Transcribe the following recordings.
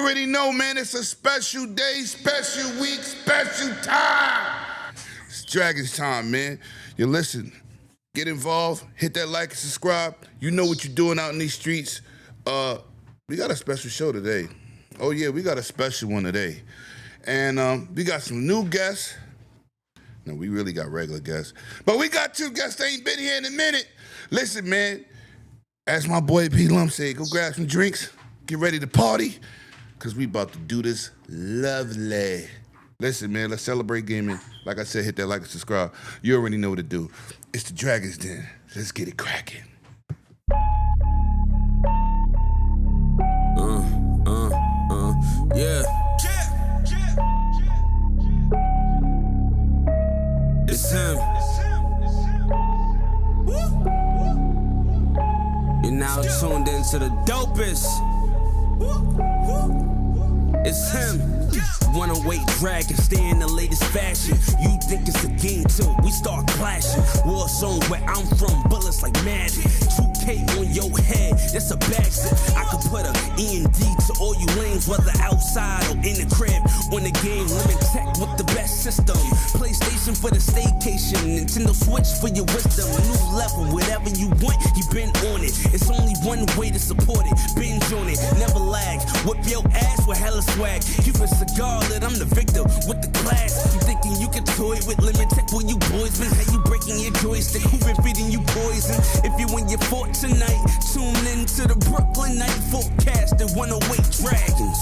already know, man, it's a special day, special week, special time. It's Dragon's time, man. You listen, get involved, hit that like and subscribe. You know what you're doing out in these streets. We got a special show today. Oh yeah, we got a special one today. And we got some new guests. No, we really got regular guests. But we got two guests that ain't been here in a minute. Listen, man, as my boy P. Lump said, go grab some drinks, get ready to party, because we about to do this lovely. Listen, man, let's celebrate gaming. Like I said, hit that like and subscribe. You already know what to do. It's the Dragon's Den. Let's get it cracking. Yeah. It's him. You're now tuned into the dopest. It's him. Wanna wait dragon, stay in the latest fashion. You think it's a game till we start clashing. War zone where I'm from, bullets like magic. 2K on your head, that's a backseat. I could put a END to all you lanes, whether outside or in the crib. On the game, limit tech with the best system. PlayStation for the staycation, Nintendo Switch for your wisdom. New level, whatever you want, you been on it. It's only one way to support it, binge on it, never lag. Whip your ass with hella swag. Keep a cigar lit, I'm the victor with the class. You thinking you can toy with limit tech? Well, you boys been how you breaking your joystick? Who been feeding you poison? If you in your fort tonight, tune in to the Brooklyn night forecast and 108 dragons.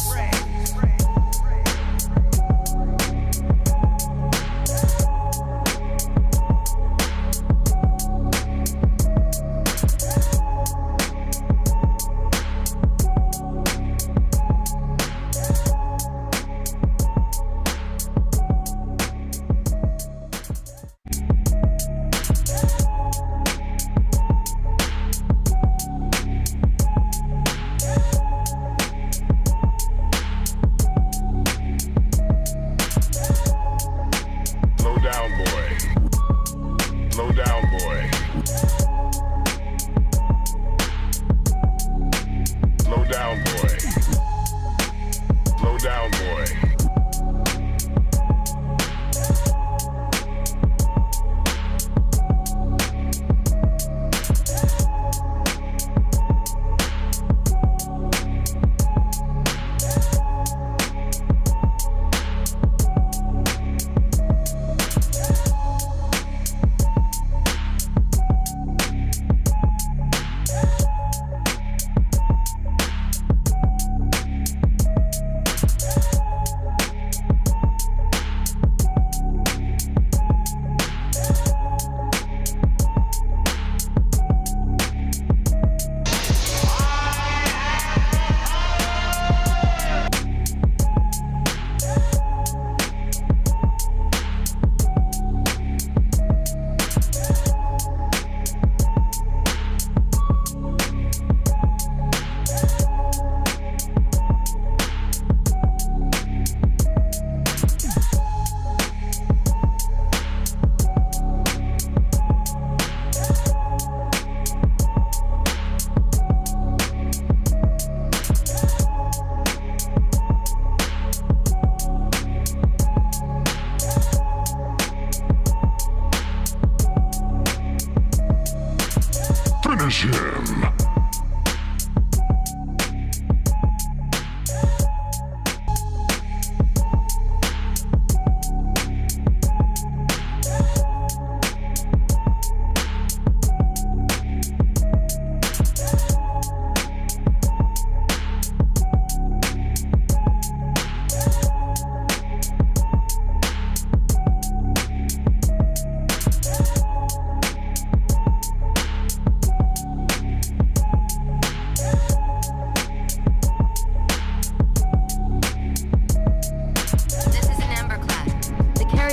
Finish him!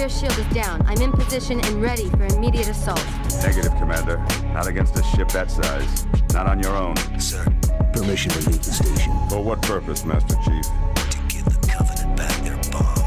Shield is down. I'm in position and ready for immediate assault. Negative, Commander. Not against a ship that size. Not on your own. Sir, permission to leave the station. For what purpose, Master Chief? To give the Covenant back their bomb.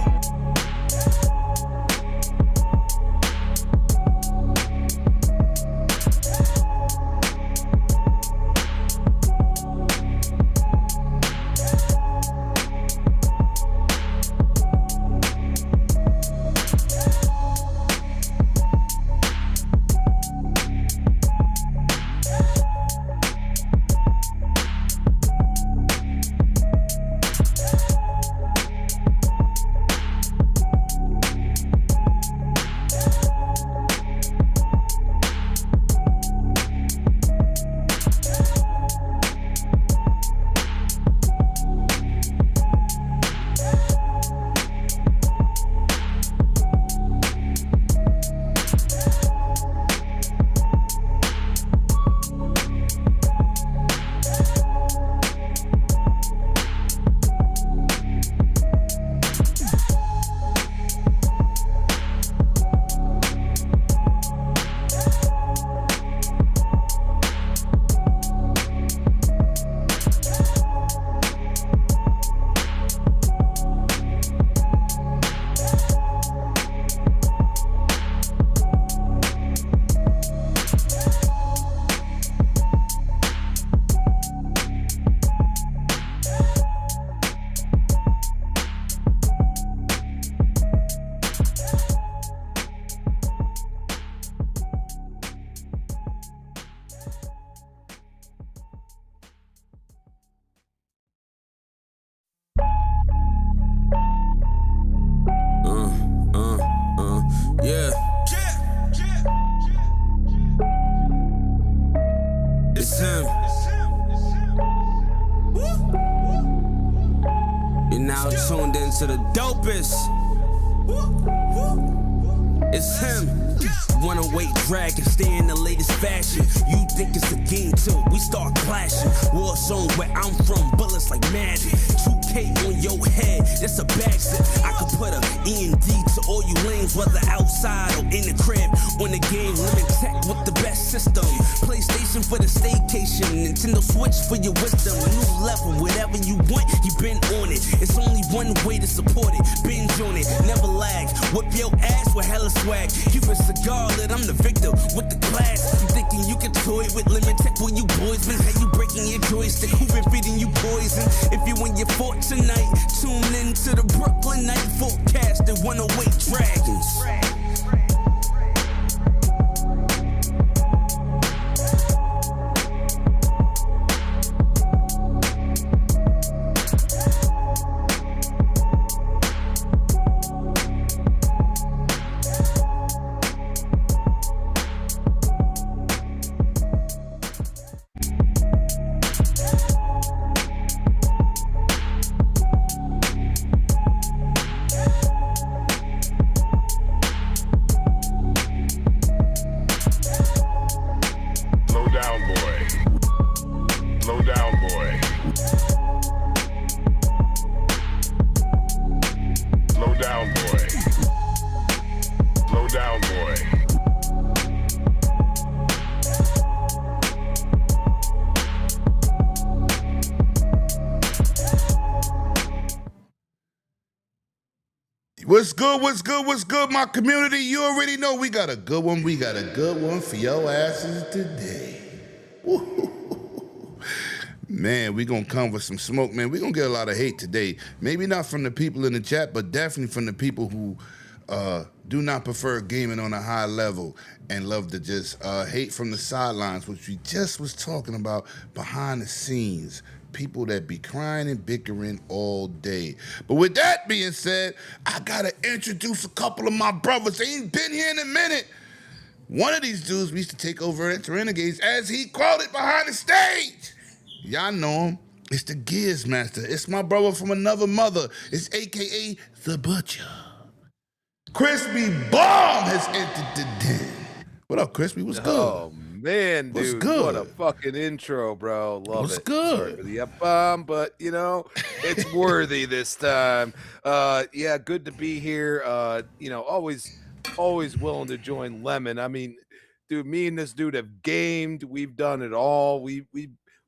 It's him. You're now tuned into the dopest. It's him. Wanna wait, drag, and stay in the latest fashion. You think it's a game till we start clashing. War zone where I'm from, bullets like magic. 2K on your head, that's a backstep. I could put a END to all you lanes, whether outside or in the crib. On the game, limit tech with the best system. PlayStation for the staycation, Nintendo Switch for your wisdom. New level, whatever you want, you been on it. It's only one way to support it. Binge on it, never lag. Whip your ass with hella swag. Keep a cigar lit, I'm the victor with the class. You thinking you can toy with limit tech? Well, you boys been how you breaking your joystick? Who been feeding you poison? If you in your fort tonight, tune in to the Brooklyn Night Forecast and 108 Dragons. What's good, my community? You already know we got a good one. We got a good one for your asses today. Woo-hoo-hoo-hoo. Man, we gonna come with some smoke, man. We gonna get a lot of hate today. Maybe not from the people in the chat, but definitely from the people who do not prefer gaming on a high level and love to just hate from the sidelines, which we just was talking about behind the scenes. People that be crying and bickering all day. But with that being said, I gotta introduce a couple of my brothers. They ain't been here in a minute. One of these dudes we used to take over at Renegades, as he called it, behind the stage. Y'all know him. It's the Gears Master. It's my brother from another mother. It's AKA The Butcher. Crispy Bomb has entered the den. What up, Crispy? What's good? Oh man, dude, What's good? What a fucking intro, bro. Love What's it. good? Sorry for the F-bomb, but you know, it's worthy this time. Yeah, good to be here. You know, always willing to join Lemon. I mean, dude, me and this dude have gamed. We've done it all. We've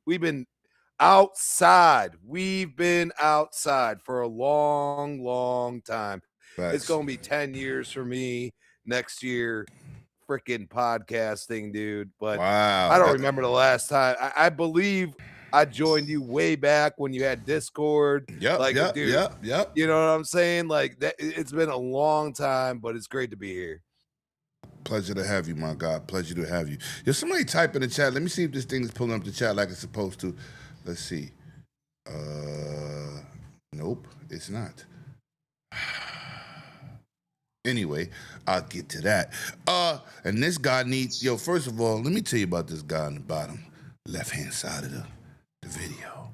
been outside. We've been outside for a long time. Facts. It's gonna be 10 years for me next year. Freaking podcasting, dude. But wow. I don't remember the last time. I believe I joined you way back when you had Discord. Yep. You know what I'm saying? Like that. It's been a long time, but it's great to be here. Pleasure to have you, my God. Pleasure to have you. Yo, somebody type in the chat. Let me see if this thing is pulling up the chat like it's supposed to. Let's see. Nope, it's not. Anyway, I'll get to that. And this guy needs, first of all, let me tell you about this guy on the bottom left-hand side of the video.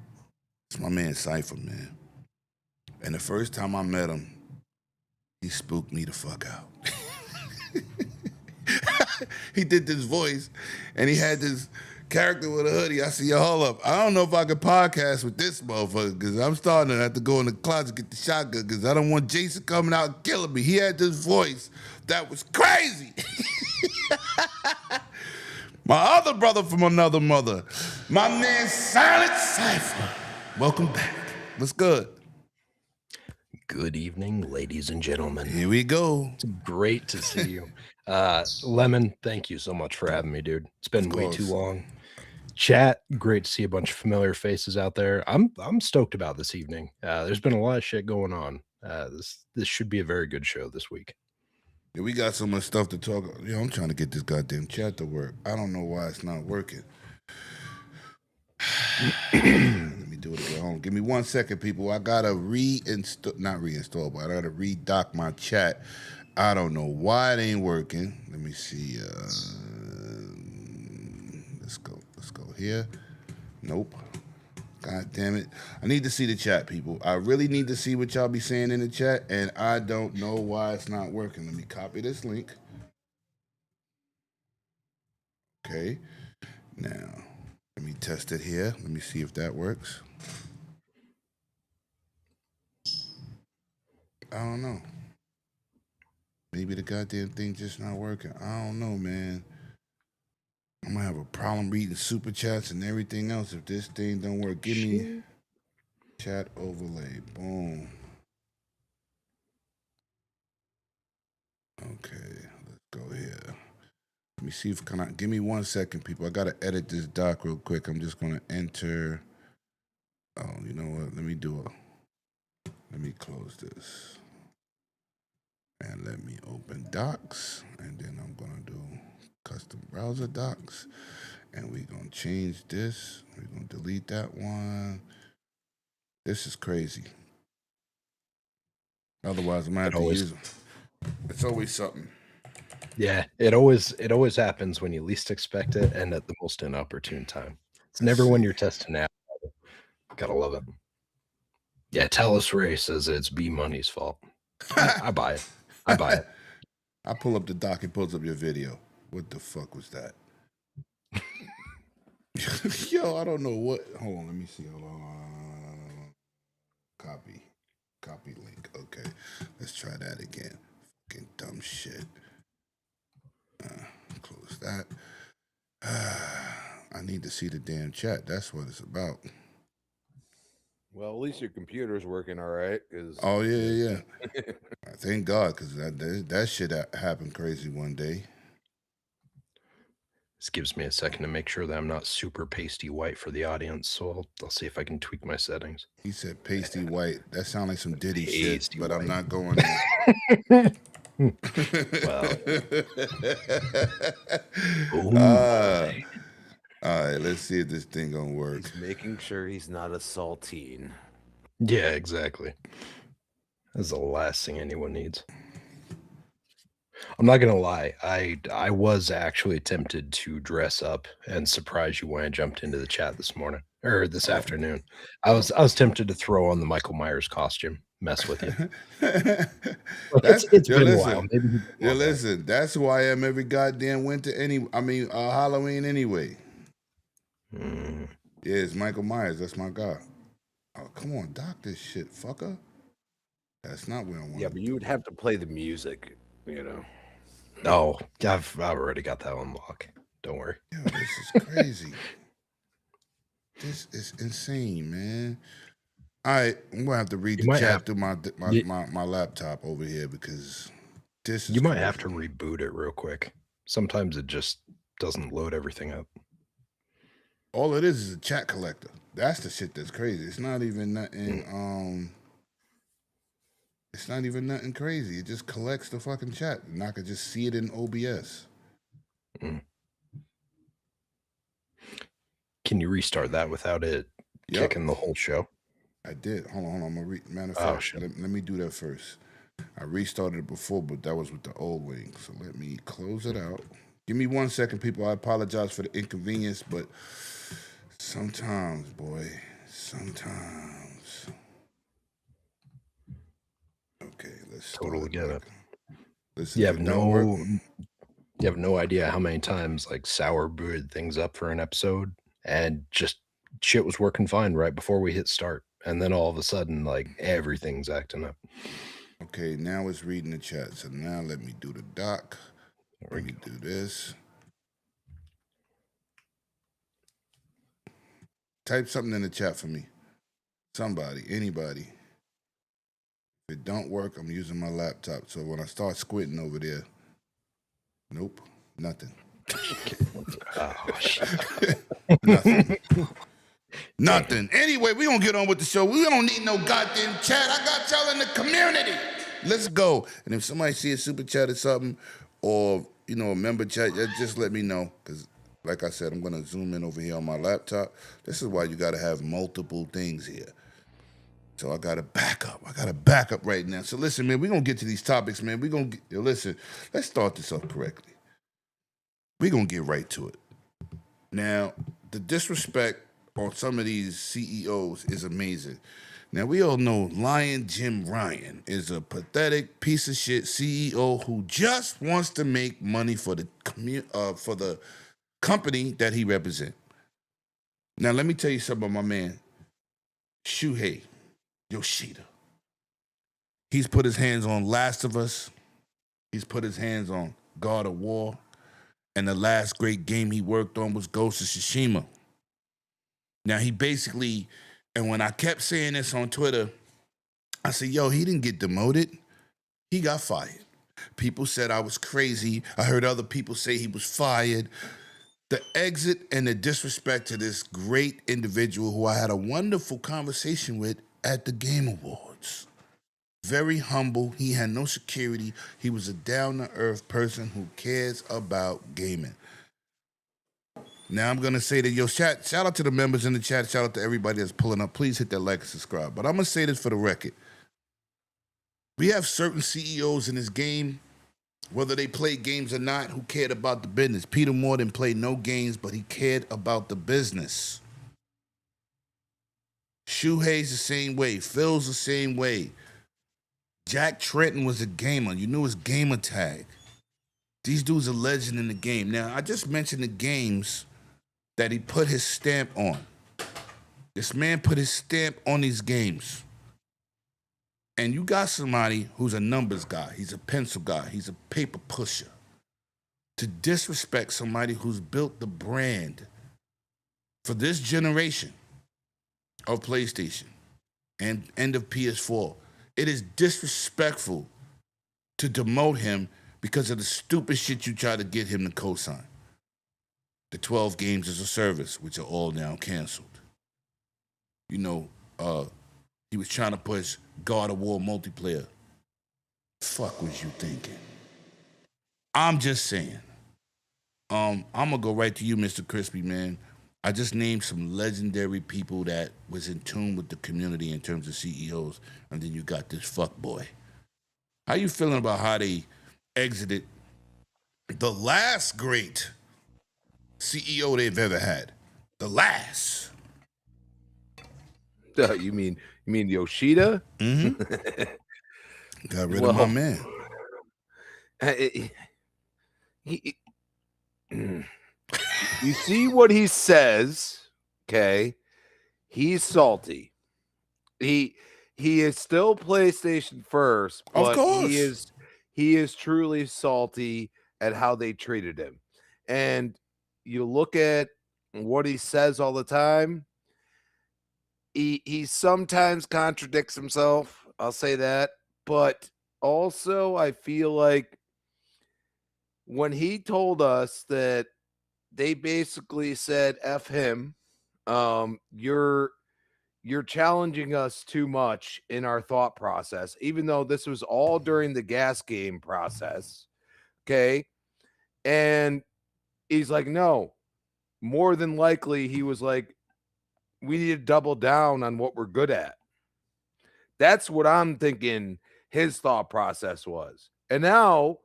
It's my man Cypher, man. And the first time I met him, he spooked me the fuck out. He did this voice, and he had this character with a hoodie. I said, yo, hold up. I don't know if I can podcast with this motherfucker, because I'm starting to have to go in the closet get the shotgun, because I don't want Jason coming out and killing me. He had this voice that was crazy. My other brother from another mother, my man Silent Cypher. Welcome back. What's good? Good evening, ladies and gentlemen. Here we go. It's great to see you. Lemon, thank you so much for having me, dude. It's been way too long. Chat, great to see a bunch of familiar faces out there. I'm stoked about this evening. There's been a lot of shit going on. This should be a very good show this week. Yeah, we got so much stuff to talk. I'm trying to get this goddamn chat to work. I don't know why it's not working. Let me do it again. Hold on. Give me 1 second, people. I gotta not reinstall, but I gotta redock my chat. I don't know why it ain't working. Let me see. Let's go. Let's go here. Nope. God damn it. I need to see the chat, people. I really need to see what y'all be saying in the chat, and I don't know why it's not working. Let me copy this link. Okay. Now, let me test it here. Let me see if that works. I don't know. Maybe the goddamn thing just not working. I don't know, man. I'm gonna have a problem reading super chats and everything else if this thing don't work. Give me chat overlay. Boom. Okay, let's go here. Let me see if give me 1 second, people. I gotta edit this doc real quick. I'm just gonna enter. Oh, you know what? Let me close this. And let me open docs. And then I'm gonna do custom browser docs. And we're gonna change this. We're gonna delete that one. This is crazy. Otherwise, I might have to use them. It's always something. Yeah, it always happens when you least expect it and at the most inopportune time. It's never when you're testing out. Gotta love it. Yeah, Tellus Ray says it's B Money's fault. I buy it. I buy it. I pull up the doc and pulls up your video. What the fuck was that? Yo, I don't know what. Hold on, let me see. Hold on. Copy link. Okay, let's try that again. Fucking dumb shit. Close that. I need to see the damn chat. That's what it's about. Well, at least your computer's working all right. Oh yeah. Thank God, because that shit happened crazy one day. This gives me a second to make sure that I'm not super pasty white for the audience, so I'll see if I can tweak my settings. He said pasty white. That sounds like some Diddy Pasty shit, but white. I'm not going there. Well. All right, let's see if this thing gonna work. He's making sure he's not a saltine. Yeah, exactly. That's the last thing anyone needs. I'm not gonna lie. I was actually tempted to dress up and surprise you when I jumped into the chat this morning or this afternoon. I was tempted to throw on the Michael Myers costume, mess with you. It's been a while. Listen, that's who I am every goddamn winter. Halloween anyway. Yeah, it's Michael Myers. That's my guy. Oh, come on, doc this shit, fucker. That's not where I want. Yeah, but you would have to play the music, Oh, I've already got that on lock. Don't worry. Yo, this is crazy. This is insane, man. All right, I'm gonna have to read the chat through my laptop over here because this is. You might have to reboot it real quick. Sometimes it just doesn't load everything up. All it is a chat collector. That's the shit that's crazy. It's not even nothing. It's not even nothing crazy. It just collects the fucking chat, and I could just see it in OBS. Can you restart that without it kicking the whole show? I did. Hold on. I'm gonna matter of fact, let me do that first. I restarted it before, but that was with the old wing. So let me close it out. Give me 1 second, people. I apologize for the inconvenience, but sometimes, boy, sometimes. Okay, let's totally get it. Listen, you have no idea how many times like Sour booted things up for an episode and just shit was working fine right before we hit start, and then all of a sudden like everything's acting up. Okay, now it's reading the chat. So now let me do the doc. Let me do this. Type something in the chat for me. Somebody, anybody. If it don't work, I'm using my laptop. So when I start squinting over there, nope, nothing. Nothing. Nothing. Anyway, we gonna get on with the show. We don't need no goddamn chat. I got y'all in the community. Let's go. And if somebody see a super chat or something, or a member chat, just let me know. Because like I said, I'm gonna zoom in over here on my laptop. This is why you gotta have multiple things here. So I got a backup. Right now. So listen, man, we're gonna get to these topics, man. We're gonna listen, let's start this up correctly. We're gonna get right to it. Now, the disrespect on some of these CEOs is amazing. Now we all know Lion Jim Ryan is a pathetic piece of shit CEO who just wants to make money for the for the company that he represents. Now let me tell you something about my man Shuhei Yoshida. He's put his hands on Last of Us. He's put his hands on God of War. And the last great game he worked on was Ghost of Tsushima. Now he basically, and when I kept saying this on Twitter, I said, yo, he didn't get demoted. He got fired. People said I was crazy. I heard other people say he was fired. The exit and the disrespect to this great individual who I had a wonderful conversation with at the Game Awards. Very humble. He had no security. He was a down-to-earth person who cares about gaming. Now I'm gonna say that, yo, shout out to the members in the chat. Shout out to everybody that's pulling up. Please hit that like and subscribe. But I'm gonna say this for the record. We have certain CEOs in this game, whether they play games or not, who cared about the business. Peter Moore didn't play no games, but he cared about the business. Shuhei's the same way. Phil's the same way. Jack Trenton was a gamer. You knew his gamer tag. These dudes are legend in the game. Now, I just mentioned the games that he put his stamp on. This man put his stamp on these games. And you got somebody who's a numbers guy. He's a pencil guy. He's a paper pusher. To disrespect somebody who's built the brand for this generation of PlayStation and end of PS4. It is disrespectful to demote him because of the stupid shit you try to get him to co-sign. The 12 games as a service, which are all now canceled. You know, he was trying to push God of War multiplayer. Fuck was you thinking? I'm just saying. I'm gonna go right to you, Mr. Crispy, man. I just named some legendary people that was in tune with the community in terms of CEOs, and then you got this fuck boy. How you feeling about how they exited the last great CEO they've ever had? The last. You mean Yoshida? Mm-hmm. Got rid of my man. You see what he says, okay? He's salty. He is still PlayStation first, but Of course. he is truly salty at how they treated him. And you look at what he says all the time. He sometimes contradicts himself. I'll say that, but also I feel like when he told us that they basically said, F him, you're challenging us too much in our thought process, even though this was all during the gas game process. Okay. And he's like, no, more than likely, he was like, we need to double down on what we're good at. That's what I'm thinking his thought process was. And now,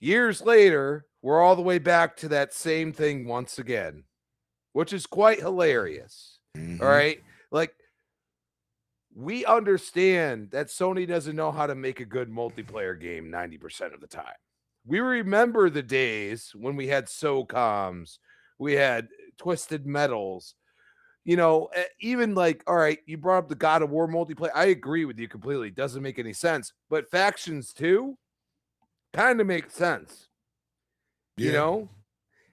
years later, we're all the way back to that same thing once again, which is quite hilarious. Mm-hmm. All right. Like, we understand that Sony doesn't know how to make a good multiplayer game 90% of the time. We remember the days when we had SOCOMs, we had Twisted Metals, you know, even like, all right, you brought up the God of War multiplayer. I agree with you completely. It doesn't make any sense. But Factions 2 kind of makes sense. Yeah. You know,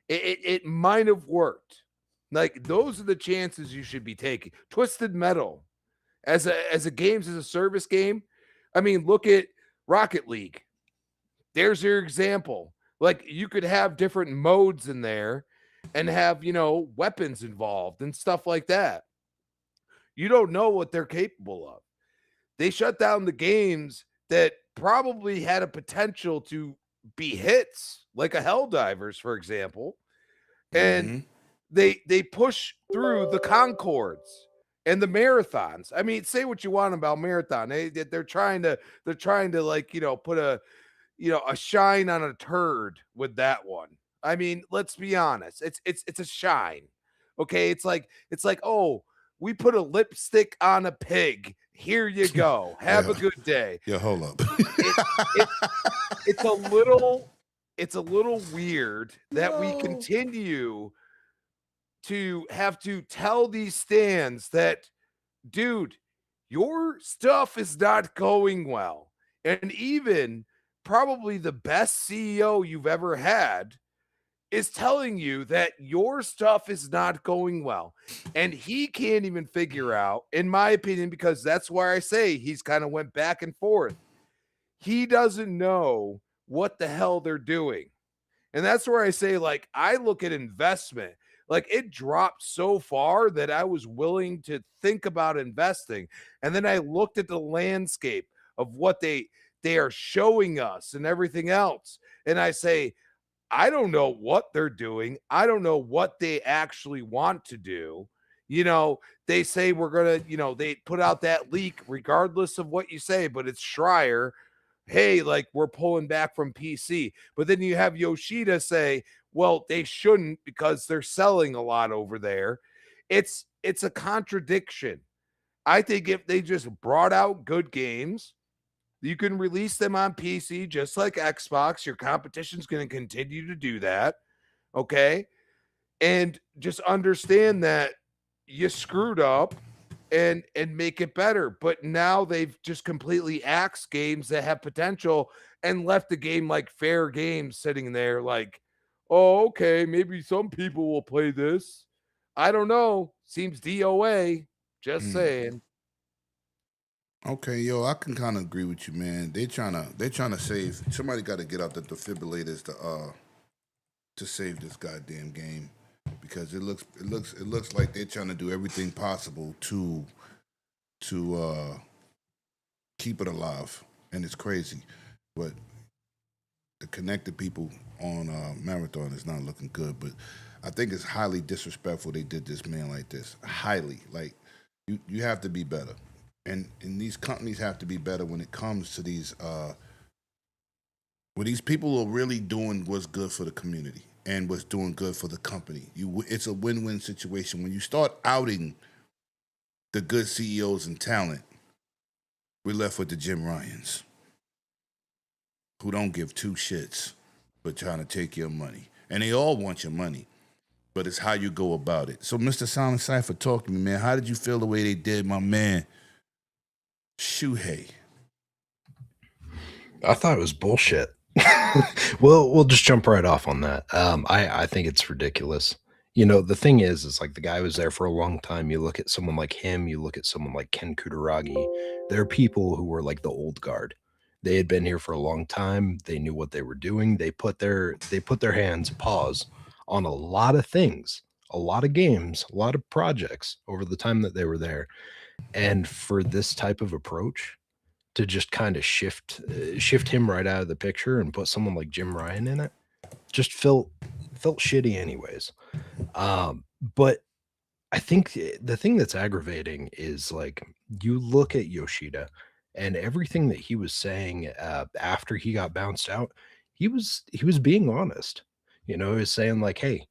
it might have worked. Like, those are the chances you should be taking. Twisted Metal as a games as a service game. I mean, look at Rocket League. There's your example. Like, you could have different modes in there and have, you know, weapons involved and stuff like that. You don't know what they're capable of. They shut down the games that probably had a potential to be hits, like a Helldivers, for example. And they push through the Concords and the marathons. I mean, say what you want about marathon. They're trying to like, you know, put a shine on a turd with that one. I mean, let's be honest. It's a shine. Okay, it's like, oh, we put a lipstick on a pig. Here you go. Have a good day. Yeah, hold up. It, it it's a little weird that we Yo. continue to have to tell these stands that, dude, your stuff is not going well. And even probably the best CEO you've ever had is telling you that your stuff is not going well. And he can't even figure out, in my opinion, because that's why I say he's kind of went back and forth. He doesn't know what the hell they're doing. And that's where I say, like, I look at investment, like it dropped so far that I was willing to think about investing. And then I looked at the landscape of what they are showing us and everything else. And I say, I don't know what they're doing. I don't know what they actually want to do. They say we're going to, they put out that leak regardless of what you say, but it's Schreier. Hey, like we're pulling back from PC. But then you have Yoshida say, well, they shouldn't because they're selling a lot over there. It's a contradiction. I think if they just brought out good games, you can release them on PC just like Xbox. Your competition's going to continue to do that. Okay. And just understand that you screwed up and make it better. But now they've just completely axed games that have potential and left the game like fair games sitting there like, oh, okay, maybe some people will play this. I don't know. Seems DOA. Just saying. Okay, yo, I can kind of agree with you, man. They trying to save. Somebody got to get out the defibrillators to save this goddamn game because it looks like they're trying to do everything possible to keep it alive, and it's crazy. But the connected people on Marathon is not looking good. But I think it's highly disrespectful they did this man like this. Highly, like you have to be better, and these companies have to be better when it comes to these. Where these people are really doing what's good for the community and what's doing good for the company. It's a win-win situation. When you start outing the good CEOs and talent, we're left with the Jim Ryans, who don't give two shits but trying to take your money. And they all want your money, but it's how you go about it. So, Mr. Silent Cypher, talk to me, man. How did you feel the way they did my man, Shuhei? I thought it was bullshit. We'll just jump right off on that. I think it's ridiculous. The thing is like the guy was there for a long time. You look at someone like him, you look at someone like Ken Kutaragi. They're people who were like the old guard. They had been here for a long time. They knew what they were doing. They put their hands pause on a lot of things, a lot of games, a lot of projects over the time that they were there. And for this type of approach to just kind of shift him right out of the picture and put someone like Jim Ryan in it, just felt shitty anyways. But I think the thing that's aggravating is like you look at Yoshida and everything that he was saying after he got bounced out, he was being honest. He was saying like, hey,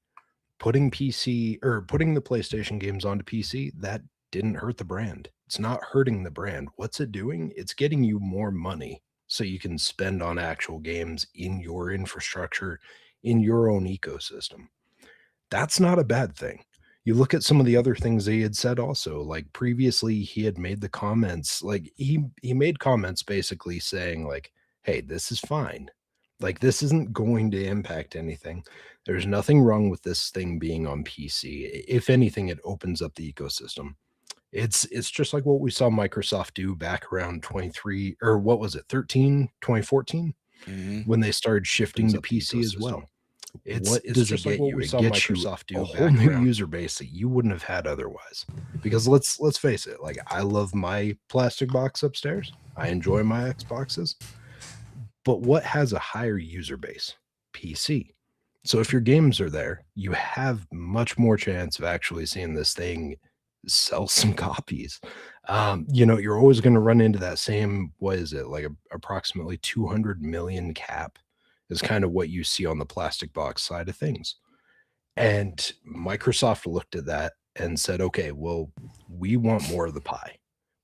putting the PlayStation games onto PC, that didn't hurt the brand. It's not hurting the brand. What's it doing? It's getting you more money so you can spend on actual games in your infrastructure, in your own ecosystem. That's not a bad thing. You look at some of the other things he had said also, like previously he had made the comments, like he made comments basically saying like, hey, this is fine. Like this isn't going to impact anything. There's nothing wrong with this thing being on PC. If anything, it opens up the ecosystem. It's just like what we saw Microsoft do back around 23 or what was it, 2014, when they started shifting to PC as well. It's just like what we saw Microsoft do a whole new user base that you wouldn't have had otherwise. Because let's face it, like I love my plastic box upstairs. I enjoy my Xboxes. But what has a higher user base? PC. So if your games are there, you have much more chance of actually seeing this thing sell some copies. You're always going to run into that same, what is it, like approximately 200 million cap is kind of what you see on the plastic box side of things. And Microsoft looked at that and said, okay, well, we want more of the pie.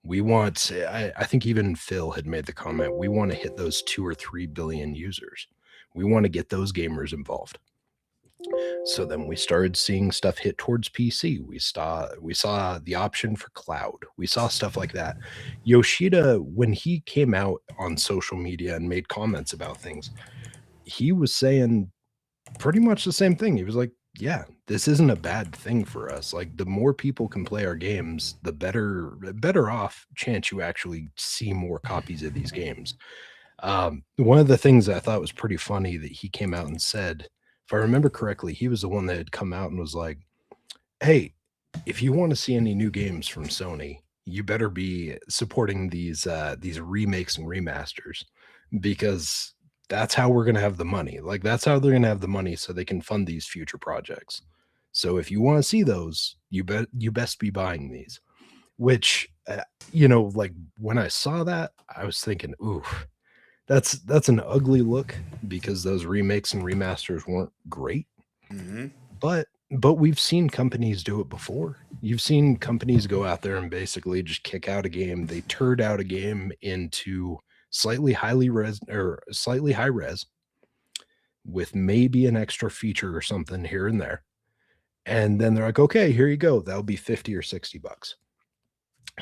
We want, I think even Phil had made the comment, we want to hit those 2 or 3 billion users. We want to get those gamers involved. So then we started seeing stuff hit towards PC. We saw the option for cloud. We saw stuff like that. Yoshida, when he came out on social media and made comments about things, he was saying pretty much the same thing. He was like, yeah, this isn't a bad thing for us. Like the more people can play our games, the better off chance you actually see more copies of these games. One of the things that I thought was pretty funny that he came out and said, if I remember correctly, he was the one that had come out and was like, hey, if you want to see any new games from Sony, you better be supporting these remakes and remasters, because that's how we're going to have the money. Like that's how they're going to have the money so they can fund these future projects. So if you want to see those, you best be buying these. Which like when I saw that, I was thinking, ooh, that's an ugly look, because those remakes and remasters weren't great. Mm-hmm. But we've seen companies do it before. You've seen companies go out there and basically just kick out a game. They turd out a game into slightly high res with maybe an extra feature or something here and there. And then they're like, okay, here you go. That'll be 50 or 60 bucks.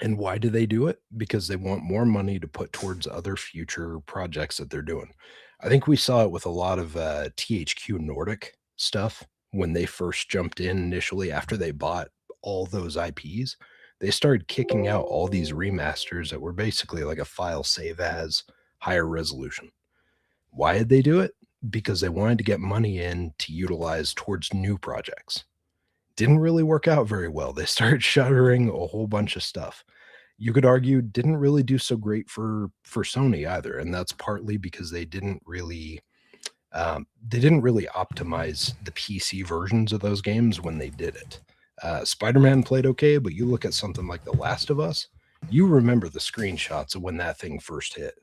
And why do they do it? Because they want more money to put towards other future projects that they're doing. I think we saw it with a lot of THQ Nordic stuff when they first jumped in initially after they bought all those IPs. They started kicking out all these remasters that were basically like a file save as higher resolution. Why did they do it? Because they wanted to get money in to utilize towards new projects. Didn't really work out very well. They started shuttering a whole bunch of stuff. You could argue didn't really do so great for Sony either, and that's partly because they didn't really optimize the PC versions of those games when they did it. Spider-Man played okay, but you look at something like The Last of Us, you remember the screenshots of when that thing first hit.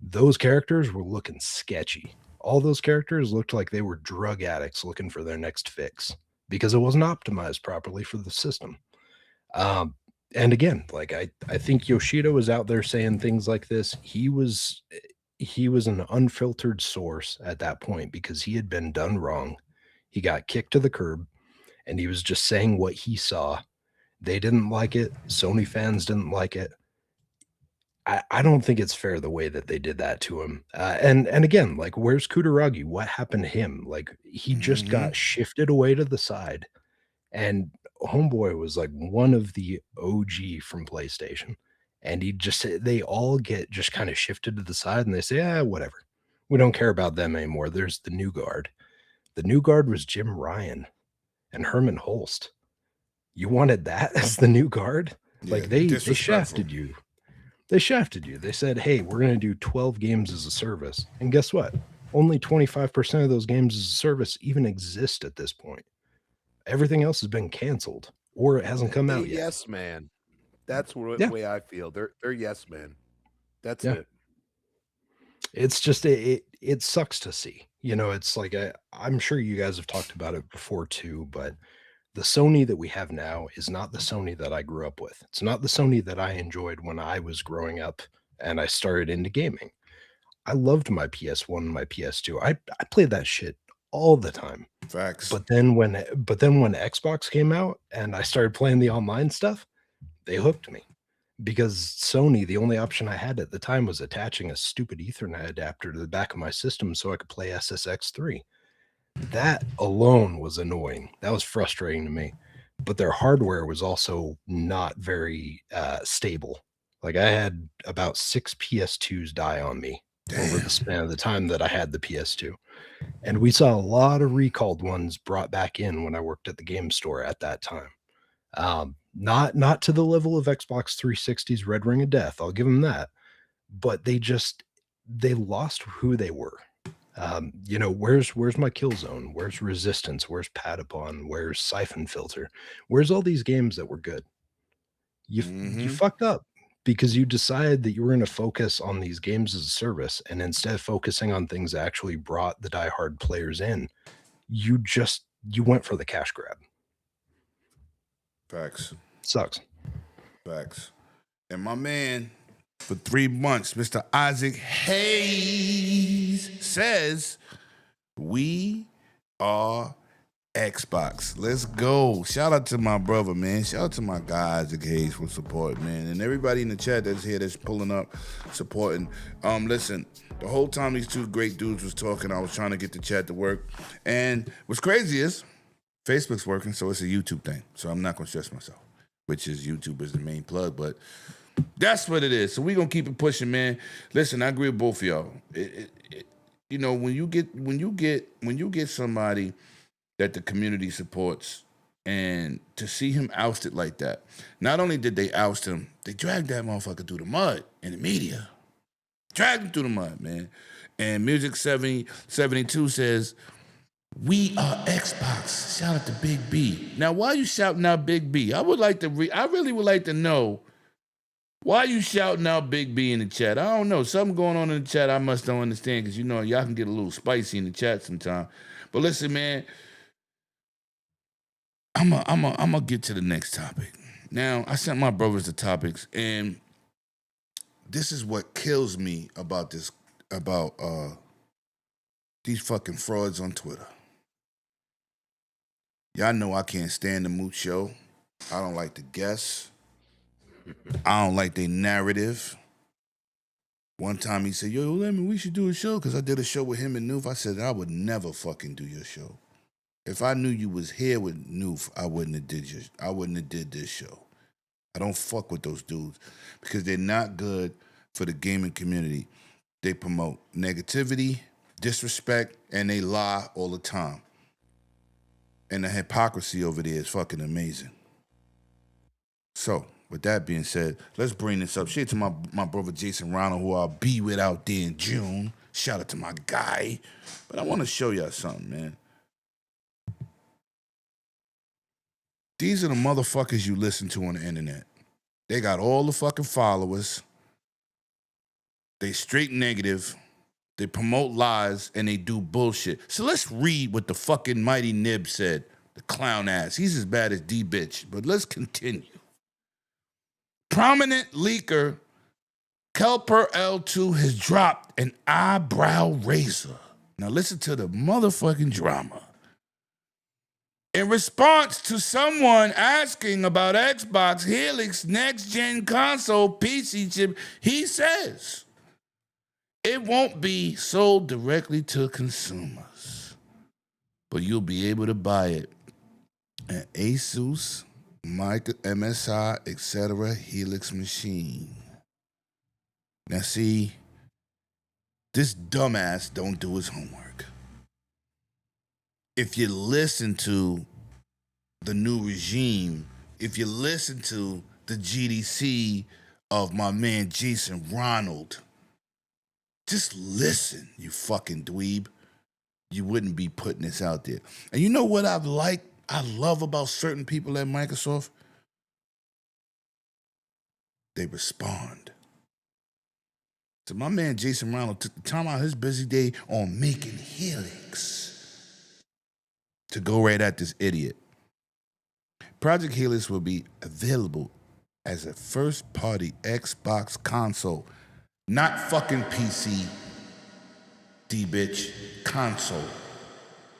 Those characters were looking sketchy. All those characters looked like they were drug addicts looking for their next fix, because it wasn't optimized properly for the system. And again, like I think Yoshida was out there saying things like this. He was an unfiltered source at that point because he had been done wrong. He got kicked to the curb, and he was just saying what he saw. They didn't like it. Sony fans didn't like it. I don't think it's fair the way that they did that to him. And again, like, where's Kutaragi? What happened to him? Like, he just got shifted away to the side, and Homeboy was like one of the OG from PlayStation. And they all get just kind of shifted to the side, and they say, whatever. We don't care about them anymore. There's the new guard. The new guard was Jim Ryan and Herman Holst. You wanted that as the new guard? Yeah, like they disrespectful. shafted you. They shafted you. They said, hey, we're going to do 12 games as a service. And guess what? Only 25% of those games as a service even exist at this point. Everything else has been canceled, or it hasn't come out yet. Yes, man. That's the way I feel. They're yes, man. That's it. It's just it sucks to see. It's like I'm sure you guys have talked about it before too, but the Sony that we have now is not the Sony that I grew up with. It's not the Sony that I enjoyed when I was growing up and I started into gaming. I loved my PS1 and my PS2. I played that shit all the time. Facts. But then when Xbox came out and I started playing the online stuff, they hooked me. Because Sony, the only option I had at the time was attaching a stupid Ethernet adapter to the back of my system so I could play SSX3. That alone was annoying. That was frustrating to me. But their hardware was also not very stable. Like, I had about 6 PS2s die on me over the span of the time that I had the PS2. And we saw a lot of recalled ones brought back in when I worked at the game store at that time. Not to the level of Xbox 360's Red Ring of Death, I'll give them that. But they lost who they were. Where's my Killzone? Where's Resistance? Where's Patapon? Where's Siphon Filter? Where's all these games that were good? You fucked up because you decided that you were going to focus on these games as a service, and instead of focusing on things that actually brought the diehard players in, you just you went for the cash grab. Facts. Sucks. Facts. And my man, for 3 months, Mr. Isaac Hayes says, we are Xbox. Let's go. Shout out to my brother, man. Shout out to my guy, Isaac Hayes, for support, man. And everybody in the chat that's here that's pulling up, supporting. Listen, the whole time these two great dudes was talking, I was trying to get the chat to work. And what's crazy is Facebook's working, so it's a YouTube thing. So I'm not going to stress myself, which is YouTube is the main plug, but that's what it is. So we're going to keep it pushing, man. Listen, I agree with both of y'all. You know, when you get somebody that the community supports, and to see him ousted like that, not only did they oust him, they dragged that motherfucker through the mud in the media. Dragged him through the mud, man. And Music 7072 says, we are Xbox. Shout out to Big B. Now, why are you shouting out Big B? I really would like to know why you shouting out Big B in the chat. I don't know. Something going on in the chat I must don't understand, because you know y'all can get a little spicy in the chat sometime. But listen, man, I'm gonna get to the next topic. Now, I sent my brothers the topics, and this is what kills me about these fucking frauds on Twitter. Y'all know I can't stand the Moot Show. I don't like the guests. I don't like their narrative. One time he said, yo, Lemon, we should do a show, because I did a show with him and Noof. I said, I would never fucking do your show. If I knew you was here with Noof, I wouldn't have did this show. I don't fuck with those dudes because they're not good for the gaming community. They promote negativity, disrespect, and they lie all the time. And the hypocrisy over there is fucking amazing. So, with that being said, let's bring this up. Shout out to my brother Jason Ronald, who I'll be with out there in June. Shout out to my guy. But I want to show y'all something, man. These are the motherfuckers you listen to on the internet. They got all the fucking followers. They straight negative. They promote lies, and they do bullshit. So let's read what the fucking Mighty Nib said. The clown ass. He's as bad as D-Bitch. But let's continue. Prominent leaker Kelper L2 has dropped an eyebrow razor. Now listen to the motherfucking drama. In response to someone asking about Xbox Helix next-gen console PC chip, he says it won't be sold directly to consumers, but you'll be able to buy it at Asus, MSI, etc. Helix machine. Now see, this dumbass don't do his homework. If you listen to the new regime, if you listen to the GDC of my man Jason Ronald, just listen, you fucking dweeb. You wouldn't be putting this out there. And you know what I love about certain people at Microsoft? They respond. So my man Jason Ronald took the time out of his busy day on making Helix to go right at this idiot. Project Helix will be available as a first-party Xbox console, not fucking PC, D-Bitch, console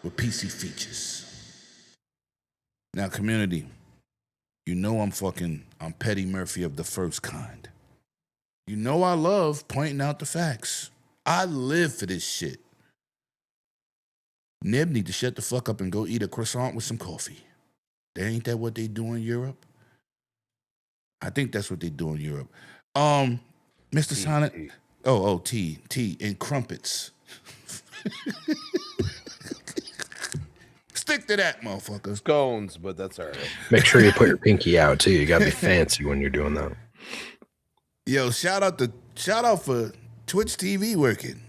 with PC features. Now, community, you know I'm Petty Murphy of the first kind. You know I love pointing out the facts. I live for this shit. Nib need to shut the fuck up and go eat a croissant with some coffee. Ain't that what they do in Europe? I think that's what they do in Europe. Mr. Sonic. Tea and crumpets. Stick to that, motherfucker. Scones, but that's all right. Make sure you put your pinky out too. You gotta be fancy when you're doing that. Yo, shout out for Twitch TV working.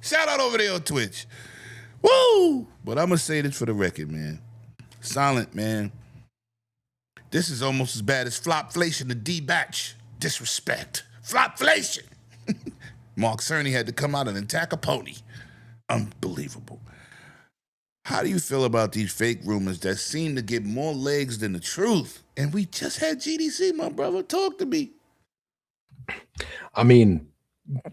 Shout out over there on Twitch. Woo! But I'm gonna say this for the record, man. Silent, man. This is almost as bad as Flopflation to D-Batch. Disrespect. Flopflation. Mark Cerny had to come out and attack a pony. Unbelievable. How do you feel about these fake rumors that seem to get more legs than the truth? And we just had GDC, my brother. Talk to me. I mean,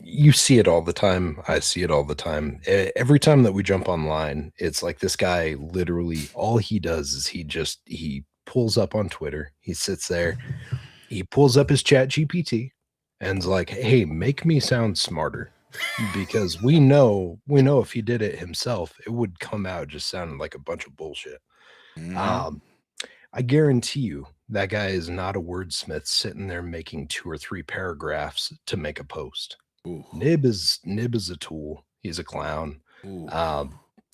you see it all the time. I see it all the time. Every time that we jump online, it's like this guy literally all he does is he pulls up on Twitter. He sits there, he pulls up his chat GPT and's like, hey, make me sound smarter. Because we know if he did it himself, it would come out just sounding like a bunch of bullshit. I guarantee you that guy is not a wordsmith sitting there making 2 or 3 paragraphs to make a post. Nib is a tool. He's a clown.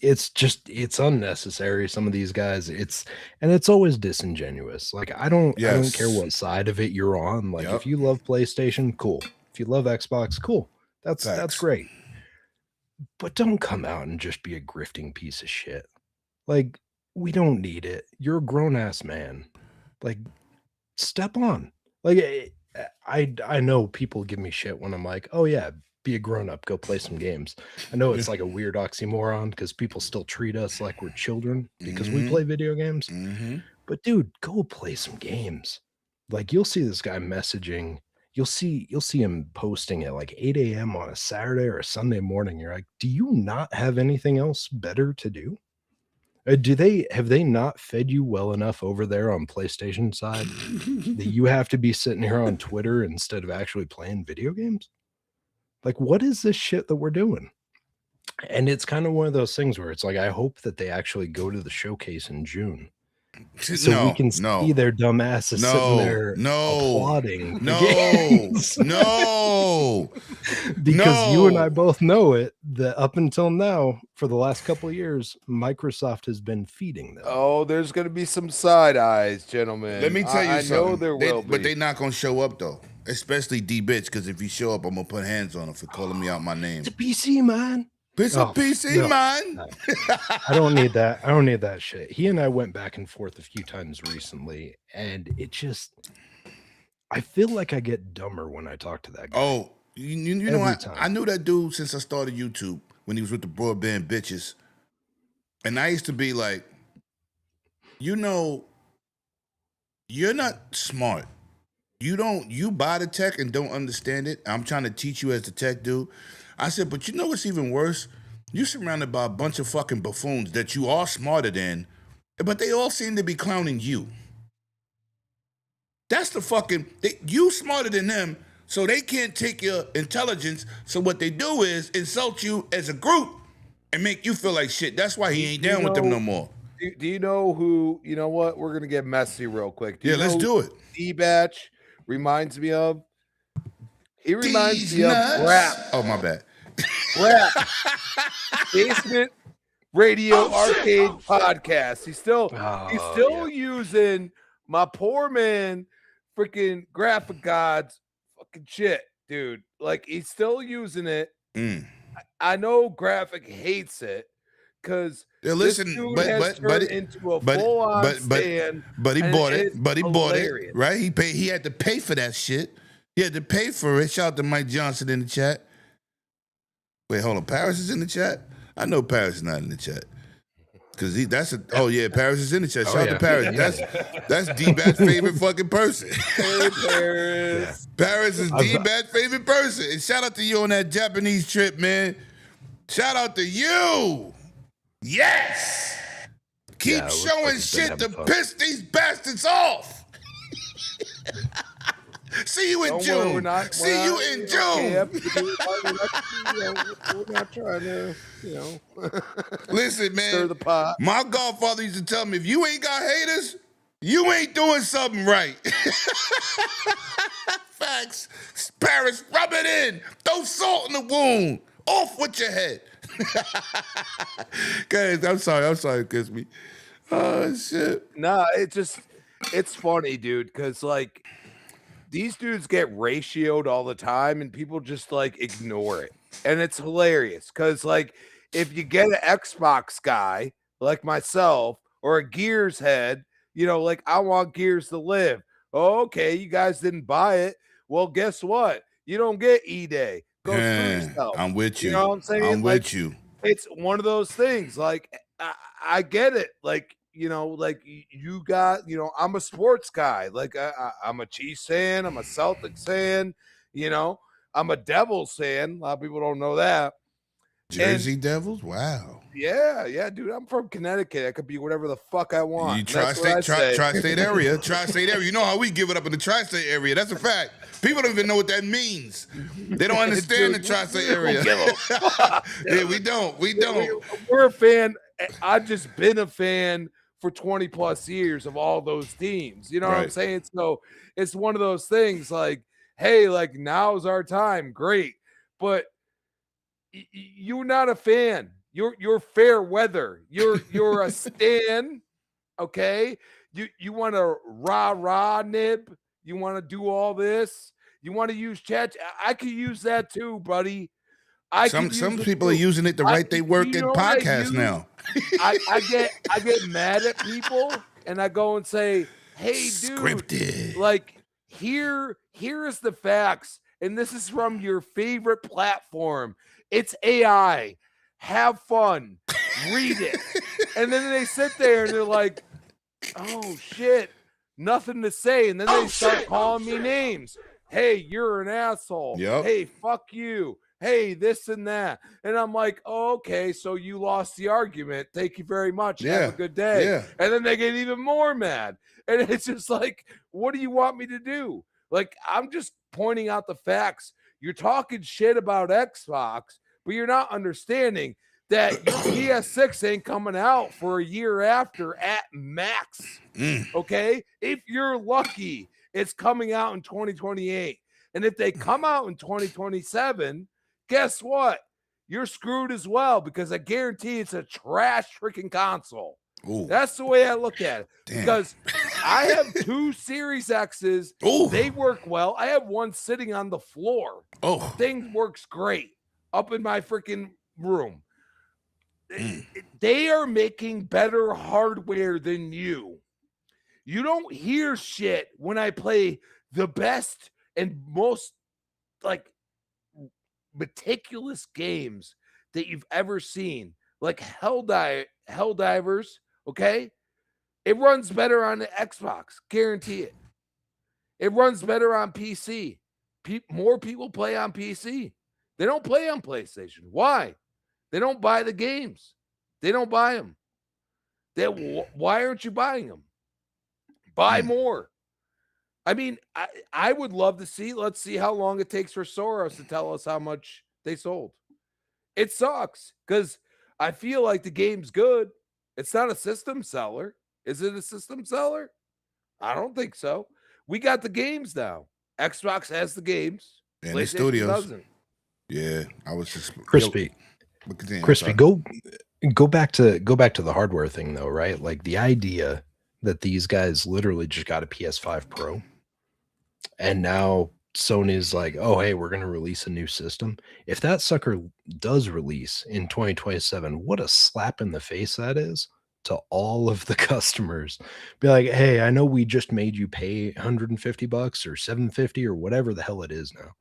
It's unnecessary. Some of these guys, it's always disingenuous. Like I don't care what side of it you're on. Like if you love PlayStation, cool. If you love Xbox, cool. That's great. But don't come out and just be a grifting piece of shit. Like we don't need it. You're a grown ass man. Like step on. Like I know people give me shit when I'm like, oh yeah, be a grown up, go play some games. I know it's like a weird oxymoron because people still treat us like we're children because we play video games. But dude, go play some games. Like you'll see this guy messaging. You'll see him posting at like 8 a.m. on a Saturday or a Sunday morning. You're like, do you not have anything else better to do? Have they not fed you well enough over there on PlayStation side that you have to be sitting here on Twitter instead of actually playing video games? Like, what is this shit that we're doing? And it's kind of one of those things where it's like, I hope that they actually go to the showcase in June. So we can see their dumb asses sitting there applauding. Because you and I both know it that up until now, for the last couple of years, Microsoft has been feeding them. Oh, there's going to be some side eyes, gentlemen. Let me tell you something. I know there will be. But they're not going to show up, though. Especially D-Bitch, because if you show up, I'm going to put hands on him for calling me out my name. It's a PC, man. It's a PC, man. No. I don't need that. I don't need that shit. He and I went back and forth a few times recently, and it just, I feel like I get dumber when I talk to that guy. Oh, you know what? I knew that dude since I started YouTube when he was with the broadband bitches. And I used to be like, you're not smart. You buy the tech and don't understand it. I'm trying to teach you as the tech dude. I said, but you know what's even worse? You're surrounded by a bunch of fucking buffoons that you are smarter than, but they all seem to be clowning you. That's the fucking, you smarter than them, so they can't take your intelligence. So what they do is insult you as a group and make you feel like shit. That's why he ain't down with them no more. Do you know who, you know what? We're going to get messy real quick. Let's do it. D-Batch reminds me of? He reminds me of rap. Oh, my bad. Rap. Basement Radio Arcade Podcast. He's still using my poor man freaking graphic gods fucking shit, dude. Like he's still using it. I know Graphic hates it because listen, into a full-on stand. But he bought it. But he bought it, right? He had to pay for that shit. He had to pay for it. Shout out to Mike Johnson in the chat. Wait, hold on. Paris is in the chat? I know Paris is not in the chat. Because Paris is in the chat. Shout out to Paris. That's D-Bat's favorite fucking person. Hey, Paris. Paris is D-Bat's favorite person. And shout out to you on that Japanese trip, man. Shout out to you. Yes. Keep showing shit to piss these bastards off. See you in June. See you in June. We're not trying to, Listen, man. Stir the pot. My godfather used to tell me, if you ain't got haters, you ain't doing something right. Facts. Paris, rub it in. Throw salt in the wound. Off with your head. Guys, I'm sorry, kiss me. Oh, shit. Nah, it's funny, dude, because, like, these dudes get ratioed all the time and people just like ignore it. And it's hilarious because, like, if you get an Xbox guy like myself or a Gears head, like I want Gears to live. Oh, okay, you guys didn't buy it. Well, guess what? You don't get E-Day. Go screw yourself. I'm with you. You know what I'm saying? I'm with you. It's one of those things. Like, I get it. Like, you know, like you got, you know, I'm a sports guy. Like I'm a Chiefs fan. I'm a Celtics fan. You know, I'm a Devils fan. A lot of people don't know that. Jersey Devils? Wow. Yeah, dude. I'm from Connecticut. I could be whatever the fuck I want. You That's what I say. tri-state area. Tri-state area. You know how we give it up in the tri-state area. That's a fact. People don't even know what that means. They don't understand the tri-state area. Yeah, we don't. We're a fan. I've just been a fan for 20 plus years of all those teams. You know what I'm Right. saying? So it's one of those things like, hey, like now's our time. Great. But you're not a fan. You're fair weather. You're a stan. Okay. You want to rah nib. You want to do all this. You want to use chat. I could use that too, buddy. Some people are using it to write their work in podcasts now. I get mad at people and I go and say, hey, dude, Scripted. like here is the facts. And this is from your favorite platform. It's AI. Have fun. Read it. And then they sit there and they're like, oh shit, nothing to say. And then they start calling me names. Hey, you're an asshole. Yep. Hey, fuck you. Hey, this and that. And I'm like, oh, okay, so you lost the argument. Thank you very much. Yeah. Have a good day. Yeah. And then they get even more mad. And it's just like, what do you want me to do? Like, I'm just pointing out the facts. You're talking shit about Xbox, but you're not understanding that your PS6 ain't coming out for a year after at max. Okay? If you're lucky, it's coming out in 2028. And if they come out in 2027, guess what? You're screwed as well because I guarantee it's a trash freaking console. Ooh. That's the way I look at it. Damn. Because I have 2 Series X's. Ooh. They work well. I have one sitting on the floor. Oh. Thing works great up in my freaking room. They are making better hardware than you. You don't hear shit when I play the best and most like meticulous games that you've ever seen, like Helldivers. Okay, it runs better on the Xbox, guarantee it. It runs better on PC. More people play on PC. They don't play on PlayStation. Why? They don't buy the games. They don't buy them. Why aren't you buying them? Buy more. I mean, I would love to see. Let's see how long it takes for Soros to tell us how much they sold. It sucks because I feel like the game's good. It's not a system seller. Is it a system seller? I don't think so. We got the games now. Xbox has the games. And the PlayStation studios. doesn't. Yeah, I was just Crispy. Yo, Crispy, go back to the hardware thing though, right? Like the idea that these guys literally just got a PS5 Pro and now Sony's like, oh, hey, we're going to release a new system. If that sucker does release in 2027, what a slap in the face that is to all of the customers. Be like, hey, I know we just made you pay $150 or $750 or whatever the hell it is now,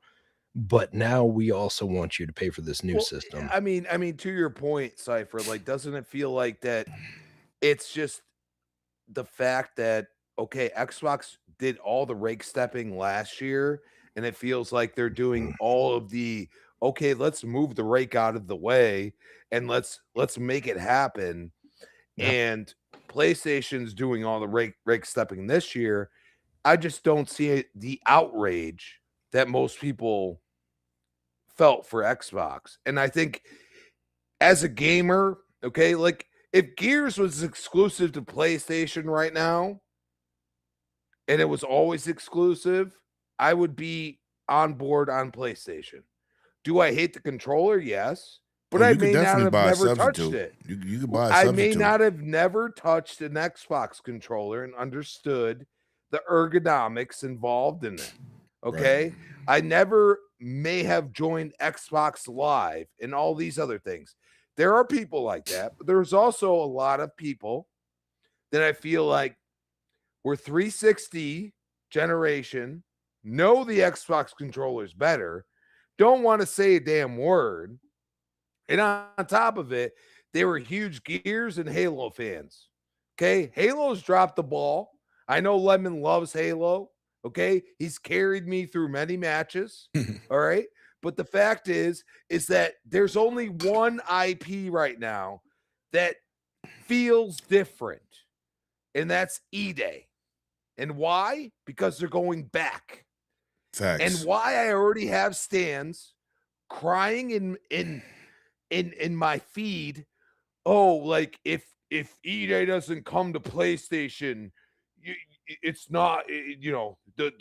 but now we also want you to pay for this new system. I mean, to your point, Cypher, like, doesn't it feel like that it's just the fact that, okay, Xbox did all the rake stepping last year, and it feels like they're doing all of the, okay, let's move the rake out of the way and let's make it happen. Yeah. And PlayStation's doing all the rake stepping this year. I just don't see the outrage that most people felt for Xbox. And I think as a gamer, okay, like if Gears was exclusive to PlayStation right now and it was always exclusive, I would be on board on PlayStation. Do I hate the controller? Yes. But I may not have never touched it. You could buy a I substitute. may not have never touched an Xbox controller and understood the ergonomics involved in it. Okay. Right. I never may have joined Xbox Live and all these other things. There are people like that, but there's also a lot of people that I feel like were 360 generation, know the Xbox controllers better, don't want to say a damn word. And on top of it, they were huge Gears and Halo fans. Okay, Halo's dropped the ball. I know Lemon loves Halo. Okay, he's carried me through many matches. All right, but the fact is that there's only one IP right now that feels different, and that's E-Day. And why? Because they're going back. Facts. And why I already have stands crying in my feed. Oh, like if E-Day doesn't come to PlayStation, it's not, you know, the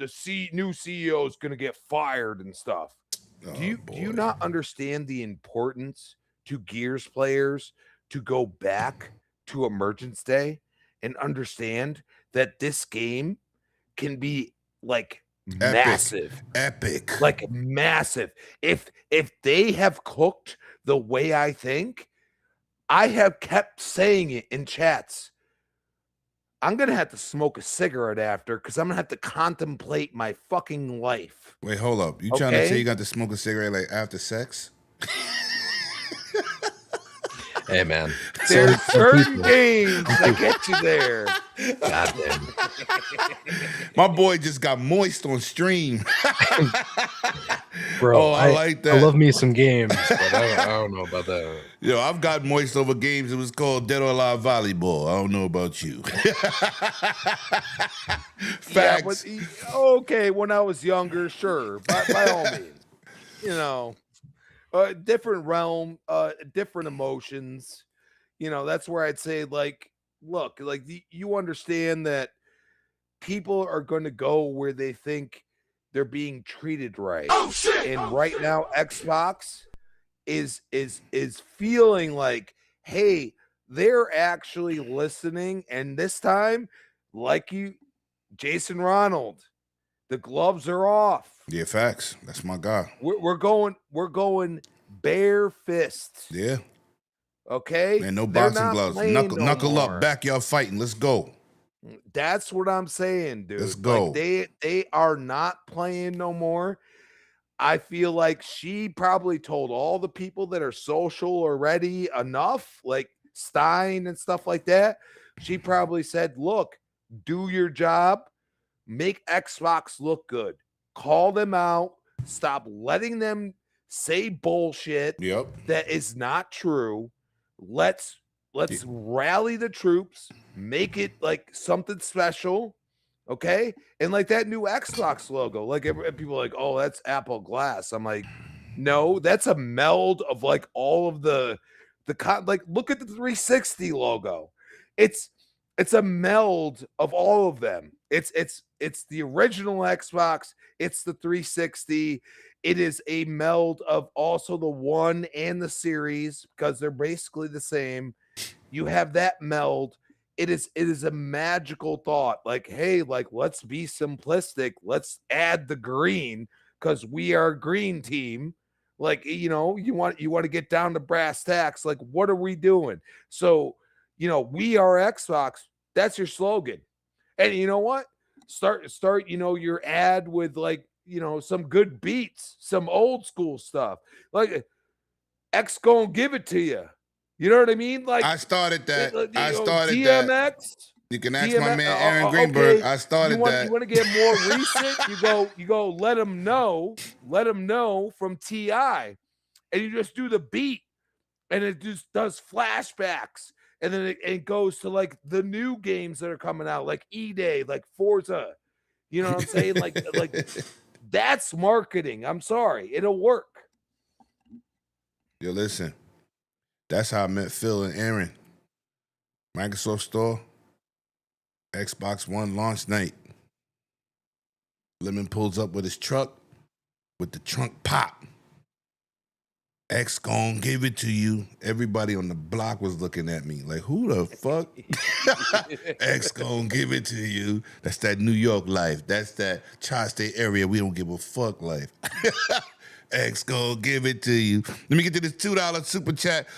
new CEO is going to get fired and stuff. Oh, Do you not understand the importance to Gears players to go back to Emergence Day and understand that this game can be like massive, epic, like massive. If they have cooked the way I think, I have kept saying it in chats. I'm gonna have to smoke a cigarette after because I'm gonna have to contemplate my fucking life. Wait, hold up. You trying to say you got to smoke a cigarette like after sex? Hey, man. There's certain games that get you there. God damn. My boy just got moist on stream. Bro, Oh, I like that. I love me some games, but I don't know about that. Yo, I've got moist over games. It was called Dead or Alive Volleyball. I don't know about you. Facts. Yeah, but okay, when I was younger, sure, by all means, you know, different realm, different emotions. You know, that's where I'd say, like, look, like you understand that people are going to go where they think they're being treated right. Oh shit! And right now, Xbox is feeling like, hey, they're actually listening, and this time, like Jason Ronald, the gloves are off. Yeah, facts. That's my guy. We're going bare fist. Yeah. Okay. Man, no boxing gloves. Knuckle up. Backyard fighting. Let's go. That's what I'm saying, dude. Let's go. Like they are not playing no more. I feel like she probably told all the people that are social already enough, like Stein and stuff like that. She probably said, look, do your job, make Xbox look good, call them out, stop letting them say bullshit that is not true. Let's rally the troops, make it like something special. Okay. And like that new Xbox logo, like people are like, oh, that's Apple Glass. I'm like, no, that's a meld of like all of like look at the 360 logo. It's a meld of all of them. It's the original Xbox, it's the 360. It is a meld of also the One and the Series because they're basically the same. You have that meld. It is a magical thought. Like, hey, like let's be simplistic. Let's add the green because we are a green team. Like, you know, you want to get down to brass tacks. Like, what are we doing? So, you know, we are Xbox. That's your slogan. And you know what? Start, you know, your ad with like, you know, some good beats, some old school stuff. Like X gonna give it to you. You know what I mean? Like I started that. DMX. That. You can ask my man Aaron Greenberg. Okay. I started that. You want to get more recent? You go. Let them know from Ti, and you just do the beat, and it just does flashbacks, and then it goes to like the new games that are coming out, like E-Day, like Forza. You know what I'm saying? like that's marketing. I'm sorry, it'll work. Yo, listen. That's how I met Phil and Aaron. Microsoft Store, Xbox One launch night. Lemon pulls up with his truck, with the trunk pop. X gon' give it to you. Everybody on the block was looking at me like, who the fuck? X gon' give it to you. That's that New York life. That's that tri-state area we don't give a fuck life. X gon' give it to you. Let me get to this $2 super chat.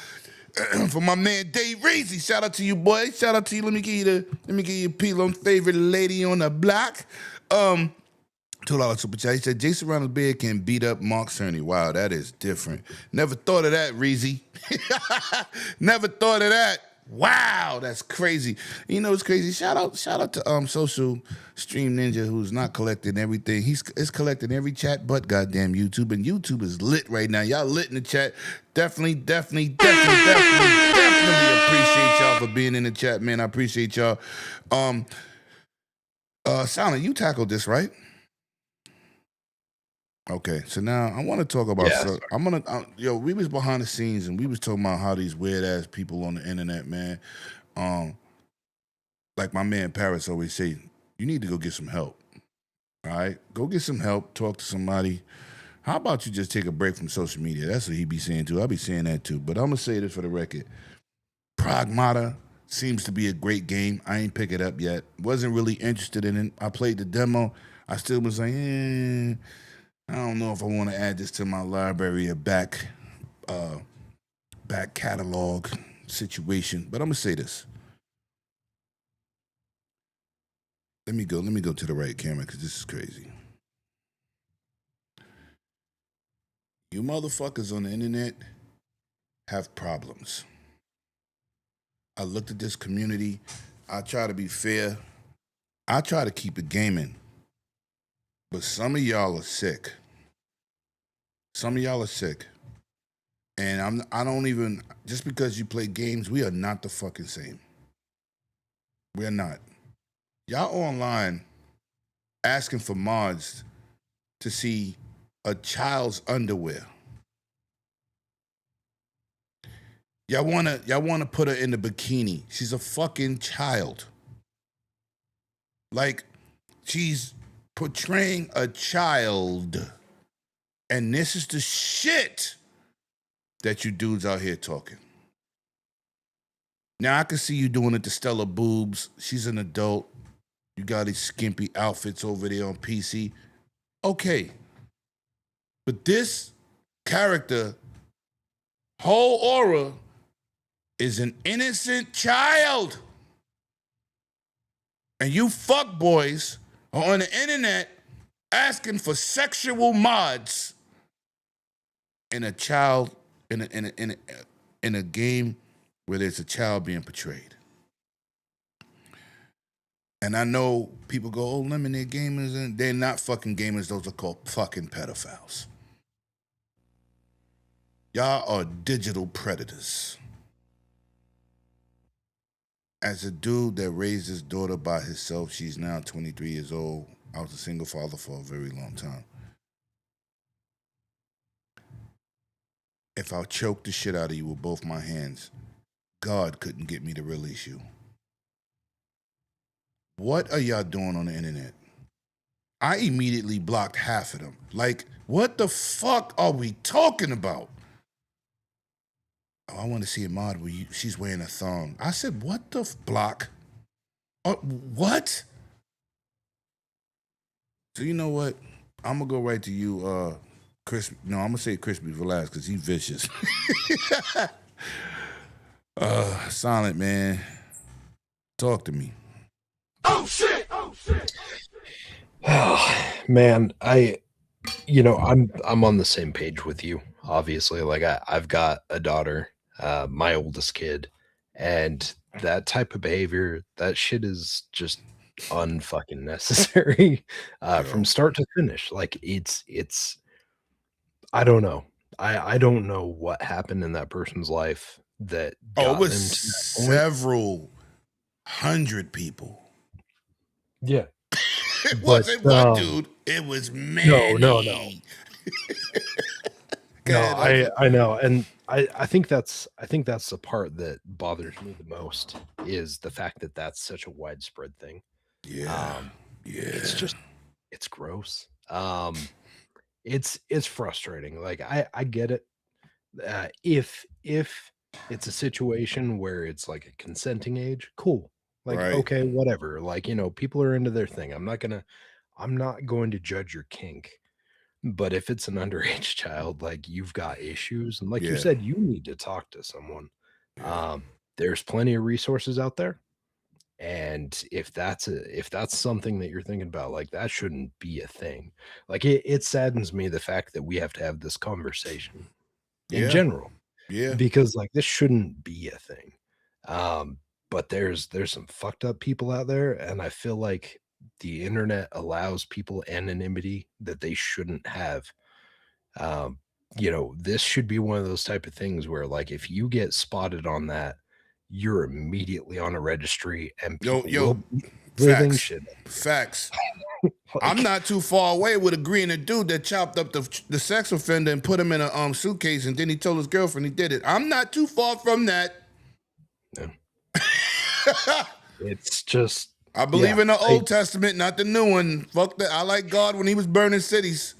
For my man Dave Razy, shout out to you, boy. Shout out to you. Let me give you P-Lone favorite lady on the block. $2 super chat. He said Jason Ronald Beard can beat up Mark Cerny. Wow, that is different. Never thought of that, Reezy. Never thought of that. Wow, that's crazy. You know it's crazy. Shout out to Social Stream Ninja, who's not collecting everything. He's collecting every chat but goddamn YouTube. And YouTube is lit right now. Y'all lit in the chat. Definitely appreciate y'all for being in the chat, man. I appreciate y'all. Silent, you tackled this, right? Okay, so now I want to talk about. We was behind the scenes and we was talking about how these weird ass people on the internet, man. Like my man Paris always say, you need to go get some help. All right, go get some help. Talk to somebody. How about you just take a break from social media? That's what he be saying too. I'll be saying that too. But I'm gonna say this for the record. Pragmata seems to be a great game. I ain't pick it up yet. Wasn't really interested in it. I played the demo. I still was like, I don't know if I want to add this to my library or back catalog situation, but I'm gonna say this. Let me go to the right camera because this is crazy. You motherfuckers on the internet have problems. I looked at this community. I try to be fair. I try to keep it gaming. But some of y'all are sick. Some of y'all are sick. And I don't even, just because you play games, we are not the fucking same. We're not. Y'all online asking for mods to see a child's underwear. Y'all wanna put her in the bikini. She's a fucking child. Like, she's portraying a child. And this is the shit that you dudes out here talking. Now, I can see you doing it to Stella Boobs. She's an adult. You got these skimpy outfits over there on PC. Okay. But this character, whole aura, is an innocent child. And you fuckboys are on the internet asking for sexual mods in a child in a game where there's a child being portrayed. And I know people go, oh, Lemonade gamers, and they're not fucking gamers. Those are called fucking pedophiles. Y'all are digital predators. As a dude that raised his daughter by himself, she's now 23 years old. I was a single father for a very long time. If I choked the shit out of you with both my hands, God couldn't get me to release you. What are y'all doing on the internet? I immediately blocked half of them. Like, what the fuck are we talking about? Oh, I want to see a mod where she's wearing a thong. I said, what the block? What? So you know what? I'm going to go right to you, Chris. No, I'm going to say Crispy Velasquez because he's vicious. Silent, man. Talk to me. Oh shit! Oh man, I'm on the same page with you. Obviously, like I've got a daughter, my oldest kid, and that type of behavior, that shit is just unfucking necessary from start to finish. Like it's I don't know. I don't know what happened in that person's life that got it was them to that point. several hundred people. Yeah. It wasn't one dude. It was many. No. I know, and I think that's the part that bothers me the most is the fact that that's such a widespread thing. Yeah. It's gross. It's frustrating. Like I get it. If it's a situation where it's like a consenting age, cool. Like, right. Okay, whatever. Like, people are into their thing. I'm not going to judge your kink. But if it's an underage child, like you've got issues, and like you said, you need to talk to someone. There's plenty of resources out there, And if that's something that you're thinking about, like, that shouldn't be a thing. Like, it saddens me the fact that we have to have this conversation in Yeah. general, Yeah. because like this shouldn't be a thing. Um, but there's some fucked up people out there, and I feel like the internet allows people anonymity that they shouldn't have. Um, this should be one of those type of things where, like, if you get spotted on that, you're immediately on a registry, and Yo, people will yo, be living facts. shit. Facts. Like, I'm not too far away with agreeing a dude that chopped up the sex offender and put him in a suitcase, and then he told his girlfriend he did it. I'm not too far from that. no. It's just, I believe yeah, in the Old Testament, not the new one. Fuck that. I like God when he was burning cities.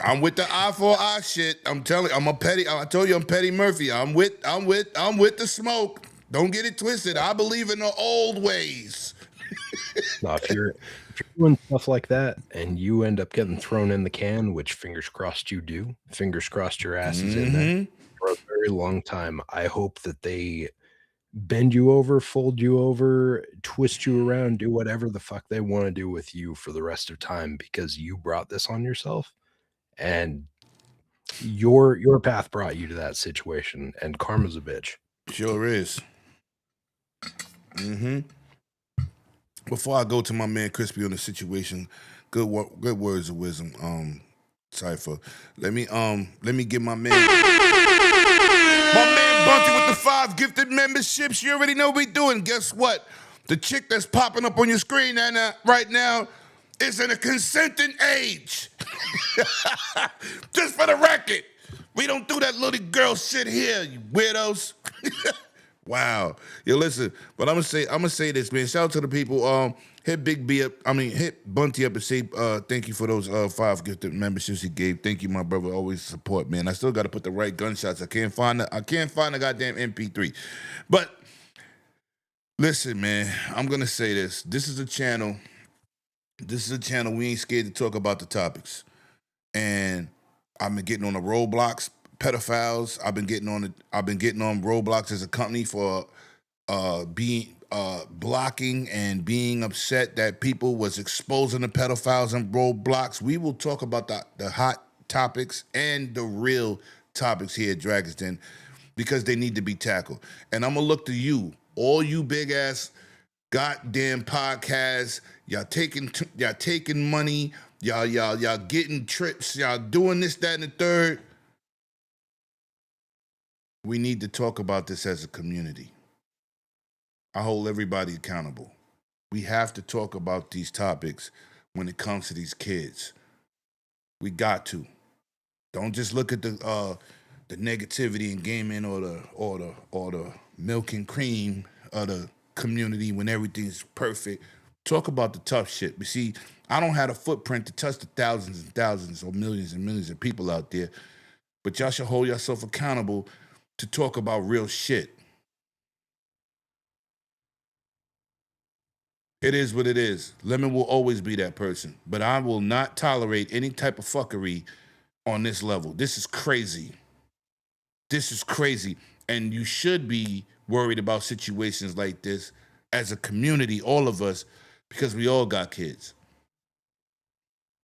I'm with the eye for eye shit. I'm telling you, I told you I'm Petty Murphy. I'm with the smoke. Don't get it twisted. I believe in the old ways. no, if you're doing stuff like that and you end up getting thrown in the can, which fingers crossed you do, fingers crossed your ass is in there for a very long time. I hope that they bend you over, fold you over, twist you around, do whatever the fuck they want to do with you for the rest of time, because you brought this on yourself, and your path brought you to that situation, and karma's a bitch. Sure is. Before I go to my man Crispy on the situation, good words of wisdom, Cypher. Let me get my man Bunty with the 5 gifted memberships. You already know what we doing. Guess what? The chick that's popping up on your screen right now is in a consenting age. Just for the record. We don't do that little girl shit here, you weirdos. Wow. Yo, listen, but I'm gonna say this, man. Shout out to the people. Hit Big B up. Hit Bunty up and say thank you for those 5 gifted memberships he gave. Thank you, my brother. Always support, man. I still gotta put the right gunshots. I can't find the goddamn MP3. But listen, man, I'm gonna say this. This is a channel we ain't scared to talk about the topics. And I've been getting on the roadblocks, pedophiles. I've been getting on roadblocks as a company for being blocking and being upset that people was exposing the pedophiles and roadblocks. We will talk about the hot topics and the real topics here at Dragon's Den, because they need to be tackled. And I'm gonna look to you, all you big ass goddamn podcasts. Y'all taking money. Y'all getting trips. Y'all doing this, that, and the third. We need to talk about this as a community. I hold everybody accountable. We have to talk about these topics when it comes to these kids. We got to. Don't just look at the negativity in gaming or the milk and cream of the community when everything's perfect. Talk about the tough shit. But see, I don't have a footprint to touch the thousands and thousands or millions and millions of people out there. But y'all should hold yourself accountable to talk about real shit. It is what it is. Lemon will always be that person. But I will not tolerate any type of fuckery on this level. This is crazy. This is crazy. And you should be worried about situations like this as a community, all of us, because we all got kids.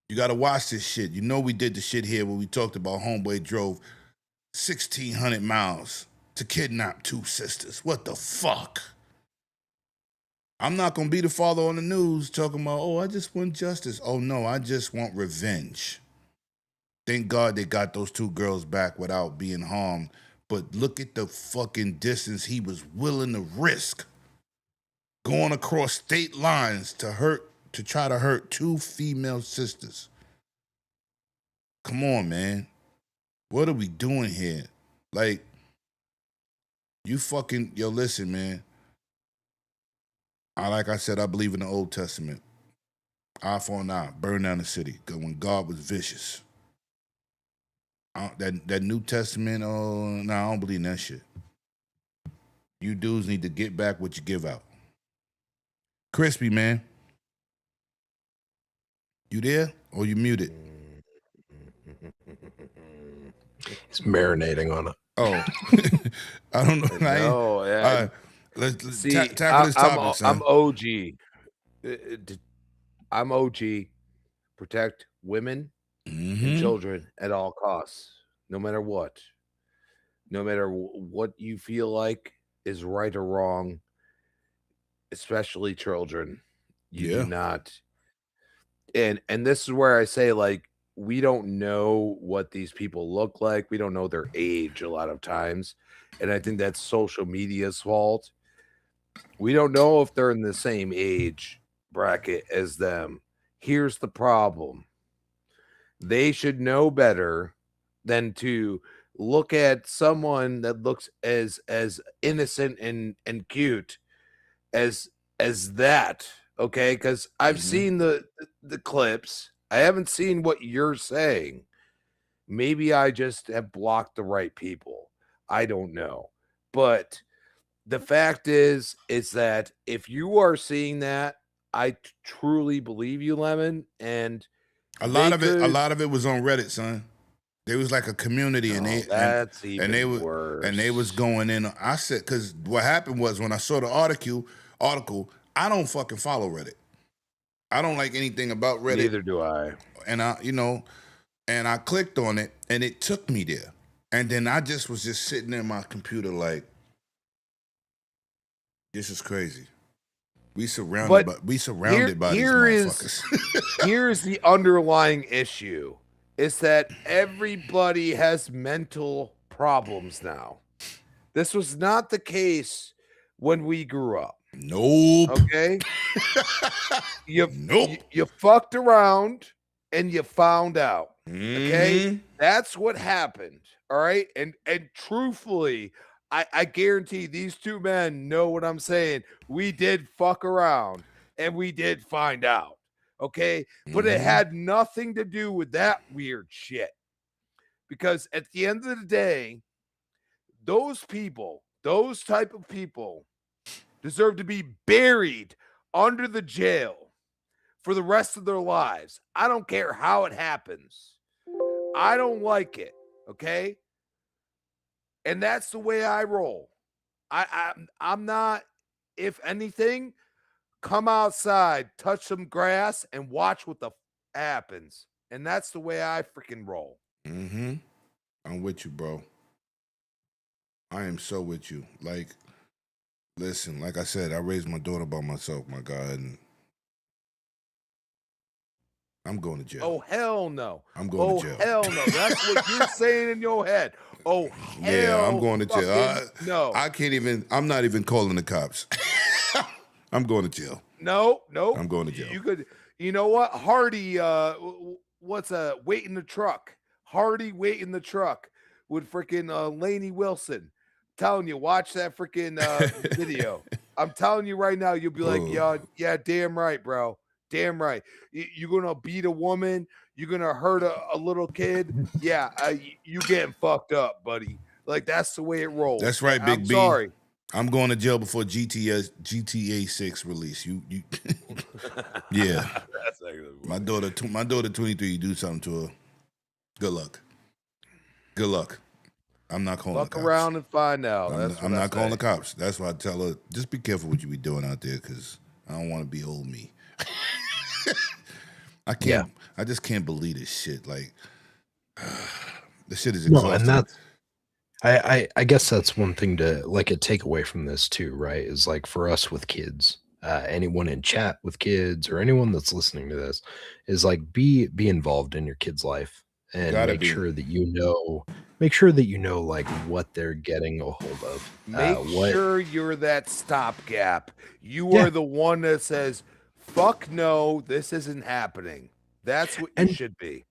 You got to watch this shit. You know we did the shit here where we talked about homeboy drove 1,600 miles to kidnap 2 sisters. What the fuck? I'm not going to be the father on the news talking about, oh, I just want justice. Oh, no, I just want revenge. Thank God they got those 2 girls back without being harmed. But look at the fucking distance he was willing to risk going across state lines to try to hurt 2 female sisters. Come on, man. What are we doing here? Like, listen, man. Like I said, I believe in the Old Testament. Eye for an eye, burn down the city. When God was vicious. That New Testament, I don't believe in that shit. You dudes need to get back what you give out. Crispy, man. You there? Or you muted? He's marinating on it. Oh. I don't know. No, yeah. Let's See, tackle this topic, son. I'm OG. I'm OG. Protect women and children at all costs, no matter what. No matter what you feel like is right or wrong, especially children. You do not. And this is where I say, like, we don't know what these people look like. We don't know their age a lot of times. And I think that's social media's fault. We don't know if they're in the same age bracket as them. Here's the problem. They should know better than to look at someone that looks as innocent and cute as that, okay? Because I've seen the clips. I haven't seen what you're saying. Maybe I just have blocked the right people. I don't know. But the fact is that if you are seeing that, I truly believe you, Lemon. And a lot of it was on Reddit, son. There was like a community, and that's even worse. And they was going in. I said, because what happened was when I saw the article, I don't fucking follow Reddit. I don't like anything about Reddit. Neither do I. And I clicked on it, and it took me there. And then I was sitting in my computer like, this is crazy. We surrounded by these motherfuckers. Here's the underlying issue. Is that everybody has mental problems now. This was not the case when we grew up. Nope. Okay? You fucked around and you found out. Okay? That's what happened. All right? And truthfully, I guarantee these two men know what I'm saying. We did fuck around and we did find out. Okay, but it had nothing to do with that weird shit. Because at the end of the day, those type of people deserve to be buried under the jail for the rest of their lives. I don't care how it happens. I don't like it. Okay. And that's the way I roll. I'm not, if anything, come outside, touch some grass, and watch what the happens. And that's the way I freaking roll. I'm with you, bro. I am so with you. Like, listen, like I said, I raised my daughter by myself, my God. And I'm going to jail. Oh, hell no. I'm going to jail. Oh, hell no. That's what you're saying in your head. Oh, hell yeah, I'm going to jail. No. I'm not even calling the cops. I'm going to jail. No. I'm going to jail. You know what? Hardy, wait in the truck. Hardy wait in the truck with freaking Lainey Wilson. Telling you, watch that freaking video. I'm telling you right now, you'll be like, yeah, damn right, bro. Damn right. You're going to beat a woman. You're going to hurt a little kid. Yeah, you getting fucked up, buddy. Like, that's the way it rolls. That's right, Big I'm B. Sorry. I'm going to jail before GTA 6 release. You yeah. That's actually my daughter 23, you do something to her. Good luck. I'm not calling the cops. Look around and find out. I'm not calling the cops. That's why I tell her, just be careful what you be doing out there, because I don't want to be old me. I just can't believe this shit. Like, this shit is exhausting. No, and that's I guess that's one thing to take away from this too, right? Is like for us with kids, anyone in chat with kids or anyone that's listening to this is like be involved in your kid's life and make sure that you know like what they're getting a hold of. Make sure you're that stopgap. You are the one that says, fuck no, this isn't happening. That's what you should be.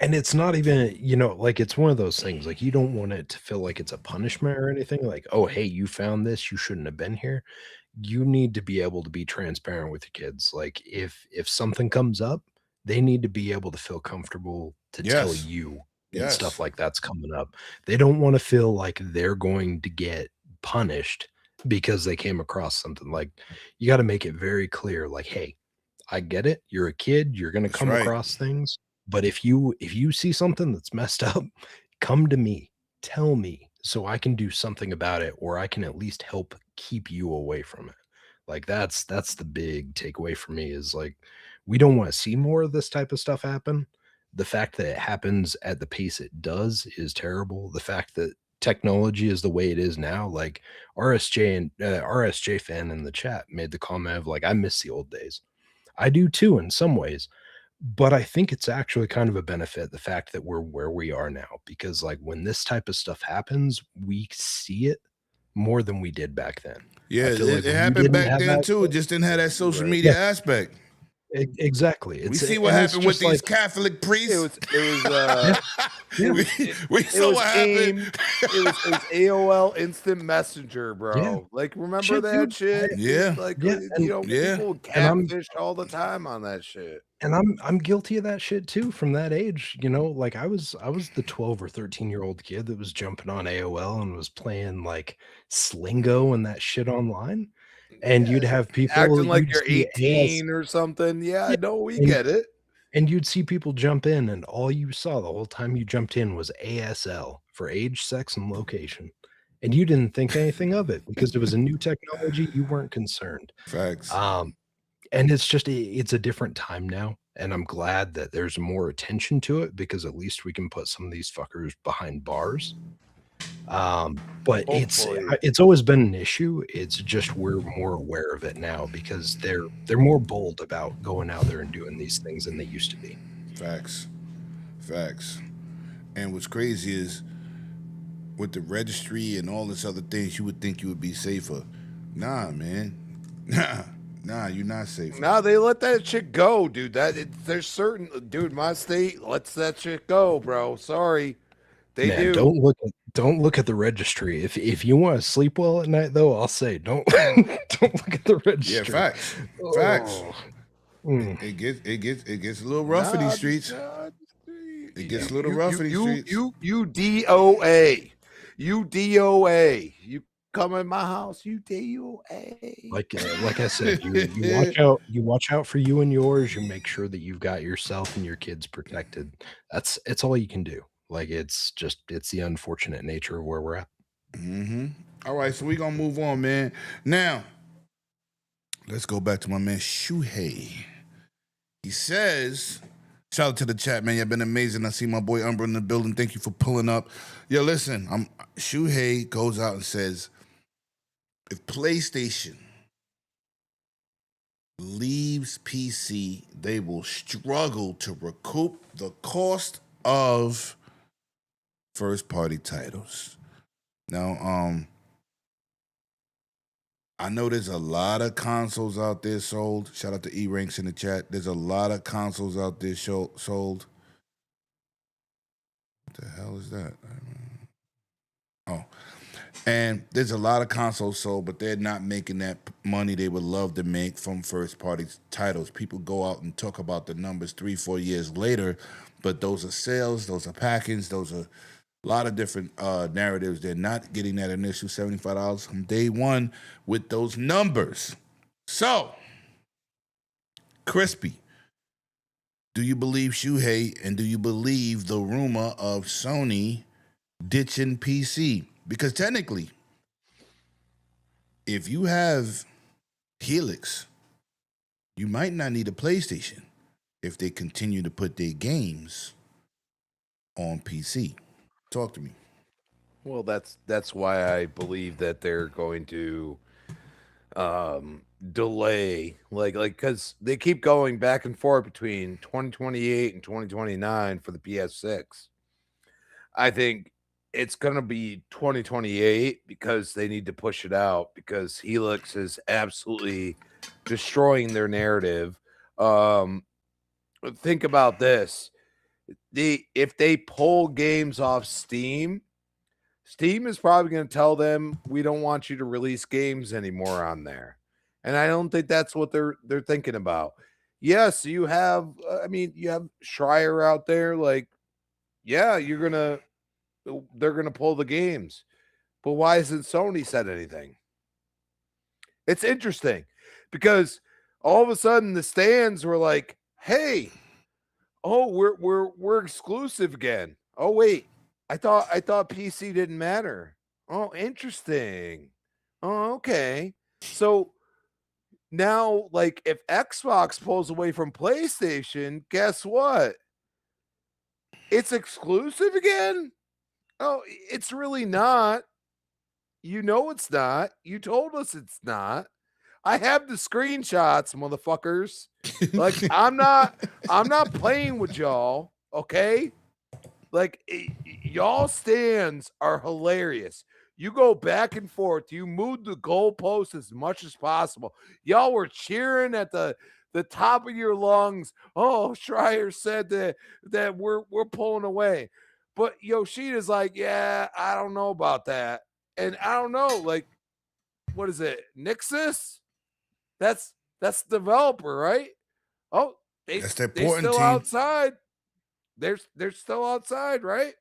And it's not even, like it's one of those things, like you don't want it to feel like it's a punishment or anything. Like, oh, hey, you found this, you shouldn't have been here. You need to be able to be transparent with your kids. Like if something comes up, they need to be able to feel comfortable to tell you and stuff like that's coming up. They don't want to feel like they're going to get punished because they came across something. Like you got to make it very clear, like, hey, I get it. You're a kid. You're going to come across things. But if you see something that's messed up, come to me, tell me so I can do something about it, or I can at least help keep you away from it. Like that's the big takeaway for me is like we don't want to see more of this type of stuff happen. The fact that it happens at the pace it does is terrible. The fact that technology is the way it is now, like RSJ and RSJ fan in the chat made the comment of like, I miss the old days. I do too in some ways, but I think it's actually kind of a benefit the fact that we're where we are now because like when this type of stuff happens, we see it more than we did back then. Yeah, I feel it like when we happened didn't back have then that, too. It just didn't have that social Right. media Yeah. aspect. Exactly. We see what and it's happened with just these like, Catholic priests. It was we saw what happened. it was AOL Instant Messenger, bro. Like, remember Shit, that dude. shit? Yeah. Like, Yeah, you know, yeah. people would And I'm catfish all the time on that shit. and I'm guilty of that shit too from that age, you know, like I was the 12 or 13-year-old kid that was jumping on AOL and was playing like Slingo and that shit online. And you'd Yeah, have people acting like you'd you're see AS 18 or something. Yeah, I yeah, know, we and get it. and you'd see people jump in and all you saw the whole time you jumped in was ASL for age, sex, and location. And you didn't think anything of it because it was a new technology, you weren't concerned. Facts. And it's just it's a different time now, and I'm glad that there's more attention to it because at least we can put some of these fuckers behind bars. But Hopefully. it's always been an issue. It's just we're more aware of it now because they're more bold about going out there and doing these things than they used to be. Facts. Facts. And what's crazy is with the registry and all this other things, you would think you would be safer. Nah, man. Nah, you're not safe. Nah, they let that shit go, dude. There's certain dude, my state lets that shit go, bro. Sorry. They Man, do. don't look at the registry. If you want to sleep well at night, though, I'll say don't don't look at the registry. Yeah, facts. Facts. Oh. Mm. It gets a little rough in these streets. It gets a little rough in these streets. You DOA. You DOA. You come in my house, you DOA. Like I said, you watch out for you and yours. You make sure that you've got yourself and your kids protected. It's all you can do. Like it's the unfortunate nature of where we're at. All right, so we're gonna move on, man. Now, let's go back to my man Shuhei. He says, shout out to the chat, man. You've been amazing. I see my boy Umbra in the building. Thank you for pulling up. Yo, listen, Shuhei goes out and says, if PlayStation leaves PC, they will struggle to recoup the cost of first-party titles. Now, I know there's a lot of consoles out there sold. Shout out to E-Ranks in the chat. There's a lot of consoles out there sold. What the hell is that? Oh. And there's a lot of consoles sold, but they're not making that money they would love to make from first-party titles. People go out and talk about the numbers 3-4 years later, but those are sales, those are packings, those are a lot of different narratives. They're not getting that initial $75 from day one with those numbers. So, Crispy, do you believe Shuhei and do you believe the rumor of Sony ditching PC? Because technically, if you have Helix, you might not need a PlayStation if they continue to put their games on PC. Talk to me. Well, that's why I believe that they're going to delay, like because they keep going back and forth between 2028 and 2029 for the PS6. I think it's gonna be 2028 because they need to push it out because Helix is absolutely destroying their narrative. Think about this. If they pull games off Steam is probably going to tell them we don't want you to release games anymore on there. And I don't think that's what they're thinking about. Yes, you have you have Schreier out there, like, yeah, they're gonna pull the games. But why hasn't Sony said anything? It's interesting because all of a sudden the stands were like, hey, oh, we're exclusive again. Oh, wait. I thought PC didn't matter. Oh, interesting. Oh, okay. So now, like, if Xbox pulls away from PlayStation, guess what? It's exclusive again? Oh, it's really not. You know it's not. You told us it's not. I have the screenshots, motherfuckers. Like, I'm not playing with y'all, okay? Like, y'all stands are hilarious. You go back and forth. You move the goalpost as much as possible. Y'all were cheering at the top of your lungs. Oh, Schreier said that we're pulling away. But Yoshida's like, yeah, I don't know about that. And I don't know, like, what is it? Nixus? That's developer, right? Oh, That's the they important still team. outside. They're still outside, right?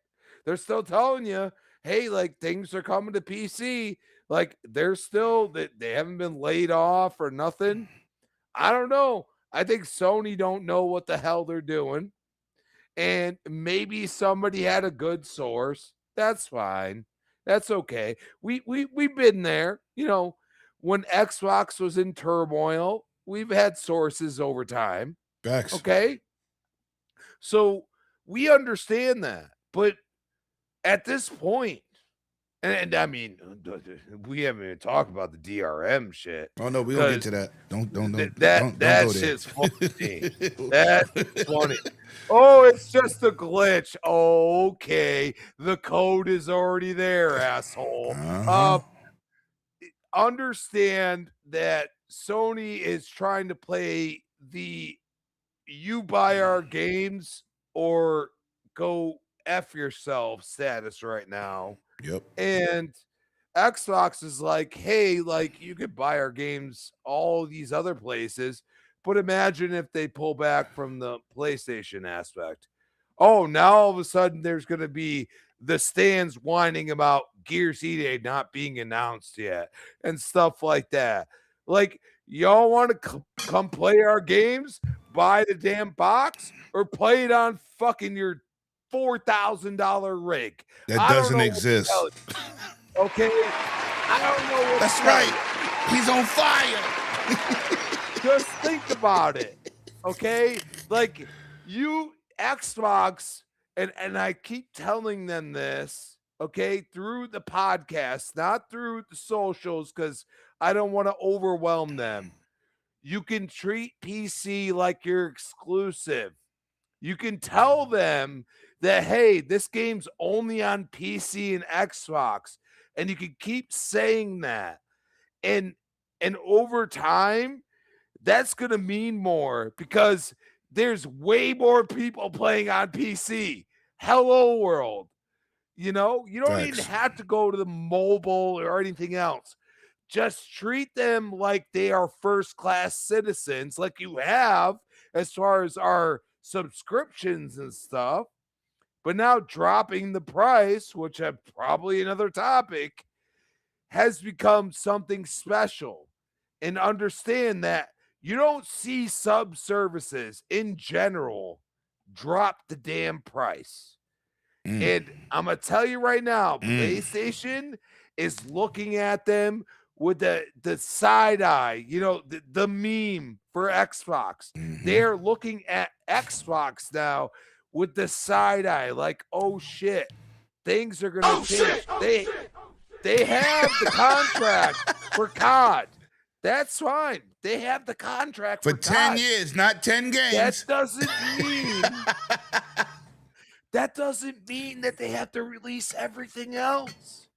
They're still telling you, hey, like, things are coming to PC. Like, they're still they haven't been laid off or nothing. I don't know. I think Sony don't know what the hell they're doing. And maybe somebody had a good source. That's fine. That's okay. We've been there, when Xbox was in turmoil. We've had sources over time. Facts. Okay? So we understand that. But at this point, and I mean, we haven't even talked about the DRM shit. Oh no, we don't get to that. Don't That go there. shit's funny. That's funny. Oh, it's just a glitch. Okay, the code is already there, asshole. Uh-huh. Understand that Sony is trying to play the you buy our games or go F yourself status right now. Yep. And Xbox is like, hey, like, you could buy our games all these other places, but imagine if they pull back from the PlayStation aspect. Oh, now all of a sudden there's going to be the stands whining about Gears EA not being announced yet and stuff like that. Like, y'all want to come play our games, buy the damn box, or play it on fucking your $4,000 rig. That I don't doesn't know what to tell exist. you. Okay, I don't know what That's to tell right. He's on fire. you. Just think about it. Okay, like, you Xbox, and I keep telling them this. Okay, through the podcast, not through the socials, because I don't want to overwhelm them. You can treat PC like you're exclusive. You can tell them that, hey, this game's only on PC and Xbox, and you can keep saying that. And over time, that's going to mean more because there's way more people playing on PC. Hello world. You don't even Facts. have to go to the mobile or anything else. Just treat them like they are first class citizens, like you have as far as our subscriptions and stuff. But now dropping the price, which is probably another topic, has become something special. And understand that you don't see sub services in general drop the damn price. And I'm going to tell you right now, PlayStation is looking at them with the side eye, the meme for Xbox. They're looking at Xbox now with the side eye, like, oh shit, things are going to change. They have the contract for COD. That's fine. They have the contract For for 10 COD. years, not 10 That games. doesn't mean that they have to release everything else.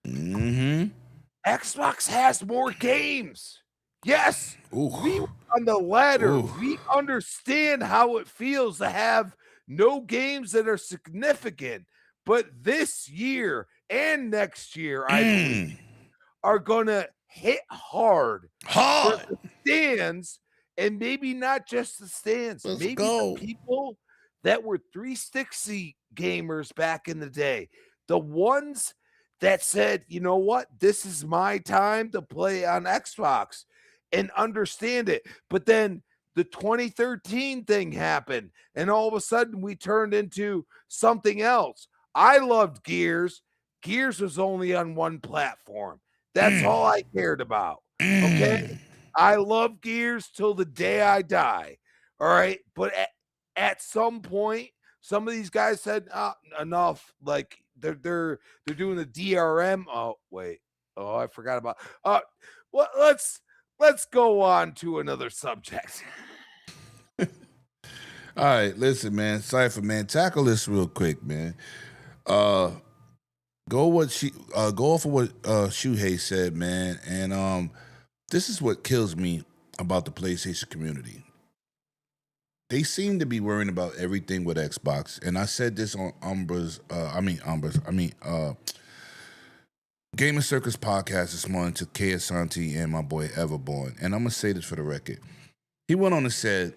Xbox has more games. Yes, we were on the ladder. We understand how it feels to have no games that are significant. But this year and next year, I believe, are going to hit hard for the stands, and maybe not just the stands. Let's maybe go. the people that were 360 gamers back in the day, the ones that said, you know what, this is my time to play on Xbox and understand it. But then the 2013 thing happened, and all of a sudden we turned into something else. I loved Gears. Gears was only on one platform. That's all I cared about. Okay. I love Gears till the day I die. All right. But at some point, some of these guys said enough. Like they're doing the DRM. Oh, wait. Oh, I forgot about well, let's go on to another subject. All right, listen, man. Cypher, man, tackle this real quick, man. Go off of what Shuhei said, man. And this is what kills me about the PlayStation community. They seem to be worrying about everything with Xbox. And I said this on Gaming Circus podcast this morning to K Asante and my boy Everborn. And I'm gonna say this for the record. He went on and said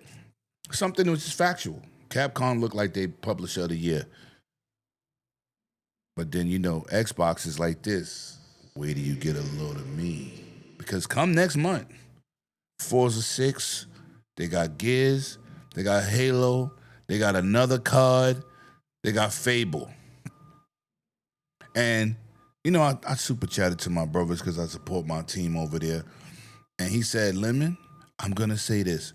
something which is factual. Capcom looked like they publisher of the year. But then, Xbox is like this. Wait till you get a load of me. Because come next month, Forza 6, they got Gears, they got Halo, they got another COD, they got Fable. And, I super chatted to my brothers because I support my team over there. And he said, Lemon, I'm going to say this.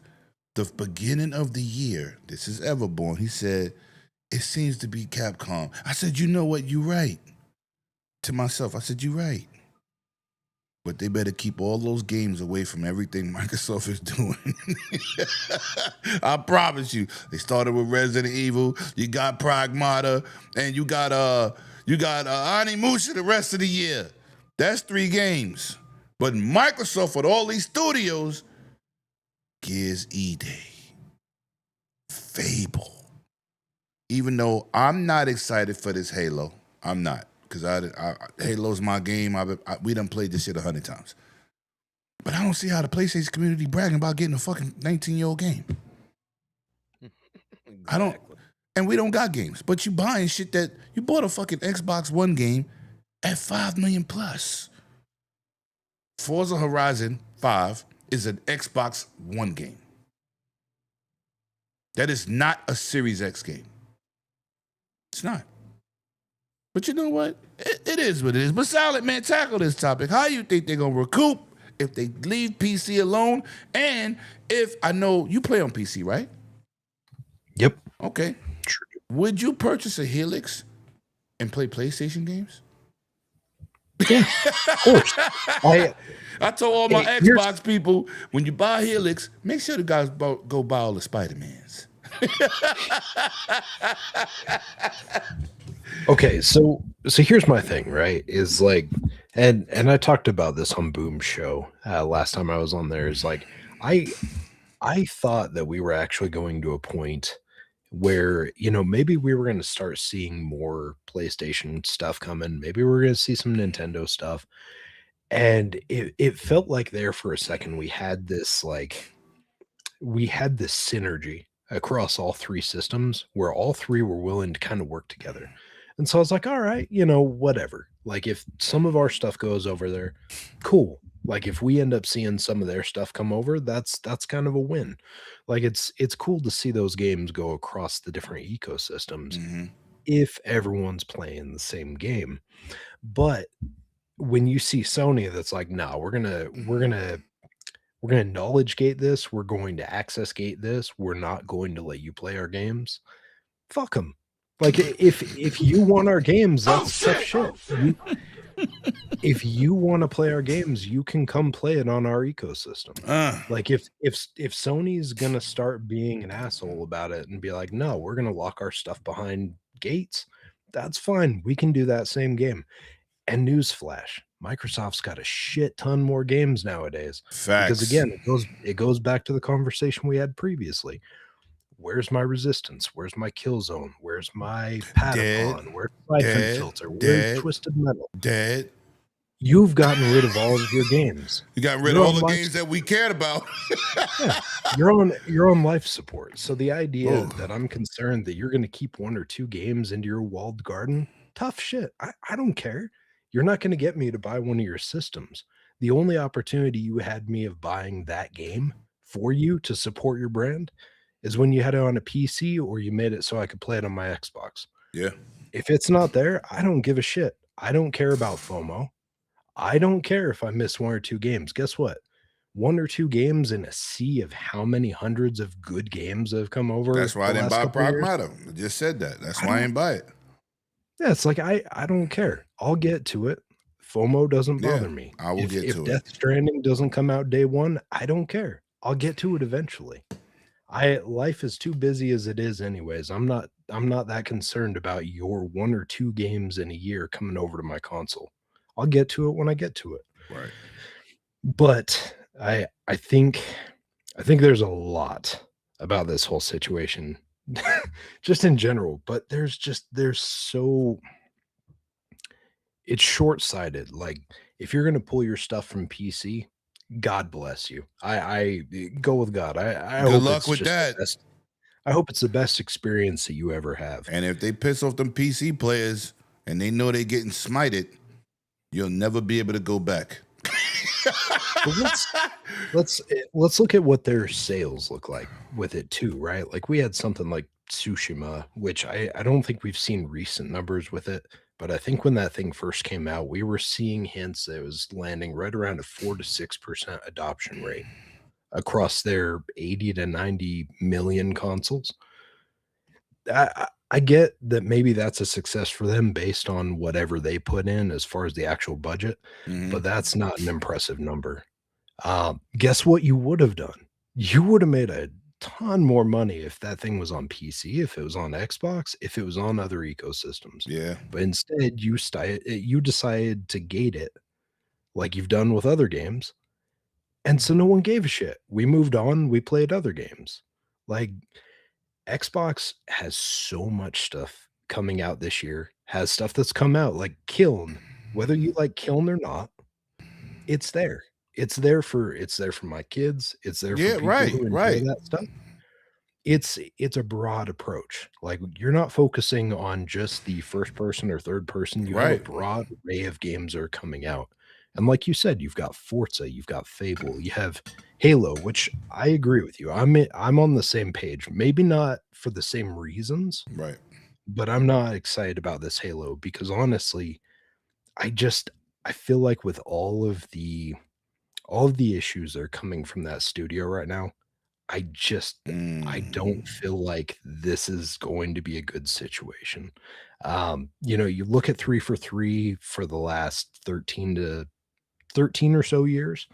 The beginning of the year, this is Everborn, he said, it seems to be Capcom. I said, you know what? You're right. To myself, I said, you're right. But they better keep all those games away from everything Microsoft is doing. I promise you. They started with Resident Evil. You got Pragmata, and you got Onimusha the rest of the year. That's 3 games. But Microsoft with all these studios, Gears E-Day, Fable. Even though I'm not excited for this Halo, I'm not. Because Halo's my game. We done played this shit 100 times. But I don't see how the PlayStation community bragging about getting a fucking 19-year-old game. Exactly. I don't. And we don't got games. But you buying shit that you bought a fucking Xbox One game at $5 million plus. Forza Horizon 5 is an Xbox One game. That is not a Series X game. It's not. But you know what? It is what it is. But Solid, man, tackle this topic. How you think they're going to recoup if they leave PC alone? And if, I know you play on PC, right? Yep. Okay. Would you purchase a Helix and play PlayStation games? Yeah, of course. I told all my Xbox people, when you buy Helix, make sure the guys go buy all the Spider-Mans. Okay, so here's my thing, right? Is like, and I talked about this on Boom's show last time I was on there. Is like, I thought that we were actually going to a point where, maybe we were going to start seeing more PlayStation stuff coming. Maybe we were going to see some Nintendo stuff. And it felt like there for a second we had this synergy across all 3 systems where all 3 were willing to kind of work together. And so I was like, all right, whatever. Like if some of our stuff goes over there, cool. Like if we end up seeing some of their stuff come over, that's kind of a win. Like it's cool to see those games go across the different ecosystems if everyone's playing the same game. But when you see Sony that's like, no, we're gonna knowledge gate this, we're going to access gate this, we're not going to let you play our games. Fuck them. Like if you want our games, that's tough shit. If you want to play our games, you can come play it on our ecosystem. Like if Sony's gonna start being an asshole about it and be like, no, we're gonna lock our stuff behind gates, that's fine. We can do that same game. And newsflash, Microsoft's got a shit ton more games nowadays. Facts. Because again, it goes back to the conversation we had previously. Where's my Resistance? Where's my Killzone? Where's my Patapon? Where's my Siphon Filter? Where's Twisted Metal? Dead. You've gotten rid of all of your games. You got rid of all the games that we cared about. Yeah, you're on life support. So the idea that I'm concerned that you're going to keep 1 or 2 games into your walled garden, tough shit. I don't care. You're not going to get me to buy one of your systems. The only opportunity you had me of buying that game for you to support your brand is when you had it on a PC or you made it so I could play it on my Xbox. Yeah. If it's not there, I don't give a shit. I don't care about FOMO. I don't care if I miss 1 or 2 games. Guess what? 1 or 2 games in a sea of how many hundreds of good games that have come over That's why the I didn't last buy couple of years. Pragmata. I just said that. That's I why I don't didn't buy it. Yeah, it's like I don't care. I'll get to it. FOMO doesn't Yeah, bother me. I will get If to it. Death Stranding doesn't come out day 1, I don't care. I'll get to it eventually. Life is too busy as it is anyways. I'm not that concerned about your 1 or 2 games in a year coming over to my console. I'll get to it when I get to it. Right. But I think there's a lot about this whole situation just in general, but there's so it's short-sighted. Like, if you're gonna pull your stuff from PC, God bless you. I go with God. I Good hope luck it's with just that. the best. I hope it's the best experience that you ever have. And if they piss off them PC players and they know they're getting smited, you'll never be able to go back. But let's look at what their sales look like with it too, right? Like we had something like Tsushima, which I don't think we've seen recent numbers with it, but I think when that thing first came out, we were seeing hints that it was landing right around a 4 to 6% adoption rate across their 80 to 90 million consoles. I get that maybe that's a success for them based on whatever they put in as far as the actual budget, but that's not an impressive number. Guess what you would have done? You would have made a ton more money if that thing was on PC, if it was on Xbox, if it was on other ecosystems. Yeah. But instead, you decided to gate it like you've done with other games, and so no one gave a shit. We moved on. We played other games. Like Xbox has so much stuff coming out this year. Has stuff that's come out like Kiln. Whether you like Kiln or not, it's there. It's there for my kids. It's there for Yeah, people right, who enjoy right. that stuff. It's a broad approach. Like you're not focusing on just the first person or third person. You have a Right. broad array of games that are coming out. And like you said, you've got Forza, you've got Fable, you have Halo, which I agree with you. I'm on the same page. Maybe not for the same reasons, Right. but I'm not excited about this Halo because honestly, I just I feel like with all of the issues that are coming from that studio right now, I don't feel like this is going to be a good situation. You look at 343 for the last 13 or so years,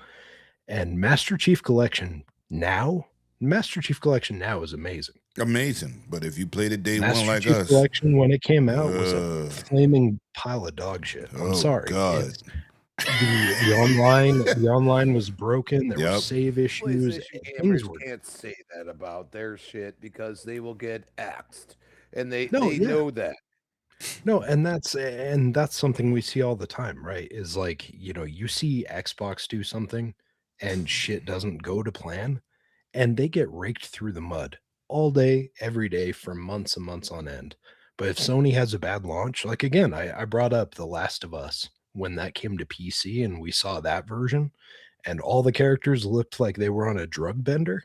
and Master Chief Collection now is amazing. Amazing. But if you played it day one Master like Chief us, Collection when it came out was a uh, flaming pile of dog shit. I'm oh sorry. God. It's the online was broken. There were Yep. save issues. PlayStation Things gamers were can't say that about their shit because they will get axed, and they No, yeah. know that. No, and that's something we see all the time, right? Is like, you see Xbox do something and shit doesn't go to plan, and they get raked through the mud all day, every day for months and months on end. But if Sony has a bad launch, like again, I brought up The Last of Us when that came to PC and we saw that version, and all the characters looked like they were on a drug bender.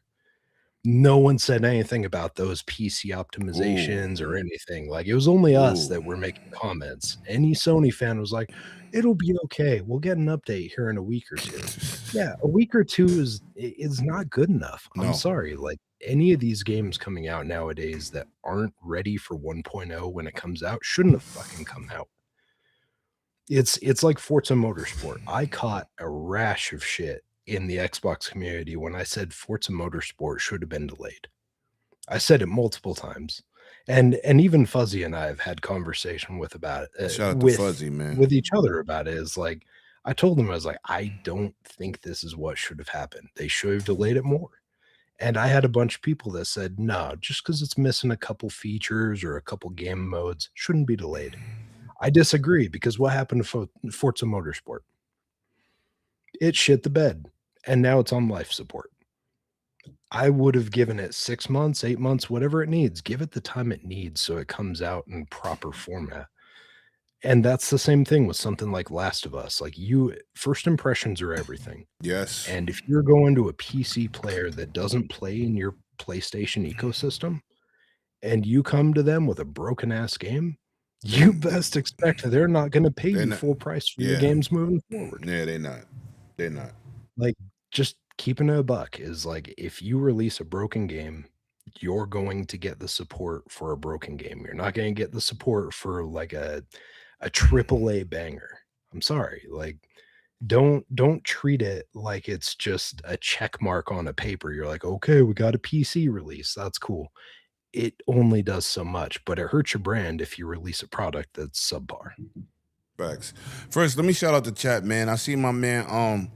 No one said anything about those PC optimizations or anything. Like, it was only us Ooh. that were making comments. Any Sony fan was like, "It'll be okay. We'll get an update here in a week or 2." Yeah, a week or 2 is not good enough. I'm No. sorry. Like, any of these games coming out nowadays that aren't ready for 1.0 when it comes out shouldn't have fucking come out. It's like Forza Motorsport. I caught a rash of shit in the Xbox community when I said Forza Motorsport should have been delayed. I said it multiple times. And even Fuzzy and I have had conversation with about it Shout out to Fuzzy, man. with each other about it. Is like I told him I was like, I don't think this is what should have happened. They should have delayed it more. And I had a bunch of people that said, no, just because it's missing a couple features or a couple game modes shouldn't be delayed. I disagree because what happened to Forza Motorsport? It shit the bed, and now it's on life support. I would have given it 6 months, 8 months, whatever it needs. Give it the time it needs so it comes out in proper format. And that's the same thing with something like Last of Us. Like first impressions are everything. Yes. And if you're going to a PC player that doesn't play in your PlayStation ecosystem and you come to them with a broken ass game, you best expect they're not going to pay They're you not- full price for yeah. your games moving forward. Yeah, they're not. They're not. Like, just keeping it a buck is like, if you release a broken game, you're going to get the support for a broken game. You're not going to get the support for like a triple A banger. I'm sorry. Like, don't treat it like it's just a check mark on a paper. You're like, okay, we got a PC release. That's cool. It only does so much, but it hurts your brand if you release a product that's subpar. Facts. First, let me shout out the chat, man. I see my man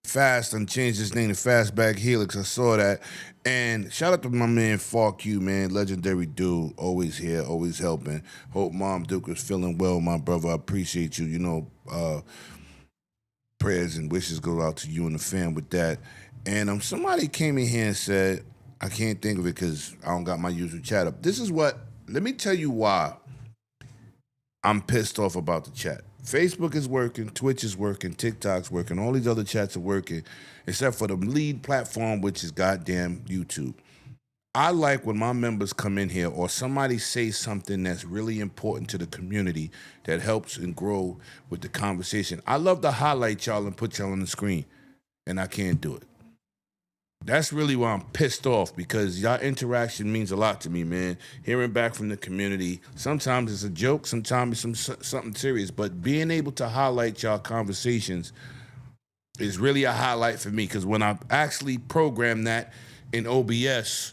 Fast and changed his name to Fastback Helix. I saw that. And shout out to my man Falk You, man. Legendary dude. Always here, always helping. Hope Mom Duke is feeling well, my brother. I appreciate you. You know, prayers and wishes go out to you and the fam with that. And somebody came in here and said, I can't think of it because I don't got my usual chat up. Let me tell you why I'm pissed off about the chat. Facebook is working, Twitch is working, TikTok's working, all these other chats are working, except for the lead platform, which is goddamn YouTube. I like when my members come in here or somebody say something that's really important to the community that helps and grow with the conversation. I love to highlight y'all and put y'all on the screen, and I can't do it. That's really why I'm pissed off, because y'all interaction means a lot to me, man. Hearing back from the community, sometimes it's a joke, sometimes it's something serious, but being able to highlight y'all conversations is really a highlight for me, because when I actually programmed that in OBS,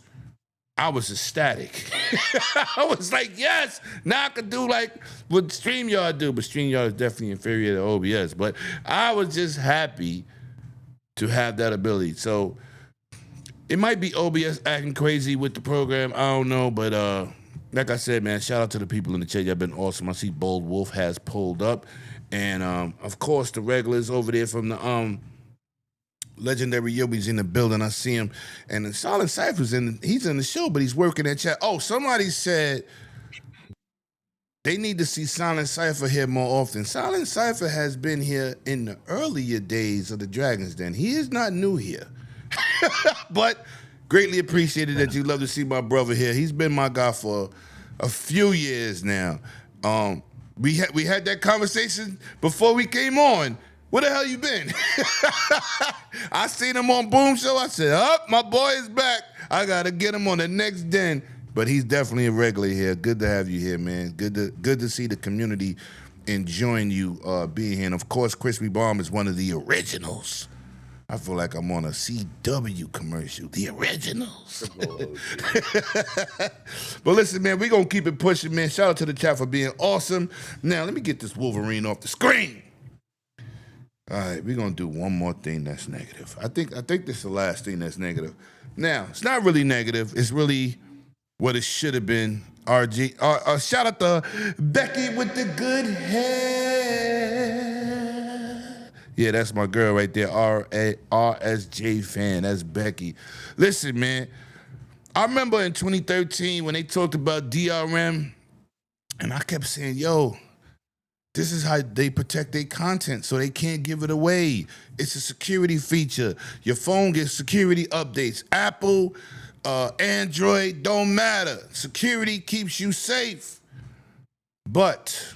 I was ecstatic. I was like, yes, now I could do like what StreamYard do, but StreamYard is definitely inferior to OBS, but I was just happy to have that ability. So it might be OBS acting crazy with the program. I don't know, but like I said, man, shout out to the people in the chat. Y'all been awesome. I see Bold Wolf has pulled up. And, of course, the regulars over there from the Legendary Yobi's in the building. I see him. And the Silent Cypher's he's in the show, but he's working in chat. Oh, somebody said they need to see Silent Cypher here more often. Silent Cypher has been here in the earlier days of the Dragon's Den. He is not new here. But greatly appreciated that you love to see my brother here. He's been my guy for a few years now. We had that conversation before we came on. Where the hell you been? I seen him on Boom Show. I said, my boy is back. I gotta get him on the next den. But he's definitely a regular here. Good to have you here, man. Good to see the community enjoying you being here. And of course, Crispy Bomb is one of the originals. I feel like I'm on a CW commercial. The originals. But listen, man, we're going to keep it pushing, man. Shout out to the chat for being awesome. Now, let me get this Wolverine off the screen. All right, we're going to do one more thing that's negative. I think this is the last thing that's negative. Now, it's not really negative. It's really what it should have been. Shout out to Becky with the good hair. Yeah, that's my girl right there, RSJ fan. That's Becky. Listen, man, I remember in 2013 when they talked about DRM, and I kept saying, yo, this is how they protect their content so they can't give it away. It's a security feature. Your phone gets security updates. Apple, Android, don't matter. Security keeps you safe. But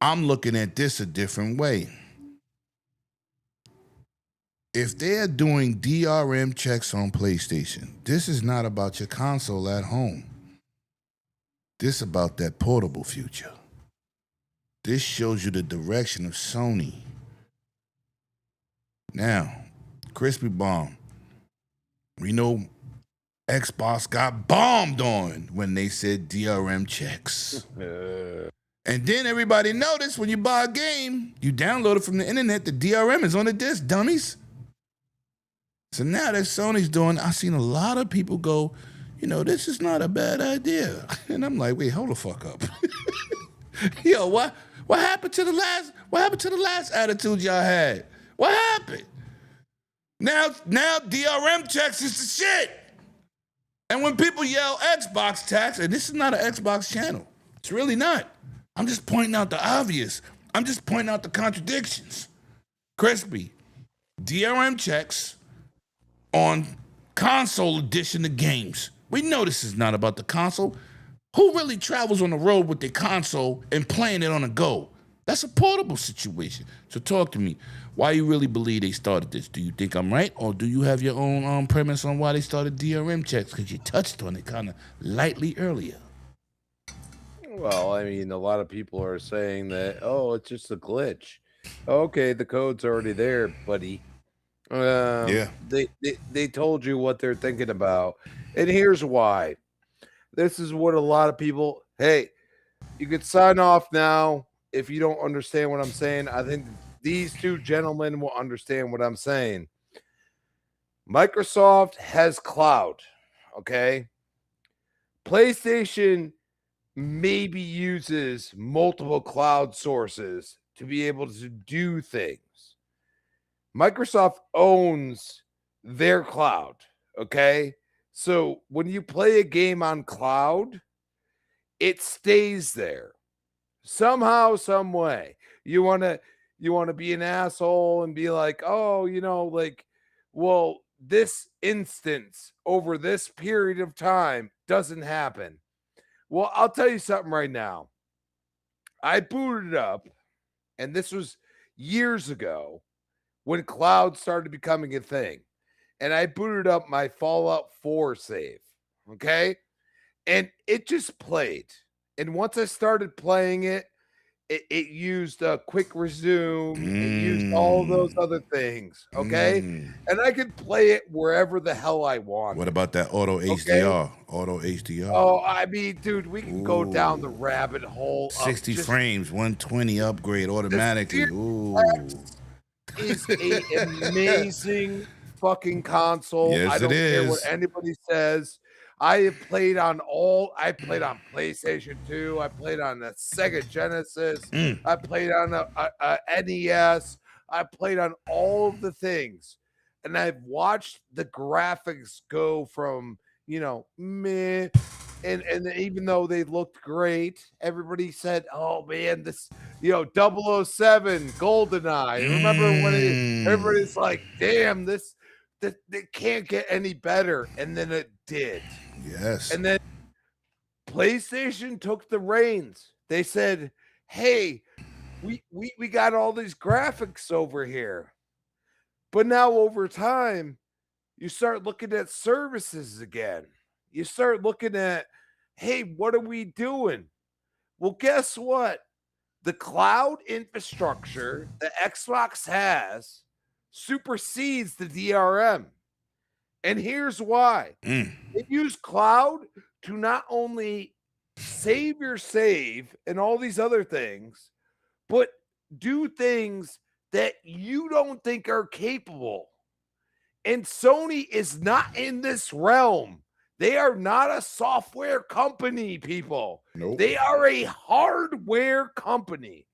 I'm looking at this a different way. If they're doing DRM checks on PlayStation, this is not about your console at home. This is about that portable future. This shows you the direction of Sony. Now, Crispy Bomb, we know Xbox got bombed on when they said DRM checks. And then everybody noticed when you buy a game, you download it from the internet, the DRM is on the disc, dummies. So now that Sony's doing, I've seen a lot of people go, this is not a bad idea. And I'm like, wait, hold the fuck up. Yo, what happened to the last attitude y'all had? What happened? Now DRM checks is the shit. And when people yell Xbox tax, and this is not an Xbox channel. It's really not. I'm just pointing out the obvious. I'm just pointing out the contradictions. Crispy, DRM checks on console edition of games. We know this is not about the console. Who really travels on the road with their console and playing it on the go? That's a portable situation. So talk to me. Why you really believe they started this? Do you think I'm right, or do you have your own premise on why they started DRM checks? Because you touched on it kind of lightly earlier. Well, I mean, a lot of people are saying that, oh, it's just a glitch. Okay, the code's already there, buddy. Yeah. They told you what they're thinking about. And here's why. This is what a lot of people, hey, you could sign off now if you don't understand what I'm saying. I think these two gentlemen will understand what I'm saying. Microsoft has cloud, okay? PlayStation maybe uses multiple cloud sources to be able to do things. Microsoft owns their cloud, okay? So when you play a game on cloud, it stays there. Somehow, some way. You want to be an asshole and be like, "Oh, like, well, this instance over this period of time doesn't happen." Well, I'll tell you something right now. I booted it up, and this was years ago when cloud started becoming a thing. And I booted up my Fallout 4 save, okay? And it just played. And once I started playing it, it used a quick resume. It used all those other things, okay? And I could play it wherever the hell I wanted. What about that auto HDR? Auto HDR. Oh, I mean, dude, we can go down the rabbit hole. 60 frames, 120 upgrade automatically. Ooh. Is an amazing fucking console. Yes, I don't care what is. anybody says. I played on PlayStation 2. I played on the Sega Genesis. I played on a NES. I played on all of the things. And I've watched the graphics go from, meh. And even though they looked great, everybody said, "Oh man, this 007 GoldenEye." Remember when everybody's like, "Damn, this it can't get any better," and then it did. Yes. And then PlayStation took the reins. They said, "Hey, we got all these graphics over here," but now over time, you start looking at services again. You start looking at, hey, what are we doing? Well, guess what? The cloud infrastructure that Xbox has supersedes the DRM. And here's why. They use cloud to not only save your save and all these other things, but do things that you don't think are capable. And Sony is not in this realm. They are not a software company, people. Nope. They are a hardware company.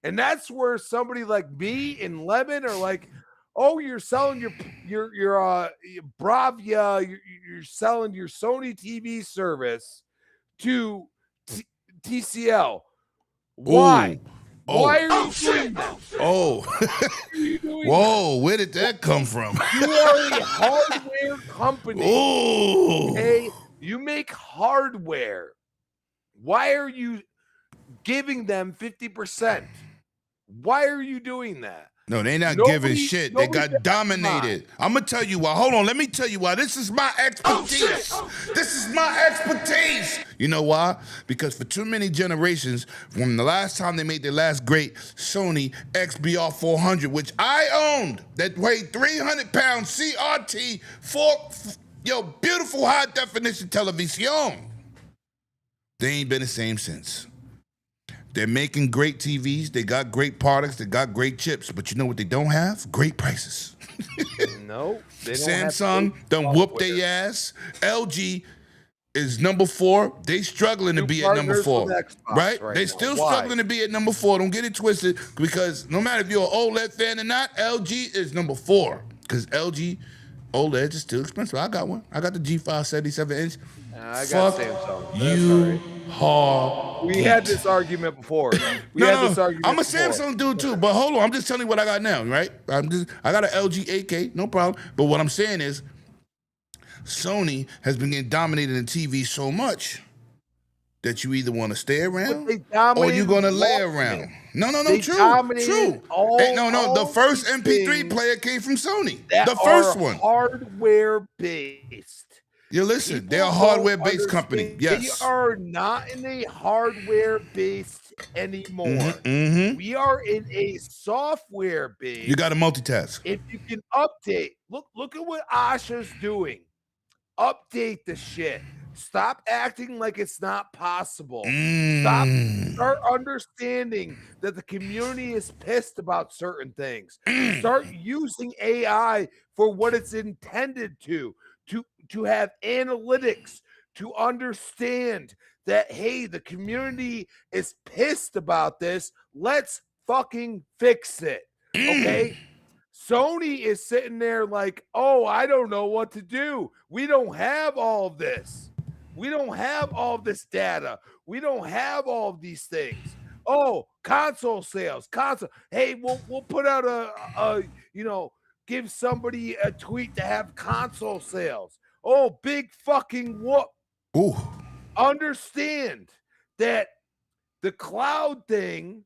And that's where somebody like me and Lemon are like, "Oh, you're selling your Bravia, you're selling your Sony TV service to TCL. Why? Why are you doing that? Whoa, where did that come from? You are a hardware company. Okay? You make hardware. Why are you giving them 50%? Why are you doing that? No, they not giving shit. They got dominated. I'm going to tell you why. Hold on. Let me tell you why. This is my expertise. This is my expertise. You know why? Because for too many generations, from the last time they made their last great Sony XBR 400, which I owned, that weighed 300 pounds CRT, beautiful high definition television. They ain't been the same since. They're making great TVs. They got great products. They got great chips. But you know what they don't have? Great prices. No. They don't Samsung have done whooped their ass. LG is number 4. They struggling to be at number 4. Right? They still struggling to be at number 4. Don't get it twisted. Because no matter if you're an OLED fan or not, LG is number 4. Because LG OLED is still expensive. I got one. I got the G5 77-inch. I got Samsung. You hard. We had this argument before. I'm a Samsung dude too, but hold on. I'm just telling you what I got now, right? I got an LG 8K, no problem. But what I'm saying is, Sony has been getting dominated in TV so much that you either want to stay around they or dominated you're gonna lay Walkman. around. No, They true. dominated all- Hey, no, the all first these MP3 things player came from Sony. that The first are one. hardware based. You listen, People they're a don't hardware based company. understand- Yes. They are not in a hardware based anymore. Mm-hmm. We are in a software based. You got to multitask. If you can update, look at what Asha's doing. Update the shit. Stop acting like it's not possible. Start understanding that the community is pissed about certain things. Start using AI for what it's intended to have analytics, to understand that, hey, the community is pissed about this. Let's fucking fix it. Okay? Sony is sitting there like, oh, I don't know what to do. We don't have all of this. We don't have all of this data. We don't have all of these things. Oh, console sales, console. Hey, we'll put out a give somebody a tweet to have console sales. Oh, big fucking whoop. Ooh. Understand that the cloud thing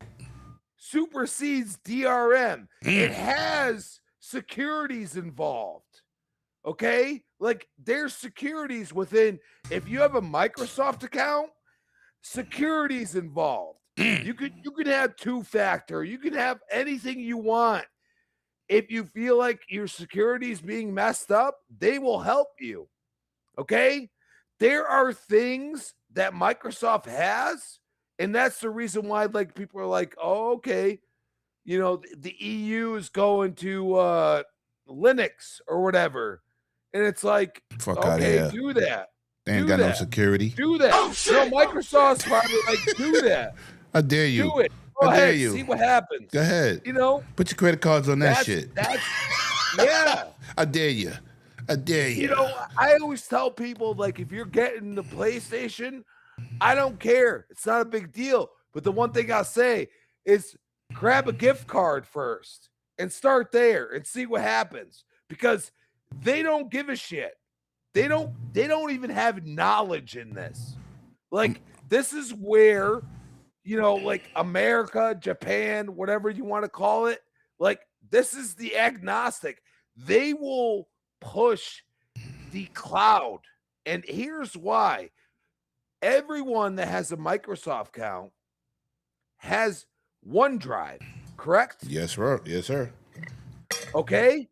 supersedes DRM. It has securities involved. Okay? Like there's securities within. If you have a Microsoft account, securities involved. You could have two-factor. You can have anything you want. If you feel like your security is being messed up, they will help you. Okay? There are things that Microsoft has, and that's the reason why like people are like, oh, okay, the EU is going to Linux or whatever. And it's like, Fuck out okay, here. do that. They ain't got no security. Do that. Microsoft's probably like, do that. I dare you. Do it. Go I ahead. dare you. See what happens. Go ahead. Put your credit cards on that shit. Yeah. I dare you. I dare you. I always tell people, like, if you're getting the PlayStation, I don't care. It's not a big deal. But the one thing I'll say is grab a gift card first and start there and see what happens, because they don't give a shit. They don't even have knowledge in this. Like, this is where, like America, Japan, whatever you want to call it, like, this is the agnostic. They will push the cloud. And here's why. Everyone that has a Microsoft account has OneDrive, correct? Yes, sir. Yes, sir. Okay.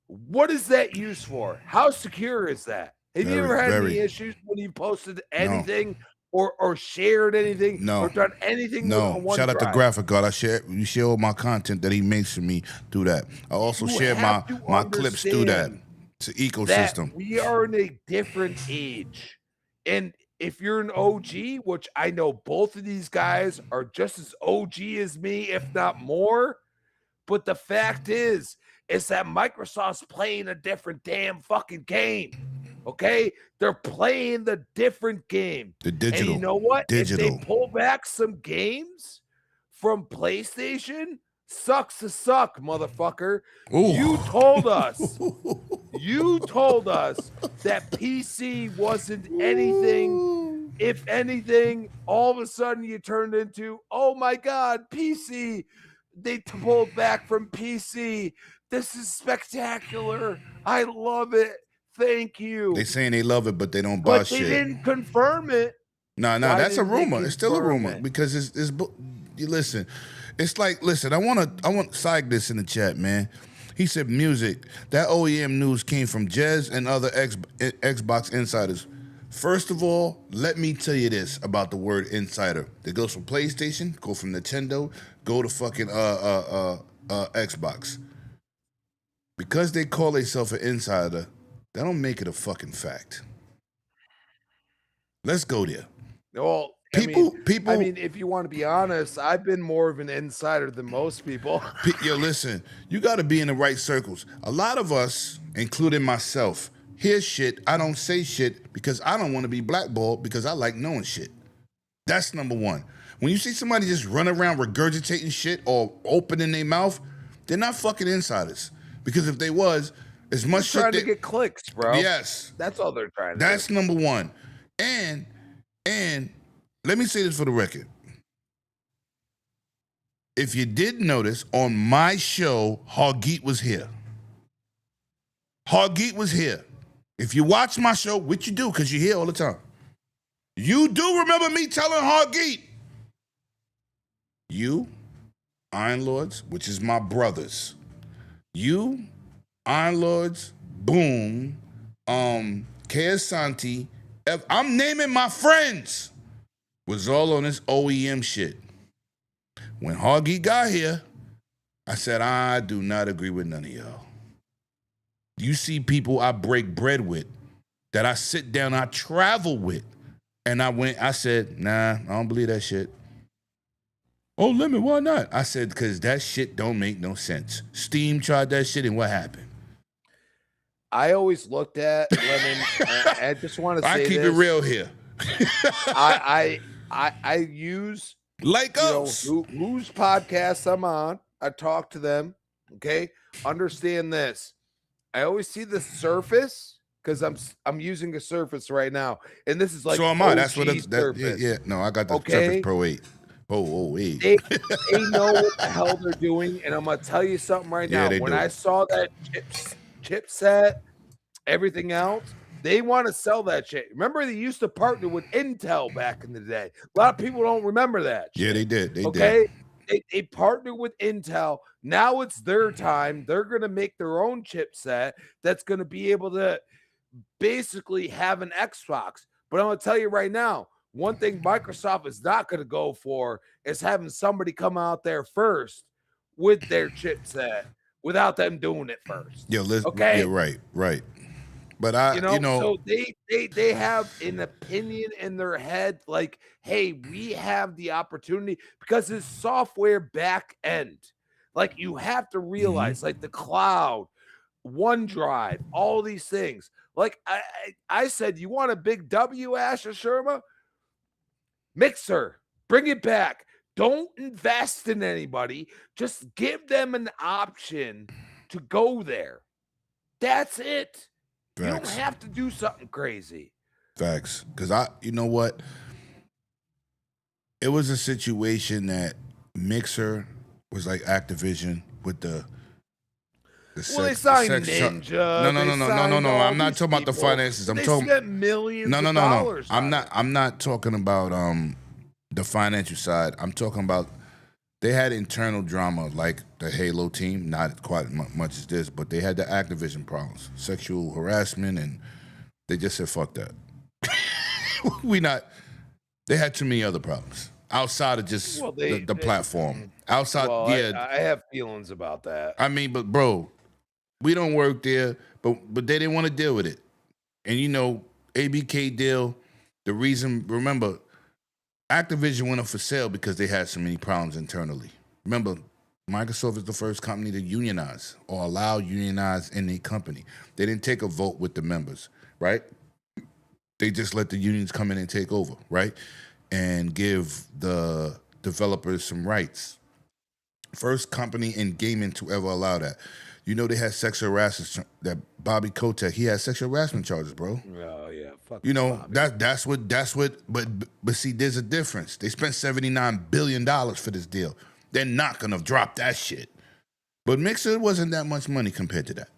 What is that used for? How secure is that? Have you ever had any issues when you posted anything or shared anything or done anything with OneDrive? Shout out to Graphic God. You share all my content that he makes for me through that. I also share my clips through that. It's an ecosystem. We are in a different age. And if you're an OG, which I know both of these guys are just as OG as me, if not more, but the fact is that Microsoft's playing a different damn fucking game. Okay? They're playing the different game. The digital. And you know what? Digital. If they pull back some games from PlayStation, sucks to suck, motherfucker. Ooh. You told us that PC wasn't anything. If anything, all of a sudden you turned into, oh my God, PC. They pulled back from PC. This is spectacular. I love it. Thank you. They saying they love it, but they don't buy shit. But they didn't confirm it. No, that's a rumor. It's still a rumor because it's you listen. It's like, listen, I want Psych this in the chat, man. He said music. That OEM news came from Jez and other Xbox insiders. First of all, let me tell you this about the word insider. It goes from PlayStation, go from Nintendo, go to fucking Xbox. Because they call themselves an insider, that don't make it a fucking fact. Let's go there. Well, people. I mean, if you want to be honest, I've been more of an insider than most people. Yo, listen, you got to be in the right circles. A lot of us, including myself, hear shit. I don't say shit because I don't want to be blackballed because I like knowing shit. That's number one. When you see somebody just run around regurgitating shit or opening their mouth, they're not fucking insiders. Because if they was, as much shit trying to get clicks, bro. Yes. That's all they're trying to do. That's number one. And let me say this for the record. If you did notice, on my show, Hargeet was here. Hargeet was here. If you watch my show, which you do, because you're here all the time, you do remember me telling Hargeet, you, Iron Lords, which is my brothers, you, Iron Lords, Boom, Keasanti, I'm naming my friends, was all on this OEM shit. When Hargeet got here, I said, I do not agree with none of y'all. You see people I break bread with, that I sit down, I travel with, and I said, nah, I don't believe that shit. Oh, Lemon, why not? I said, because that shit don't make no sense. Steam tried that shit, and what happened? I always looked at Lemon. I just want to say I keep it real here. I use Like us. whose podcast I'm on. I talk to them. Okay, understand this. I always see the surface because I'm using a Surface right now, and this is like so am I. OG That's what it's. Surface. Yeah. No, I got the Surface Pro 8. Oh, 8. They know what the hell they're doing, and I'm gonna tell you something right now. When I saw that chipset, everything else, they want to sell that shit. Remember, they used to partner with Intel back in the day. A lot of people don't remember that shit. Yeah, they did. They did. They partnered with Intel. Now it's their time. They're going to make their own chipset that's going to be able to basically have an Xbox. But I'm going to tell you right now, one thing Microsoft is not going to go for is having somebody come out there first with their chipset without them doing it first. Yeah, okay. Yeah, right. But so they have an opinion in their head, like, hey, we have the opportunity because it's software back end. Like, you have to realize, like the cloud, OneDrive, all these things. Like I said, you want a big W, Asher Sherma? Mixer, bring it back. Don't invest in anybody. Just give them an option to go there. That's it. Facts. You don't have to do something crazy. Facts. Because you know what? It was a situation that Mixer was like Activision with the they signed Ninja. No. I'm not talking about the finances. I'm talking spent millions of dollars. I'm not talking about the financial side. I'm talking about they had internal drama like the Halo team, not quite much as this, but they had the Activision problems, sexual harassment, and they just said, fuck that. They had too many other problems outside of just the platform. Outside, I have feelings about that. I mean, but bro, we don't work there, but they didn't want to deal with it. And ABK deal, the reason, remember, Activision went up for sale because they had so many problems internally. Remember, Microsoft is the first company to unionize or allow unionize in a company. They didn't take a vote with the members, right? They just let the unions come in and take over, right? And give the developers some rights. First company in gaming to ever allow that. They had sexual harassment. That Bobby Kotick, he had sexual harassment charges, bro. Oh yeah, fuck. That's what. But see, there's a difference. They spent $79 billion for this deal. They're not gonna drop that shit. But Mixer wasn't that much money compared to that.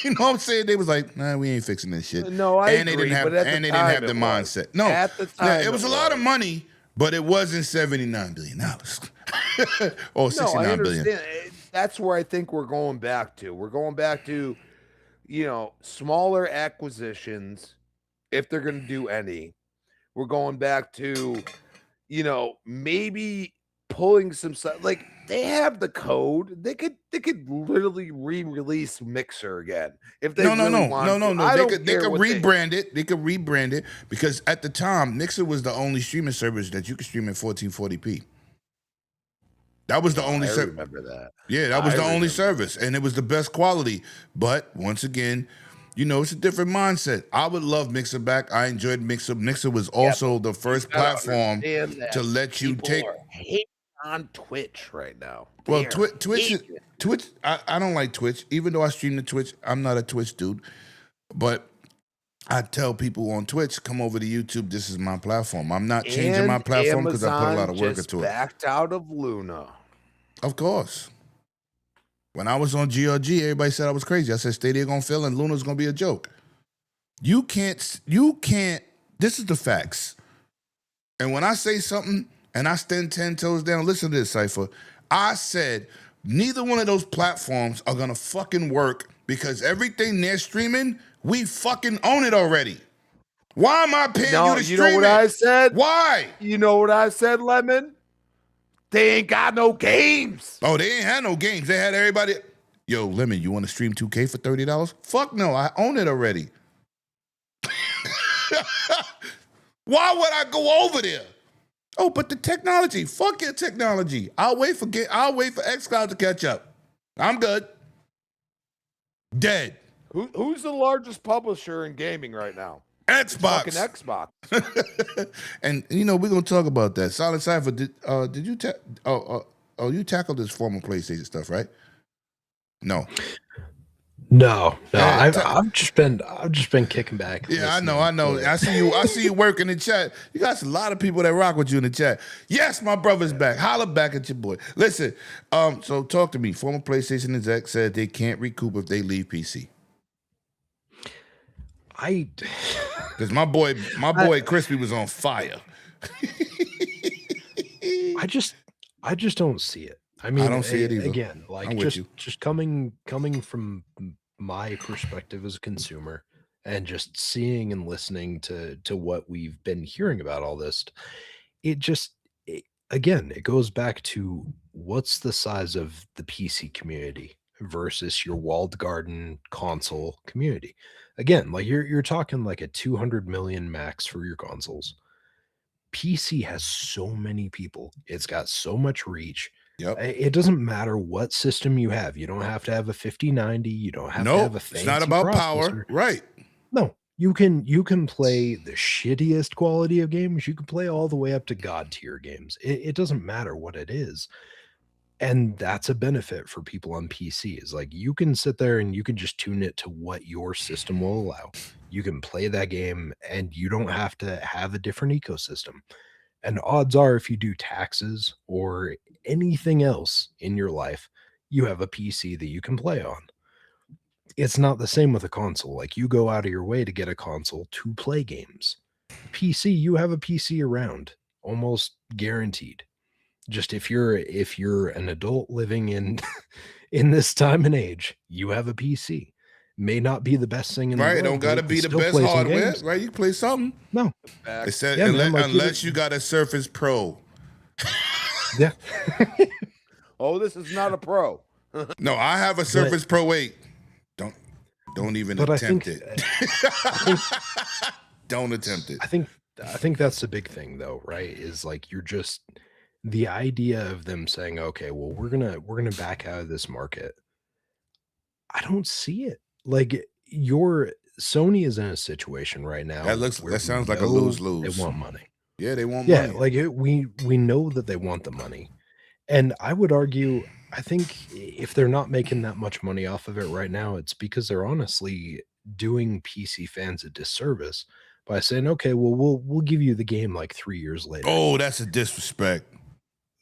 You know what I'm saying? They was like, nah, we ain't fixing this shit. No, I agree. They didn't have the mindset. No, at the time, it was a lot of money, but it wasn't $79 billion or $69 billion. That's where I think we're going back to. We're going back to, smaller acquisitions, if they're going to do any. We're going back to, maybe pulling some stuff. Like, they have the code. They could literally re-release Mixer again if they want to. They could rebrand it. They could rebrand it because at the time, Mixer was the only streaming service that you could stream in 1440p. That was the only service. I remember that. Yeah, that was the only service, and it was the best quality. But once again, it's a different mindset. I would love Mixer back. I enjoyed Mixer. Mixer was also the first platform to let you take. Hate on Twitch right now. Well, Twitch. I don't like Twitch, even though I stream to Twitch. I'm not a Twitch dude, but I tell people on Twitch, come over to YouTube. This is my platform. I'm not changing my platform because I put a lot of work just into it. backed out of Luna. Of course. When I was on GRG, everybody said I was crazy. I said Stadia gonna fail and Luna's gonna be a joke. You can't, this is the facts. And when I say something and I stand 10 toes down, listen to this, Cypher. I said neither one of those platforms are gonna fucking work because everything they're streaming, we fucking own it already. Why am I paying you to stream know what I said? Why? You know what I said, Lemon? They ain't got no games. Oh, they ain't had no games. They had everybody. Yo, Lemon, you want to stream 2K for $30? Fuck no, I own it already. Why would I go over there? Oh, but the technology. Fuck your technology. I'll wait for xCloud to catch up. I'm good. Dead. Who's the largest publisher in gaming right now? Xbox. It's fucking Xbox. And you know, we're gonna talk about that. Silent Cypher, did you you tackled this former PlayStation stuff, right? No. No. Yeah, I've just been kicking back. Yeah, I know. I see you work in the chat. You got a lot of people that rock with you in the chat. Yes, my brother's back. Holla back at your boy. Listen, so talk to me. Former PlayStation exec said they can't recoup if they leave PC. Because my boy Crispy was on fire. I just don't see it. I mean, I don't see it either. Again, like just coming from my perspective as a consumer and just seeing and listening to what we've been hearing about all this, it goes back to what's the size of the PC community versus your walled garden console community. Again, like you're talking like a 200 million max for your consoles. PC has so many people. It's got so much reach. Yep. It doesn't matter what system you have. You don't have to have a 5090. You don't have to have a fancy it's not about processor. power. Right. No, you can play the shittiest quality of games. You can play all the way up to God tier games. It doesn't matter what it is. And that's a benefit for people on PC is like you can sit there and you can just tune it to what your system will allow. You can play that game and you don't have to have a different ecosystem. And odds are if you do taxes or anything else in your life, you have a PC that you can play on. It's not the same with a console. Like you go out of your way to get a console to play games. PC, you have a PC around, almost guaranteed. Just if you're an adult living in this time and age, you have a PC. May not be the best thing in the world. Right, don't gotta be the best hardware, right? You can play something. No. It said unless you got a Surface Pro. Yeah. Oh, this is not a Pro. No, I have a Surface Pro 8. Don't even attempt it. Don't attempt it. I think that's the big thing though, right? Is like you're just the idea of them saying, okay, well, we're gonna back out of this market. I don't see it. Like Sony is in a situation right now. That sounds like a lose-lose. They want money. Yeah, they want money. Yeah, like we know that they want the money. And I would argue, I think if they're not making that much money off of it right now, it's because they're honestly doing PC fans a disservice by saying, okay, well, we'll give you the game like 3 years later. Oh, that's a disrespect.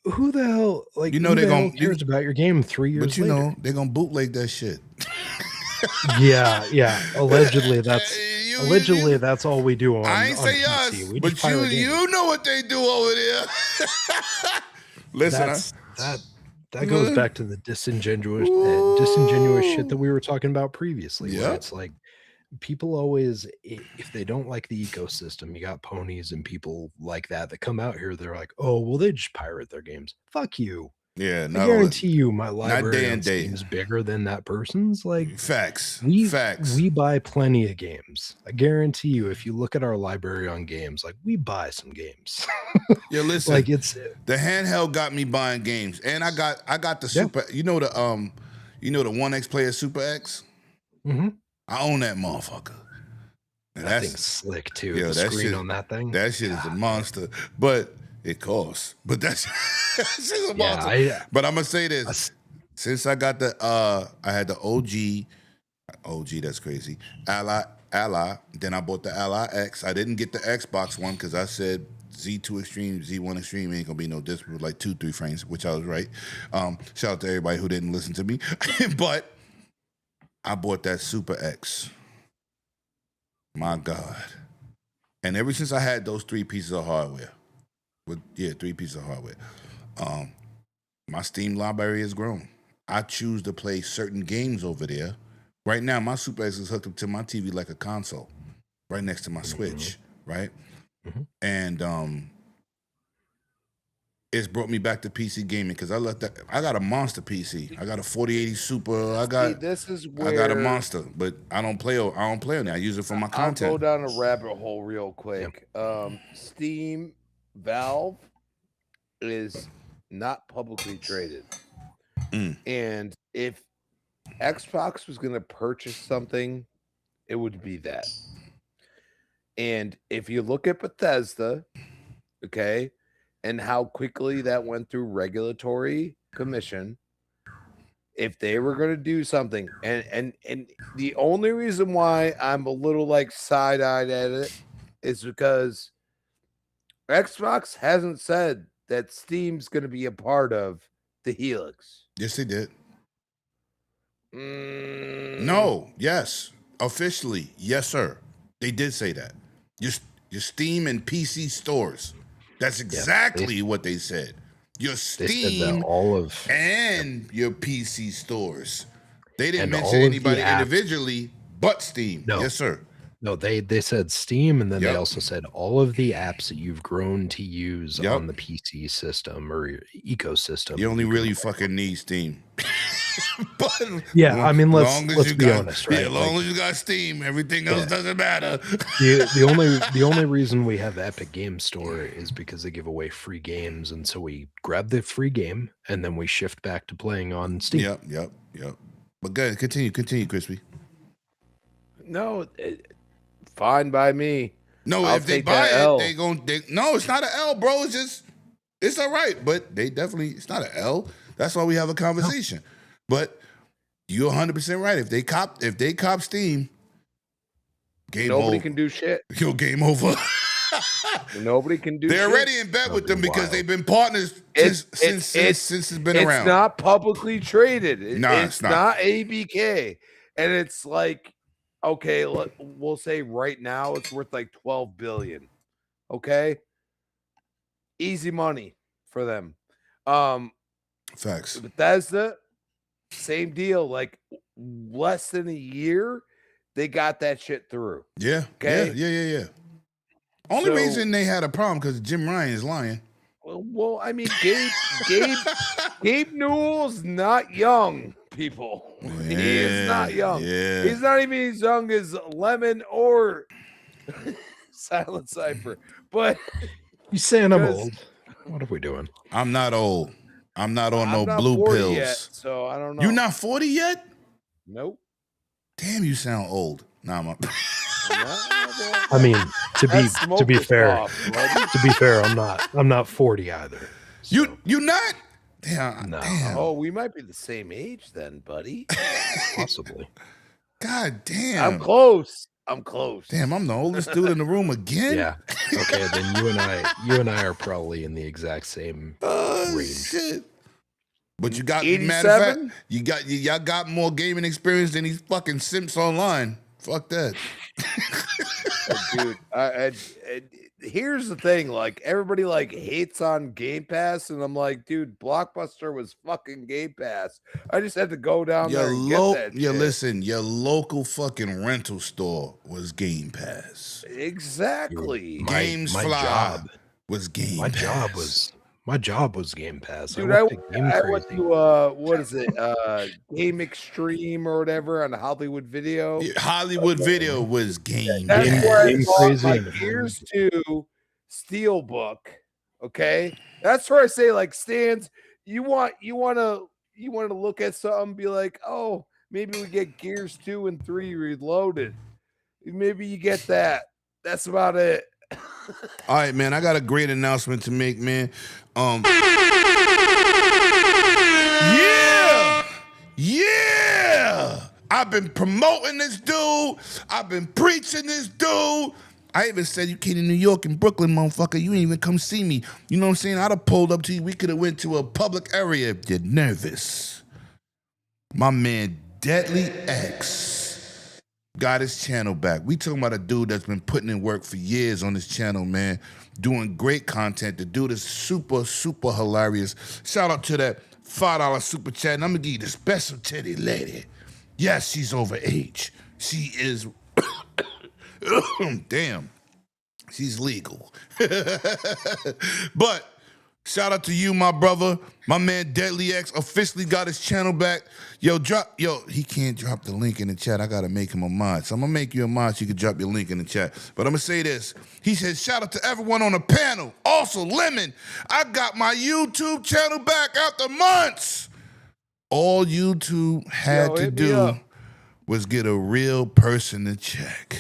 Who the hell, like, they're gonna cares about your game 3 years later? But know, they're gonna bootleg that shit. Yeah. Allegedly, that's all we do on. I ain't say PC. us, but you know what they do over there. Listen, that goes back to the disingenuous shit that we were talking about previously. Yeah, where it's like people always, if they don't like the ecosystem, you got ponies and people like that come out here. They're like, oh, well, they just pirate their games. Fuck you. Yeah, I guarantee you, my library is bigger than that person's. Like facts. We buy plenty of games. I guarantee you, if you look at our library on games, like we buy some games. Yeah, listen. Like it's the handheld got me buying games, and I got the super. You know the 1X player Super X. Mm-hmm. I own that motherfucker. And that thing's slick too. Yeah, the that screen shit, on that thing. That shit is a monster, but it costs. But that's a monster. But I'm gonna say this: since I got I had the OG, that's crazy. Ally. Then I bought the Ally X. I didn't get the Xbox one because I said Z2 Extreme, Z1 Extreme ain't gonna be no disc with like 2-3 frames, which I was right. Shout out to everybody who didn't listen to me. But I bought that Super X. My God. And ever since I had those 3 pieces of hardware, 3 pieces of hardware, my Steam library has grown. I choose to play certain games over there. Right now, my Super X is hooked up to my TV like a console, right next to my Switch, right? And it's brought me back to PC gaming because I got a monster PC. I got a 4080 Super. I got a monster, but I don't play on it. I use it for my content. I'll go down a rabbit hole real quick. Steam Valve is not publicly traded. And if Xbox was going to purchase something, it would be that. And if you look at Bethesda, okay, and how quickly that went through regulatory commission, if they were going to do something, and the only reason why I'm a little like side-eyed at it is because Xbox hasn't said that Steam's going to be a part of the Helix. Yes, they did. No, yes, officially, yes, sir. They did say that. Your Steam and PC stores. That's exactly what they said. Your Steam and your PC stores. They didn't mention anybody individually but Steam. No. Yes, sir. No, they said Steam, and then they also said all of the apps that you've grown to use on the PC system or ecosystem. You only really fucking need Steam. But I mean, let's be honest, right? As long as you got Steam, everything else doesn't matter. The only reason we have Epic Game Store is because they give away free games, and so we grab the free game and then we shift back to playing on Steam. Yep. But go ahead, continue, Crispy. No, fine by me. No, if they buy it, no, it's not an L, bro. It's all right, but it's not an L. That's why we have a conversation. No. But you're 100% right. If they cop Steam, nobody can do shit. Game over. Nobody can do. They're already in bed with them because they've been partners since it's been around. It's not publicly traded. It's not ABK, and it's like, okay, we'll say right now it's worth like $12 billion. Okay, easy money for them. Facts. Bethesda, same deal. Like less than a year, they got that shit through. Yeah. Okay. Yeah. Only reason they had a problem because Jim Ryan is lying. Well, I mean, Gabe Newell's not young, people. He is not young. Yeah. He's not even as young as Lemon or Silent Cypher. But you saying I'm old? What are we doing? I'm not old. I'm not on no blue pills. Yet, so I don't know. You're not 40 yet? Nope. Damn, you sound old. Nah, I mean, to be fair, I'm not 40 either. So. You not? Damn. No. Damn. Oh, we might be the same age then, buddy. Possibly. God damn. I'm close. Damn, I'm the oldest dude in the room again. Yeah. Okay, then you and I are probably in the exact same range. Shit. But you got 87? matter of fact, y'all got more gaming experience than these fucking simps online. Fuck that. Dude, here's the thing, like everybody like hates on Game Pass, and I'm like, dude, Blockbuster was fucking Game Pass. I just had to go down there and get that shit. Listen, your local fucking rental store was Game Pass. Exactly. My job was Game Pass. My job was Game Pass. Dude, I went to what is it? Game Extreme or whatever on Hollywood Video. Hollywood Video was Game That's Pass. where I bought my Gears 2 Steelbook. Okay, that's where I say, like, Stans, you want to look at something, be like, oh, maybe we get Gears 2 and 3 Reloaded. Maybe you get that. That's about it. All right, man. I got a great announcement to make, man. Yeah. I've been promoting this dude. I've been preaching this dude. I even said, you came to New York and Brooklyn, motherfucker. You ain't even come see me. You know what I'm saying? I'd have pulled up to you. We could have went to a public area if you're nervous. My man, Deadly X, got his channel back. We talking about a dude that's been putting in work for years on his channel, man. Doing great content. The dude is super, super hilarious. Shout out to that $5 super chat. And I'm going to give you the special titty lady. Yes, she's over age. She is... Damn, she's legal. But shout out to you, my brother. My man Deadly X officially got his channel back. Yo, he can't drop the link in the chat. I gotta make him a mod. So I'm gonna make you a mod so you can drop your link in the chat. But I'm gonna say this. He said, shout out to everyone on the panel. Also, Lemon, I got my YouTube channel back after months. All YouTube had to do was get a real person to check.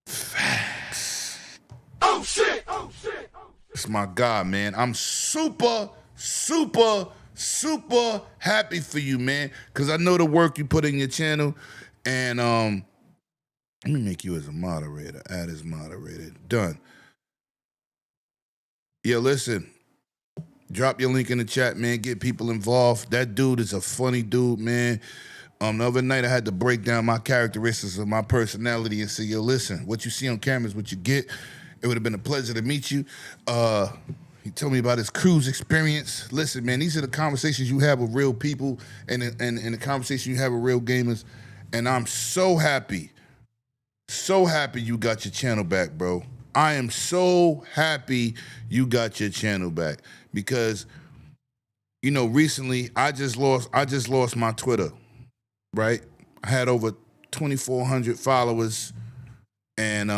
Facts. Oh shit! Oh shit! It's my God, man. I'm super, super, super happy for you, man. Cause I know the work you put in your channel. And let me make you as a moderator. Add as moderator. Done. Yeah, listen. Drop your link in the chat, man. Get people involved. That dude is a funny dude, man. The other night I had to break down my characteristics of my personality and say, yo, listen, what you see on camera is what you get. It would have been a pleasure to meet you. He told me about his cruise experience. Listen, man, these are the conversations you have with real people and the conversation you have with real gamers. And I'm so happy you got your channel back, bro. I am so happy you got your channel back because, you know, recently I just lost my Twitter. Right? I had over 2,400 followers. And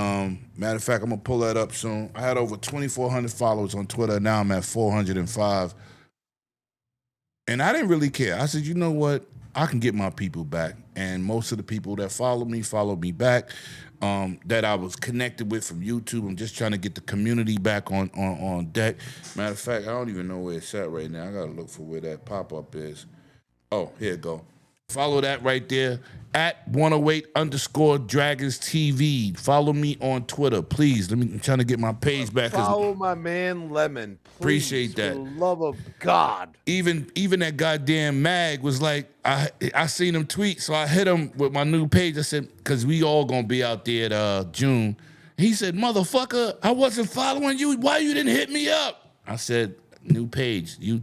matter of fact, I'm going to pull that up soon. I had over 2,400 followers on Twitter. Now I'm at 405. And I didn't really care. I said, you know what? I can get my people back. And most of the people that followed me back, that I was connected with from YouTube. I'm just trying to get the community back on deck. Matter of fact, I don't even know where it's at right now. I got to look for where that pop-up is. Oh, here it go. Follow that right there at 108_Dragons TV. Follow me on Twitter, please. I'm trying to get my page back. Follow my man Lemon. Please, appreciate that. For the love of God. Even that goddamn Mag was like, I seen him tweet, so I hit him with my new page. I said, because we all gonna be out there at June. He said, motherfucker, I wasn't following you. Why you didn't hit me up? I said, new page. You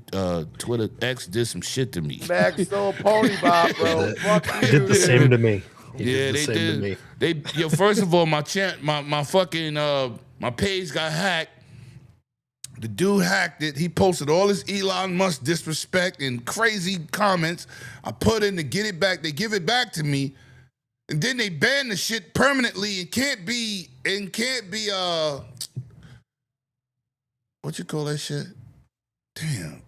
Twitter X did some shit to me. Mag stole a pony bob, bro. Fuck you. He did the same to me. They did. Yo, first of all, my fucking my page got hacked. The dude hacked it. He posted all his Elon Musk disrespect and crazy comments. I put in to get it back. They give it back to me. And then they ban the shit permanently. It can't be what you call that shit? Damn.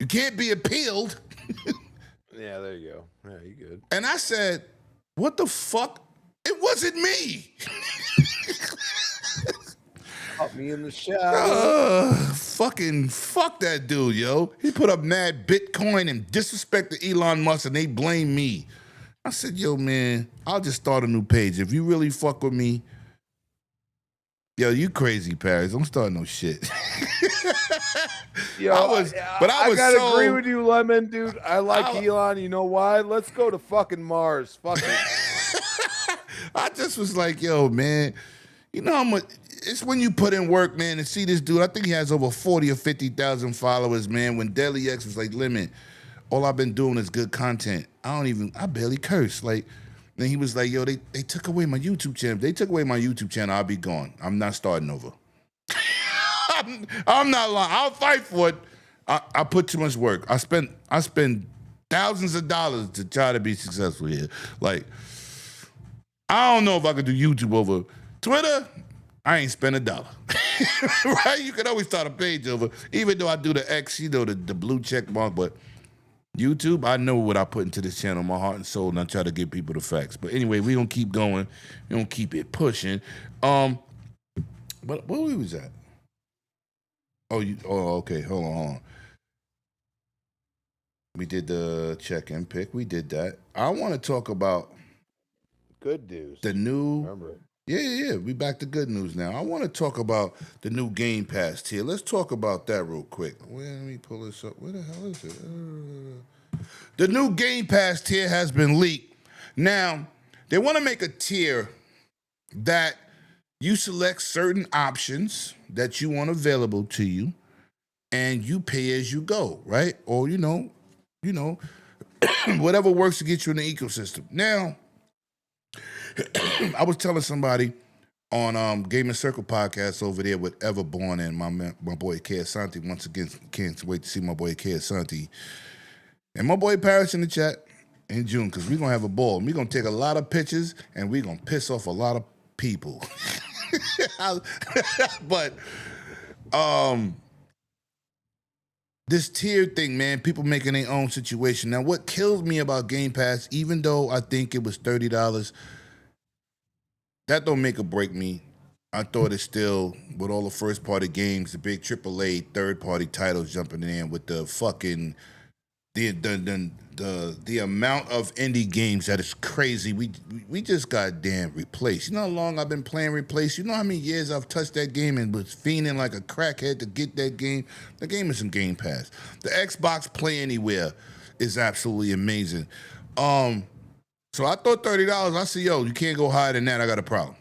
You can't be appealed. Yeah, there you go. Yeah, you good. And I said, what the fuck? It wasn't me. Caught me in the shower. Fucking fuck that dude, yo. He put up mad Bitcoin and disrespected Elon Musk and they blame me. I said, yo, man, I'll just start a new page. If you really fuck with me, yo, you crazy, Paris. Don't start no shit. Yo, I gotta agree with you, Lemon, dude. I like Elon. You know why? Let's go to fucking Mars. Fuck it. I just was like, yo, man, you know how much it's when you put in work, man, and see this dude. I think he has over 40 or 50,000 followers, man. When Deadly X was like, Lemon, all I've been doing is good content. I barely curse. Like, then he was like, yo, they took away my YouTube channel. If they took away my YouTube channel, I'll be gone. I'm not starting over. I'm not lying. I'll fight for it. I put too much work. I spend thousands of dollars to try to be successful here. Like, I don't know if I could do YouTube over Twitter. I ain't spend $1. Right? You can always start a page over, even though I do the X, you know, the blue check mark, but YouTube, I know what I put into this channel, my heart and soul, and I try to give people the facts. But anyway, we gonna keep going. We gonna keep it pushing. But where we was at? Oh, okay. Hold on. We did the check-in pick. We did that. I want to talk about Good news. The new Remember it. yeah. We back to good news now. I want to talk about the new Game Pass tier. Let's talk about that real quick. Let me pull this up. Where the hell is it? The new Game Pass tier has been leaked. Now, they want to make a tier that you select certain options that you want available to you, and you pay as you go, right? Or whatever works to get you in the ecosystem. Now, I was telling somebody on Gaming Circle podcast over there with Everborn and my boy K Asante. Once again, can't wait to see my boy K Asante and my boy Paris in the chat in June, because we're gonna have a ball. We're gonna take a lot of pictures and we're gonna piss off a lot of people. But this tier thing, man, people making their own situation. Now, what kills me about Game Pass, even though I think it was $30, that don't make or break me. I thought it's still, with all the first party games, the big AAA third party titles jumping in with the fucking the amount of indie games that is crazy. We just got damn Replace. You know how long I've been playing Replace? You know how many years I've touched that game and was fiending like a crackhead to get that game? The game is in Game Pass. The Xbox Play Anywhere is absolutely amazing. So I thought $30. I said, yo, you can't go higher than that. I got a problem.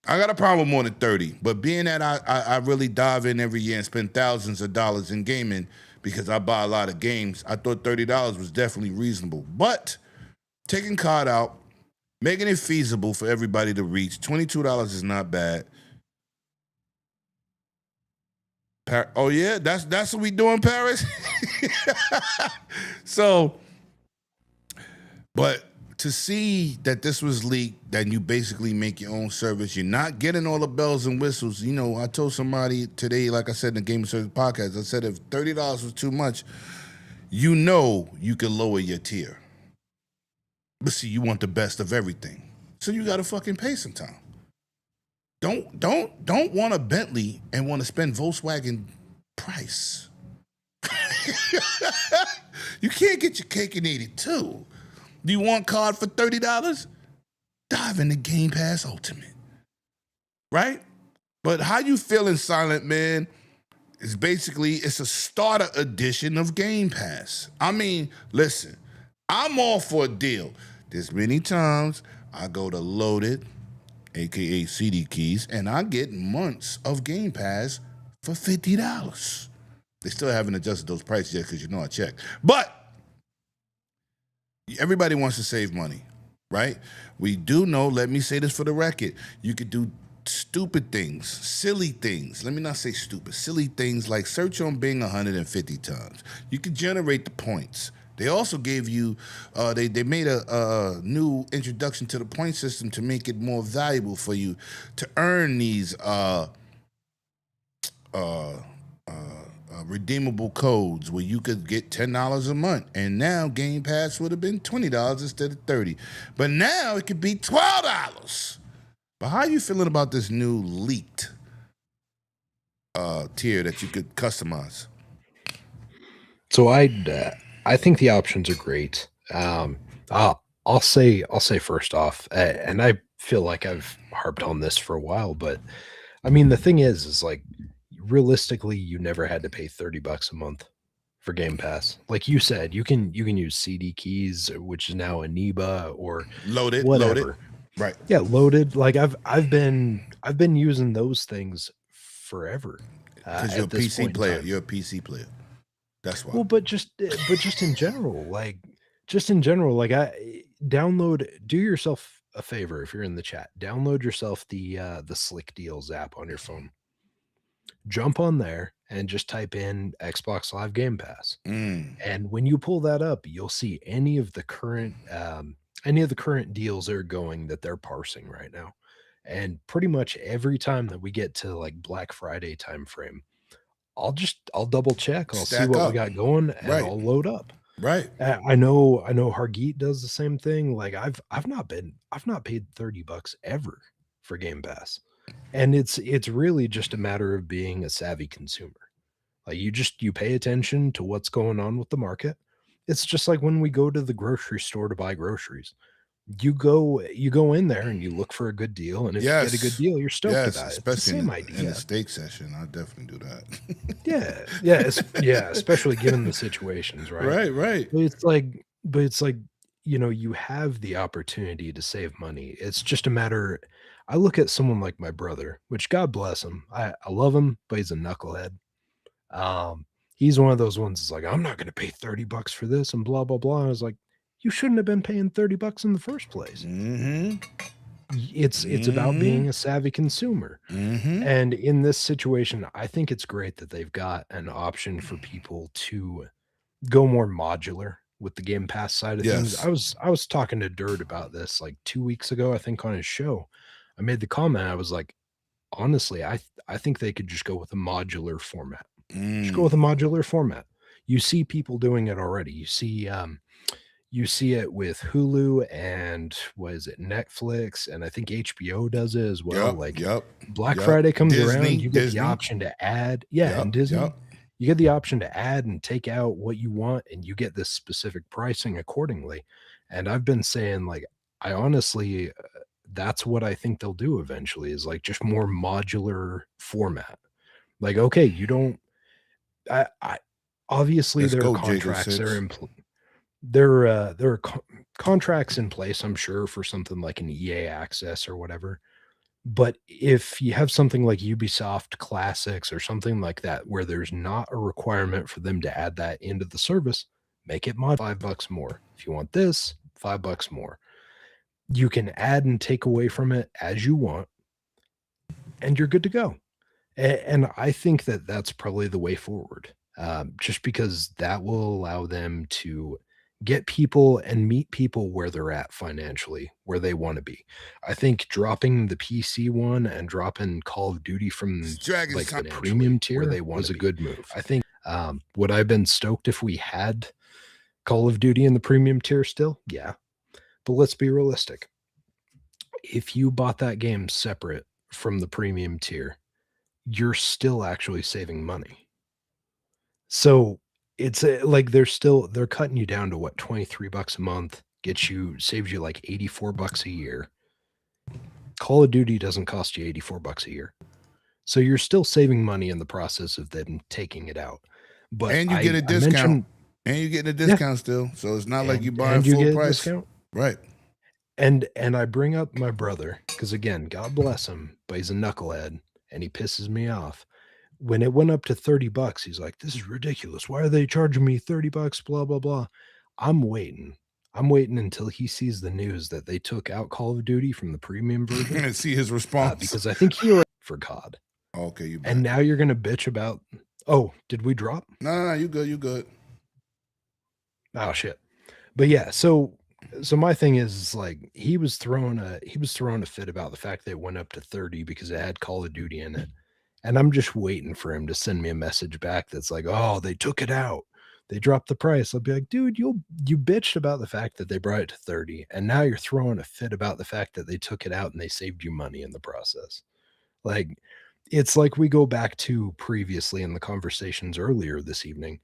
I got a problem with more than 30. But being that I really dive in every year and spend thousands of dollars in gaming because I buy a lot of games, I thought $30 was definitely reasonable. But taking COD out, making it feasible for everybody to reach, $22 is not bad. Oh yeah, that's what we doing, Paris. So, but to see that this was leaked, that you basically make your own service, you're not getting all the bells and whistles. You know, I told somebody today, like I said in the Game Service podcast, I said if $30 was too much, you know you can lower your tier. But see, you want the best of everything, so you got to fucking pay sometime. Don't want a Bentley and want to spend Volkswagen price. You can't get your cake and eat it too. Do you want COD for $30? Dive into Game Pass Ultimate. Right? But how you feeling, Silent Man, is basically, it's a starter edition of Game Pass. I mean, listen, I'm all for a deal. There's many times I go to Loaded, aka CD Keys, and I get months of Game Pass for $50. They still haven't adjusted those prices yet because you know I checked. But everybody wants to save money, right? We do know, let me say this for the record, you could do stupid things, silly things. Let me not say stupid, silly things like search on Bing 150 times. You could generate the points. They also gave you, they made a new introduction to the point system to make it more valuable for you to earn these redeemable codes where you could get $10 a month. And now Game Pass would have been $20 instead of $30. But now it could be $12. But how are you feeling about this new leaked tier that you could customize? So I think the options are great. I'll say first off, and I feel like I've harped on this for a while, but I mean the thing is like realistically, you never had to pay $30 a month for Game Pass. Like you said, you can use CD Keys, which is now Aniba or Loaded, whatever. Right. Yeah, Loaded. Like I've been using those things forever. Because you're a PC player. You're a PC player. That's why. Well, but just in general, like I do yourself a favor if you're in the chat. Download yourself the Slick Deals app on your phone. Jump on there and just type in Xbox Live Game Pass. And when you pull that up, you'll see any of the current deals are going that they're parsing right now. And pretty much every time that we get to like Black Friday time frame, I'll double check. I'll see what we got going and I'll load up. Right. I know Hargeet does the same thing. Like I've not paid $30 ever for Game Pass. And it's really just a matter of being a savvy consumer. Like you pay attention to what's going on with the market. It's just like when we go to the grocery store to buy groceries. you go in there and you look for a good deal, and if you get a good deal, you're stoked about it. It's the especially same in idea. the steak session. I definitely do that. Yeah, especially given the situations, right? Right. But it's like, you have the opportunity to save money. It's just a matter. I look at someone like my brother, which God bless him. I love him, but he's a knucklehead. Um, he's one of those ones that's like, I'm not gonna pay 30 bucks for this and blah blah blah. I was like, you shouldn't have been paying 30 bucks in the first place. Mm-hmm. It's about being a savvy consumer. Mm-hmm. And in this situation, I think it's great that they've got an option for people to go more modular with the Game Pass side of things. Yes. I was talking to Dirt about this like 2 weeks ago, I think, on his show. I made the comment. I was like, honestly, I think they could just go with a modular format. Just go with a modular format. You see people doing it already. You see it with Hulu and what is it, Netflix, and I think HBO does it as well. Like Black Friday comes around, you get the option to add, and Disney, you get the option to add and take out what you want, and you get this specific pricing accordingly. And I've been saying, like, I honestly, that's what I think they'll do eventually, is like just more modular format. Like, okay, you don't, I obviously Let's there go, are contracts Jacob that are Six. in there are contracts in place, I'm sure, for something like an EA access or whatever. But if you have something like Ubisoft Classics or something like that, where there's not a requirement for them to add that into the service, make it mod $5 more. If you want this, $5 more. You can add and take away from it as you want, and you're good to go. And I think that that's probably the way forward, just because that will allow them to get people and meet people where they're at financially, where they want to be. I think dropping the PC one and dropping Call of Duty from like the premium tier where they was a good move. I think would I have been stoked if we had Call of Duty in the premium tier still? Yeah. But let's be realistic. If you bought that game separate from the premium tier, you're still actually saving money. So it's like they're cutting you down to what, $23 a month, saves you like $84 a year. Call of Duty doesn't cost you $84 a year. So you're still saving money in the process of them taking it out. But And you get a discount. And you get a discount still. So it's not like you buying full price. Discount. Right. And I bring up my brother because, again, God bless him, but he's a knucklehead and he pisses me off. When it went up to $30, he's like, this is ridiculous. Why are they charging me $30? Blah, blah, blah. I'm waiting until he sees the news that they took out Call of Duty from the premium version. And see his response. Because I think he already for COD. Okay, you. And now you're gonna bitch about. Oh, did we drop? No, you good. You good. Oh shit. But yeah, so my thing is like he was throwing a fit about the fact that it went up to 30 because it had Call of Duty in it. And I'm just waiting for him to send me a message back that's like, oh, they took it out. They dropped the price. I'll be like, dude, you bitched about the fact that they brought it to 30. And now you're throwing a fit about the fact that they took it out and they saved you money in the process. Like, it's like we go back to previously in the conversations earlier this evening.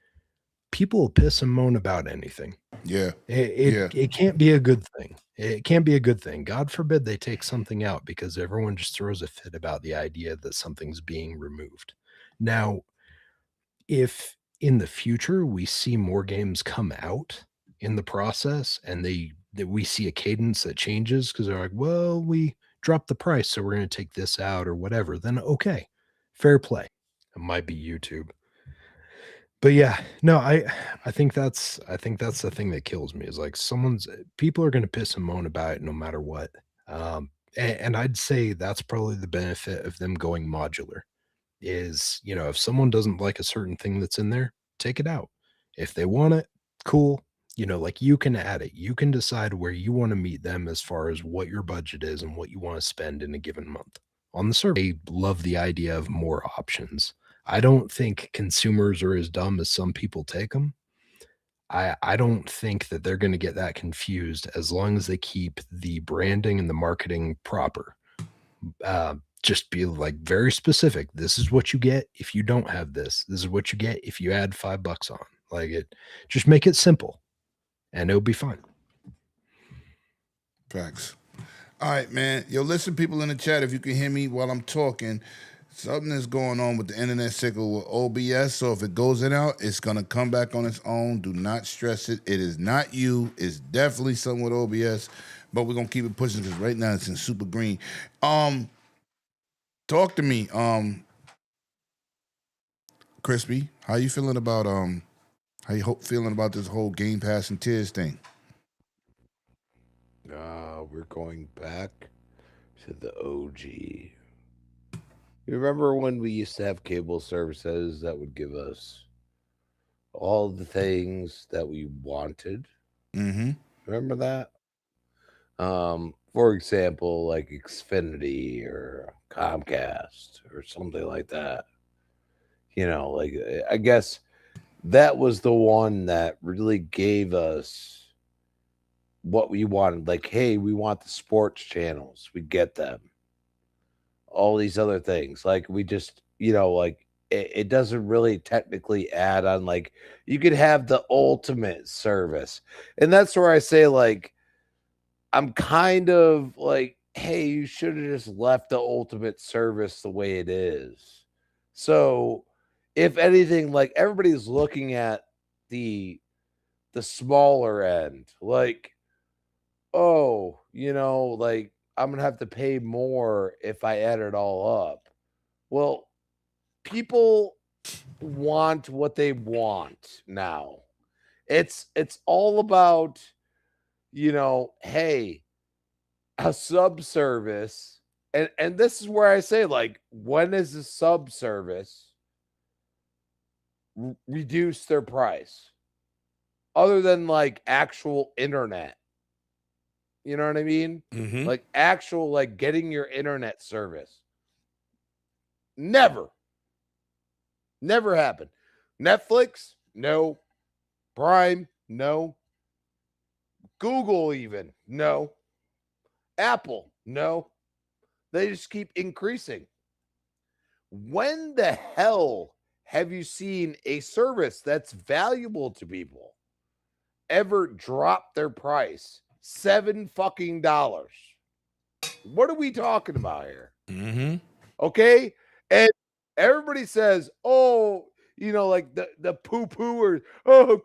People piss and moan about anything. Yeah. It can't be a good thing. It can't be a good thing. God forbid they take something out because everyone just throws a fit about the idea that something's being removed. Now, if in the future we see more games come out in the process and that we see a cadence that changes because they're like, well, we dropped the price, so we're going to take this out or whatever, then okay, fair play. It might be YouTube. But yeah, no, I think that's the thing that kills me is like people are going to piss and moan about it no matter what. And I'd say that's probably the benefit of them going modular is, if someone doesn't like a certain thing that's in there, take it out. If they want it, cool. Like you can add it. You can decide where you want to meet them as far as what your budget is and what you want to spend in a given month on the service. I love the idea of more options. I don't think consumers are as dumb as some people take them. I don't think that they're going to get that confused as long as they keep the branding and the marketing proper. Just be like very specific. This is what you get if you don't have this. This is what you get if you add $5 on. Like just make it simple and it'll be fine. Facts. All right, man. Yo, listen, people in the chat, if you can hear me while I'm talking, something is going on with the internet signal with OBS. So if it goes in and out, it's gonna come back on its own. Do not stress it. It is not you. It's definitely something with OBS. But we're gonna keep it pushing because right now it's in super green. Talk to me, Crispy. How you feeling about feeling about this whole Game Pass and Tiers thing? We're going back to the OG. You remember when we used to have cable services that would give us all the things that we wanted? Mm-hmm. Remember that? For example, like Xfinity or Comcast or something like that. You know, like I guess that was the one that really gave us what we wanted. Like, hey, we want the sports channels. We get them. All these other things. Like we just, like it doesn't really technically add on. Like you could have the ultimate service. And that's where I say, like, I'm kind of like, hey, you should have just left the ultimate service the way it is. So if anything, like everybody's looking at the smaller end, like, oh, like I'm gonna have to pay more if I add it all up. Well, people want what they want now. It's all about, hey, a sub service, and this is where I say, like, when is a sub service reduce their price other than like actual internet? You know what I mean? Mm-hmm. Like actual, like getting your internet service. Never happened. Netflix, no. Prime, no. Google, even, no. Apple, no. They just keep increasing. When the hell have you seen a service that's valuable to people ever drop their price $7 fucking? What are we talking about here? Mm-hmm. Okay. And everybody says, oh, like the poo-pooers, oh,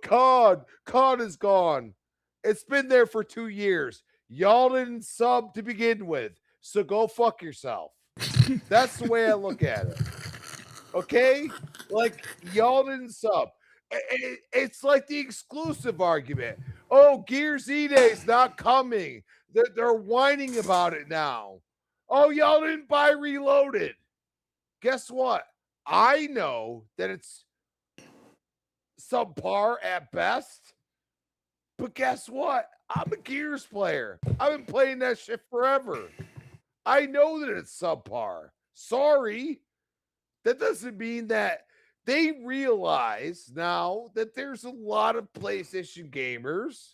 COD is gone. It's been there for 2 years. Y'all didn't sub to begin with, so go fuck yourself. That's the way I look at it. Okay? Like, y'all didn't sub. It's like the exclusive argument. Oh, Gears E-Day's not coming. They're whining about it now. Oh, y'all didn't buy Reloaded. Guess what? I know that it's subpar at best, but guess what? I'm a Gears player. I've been playing that shit forever. I know that it's subpar. Sorry. That doesn't mean that they realize now that there's a lot of PlayStation gamers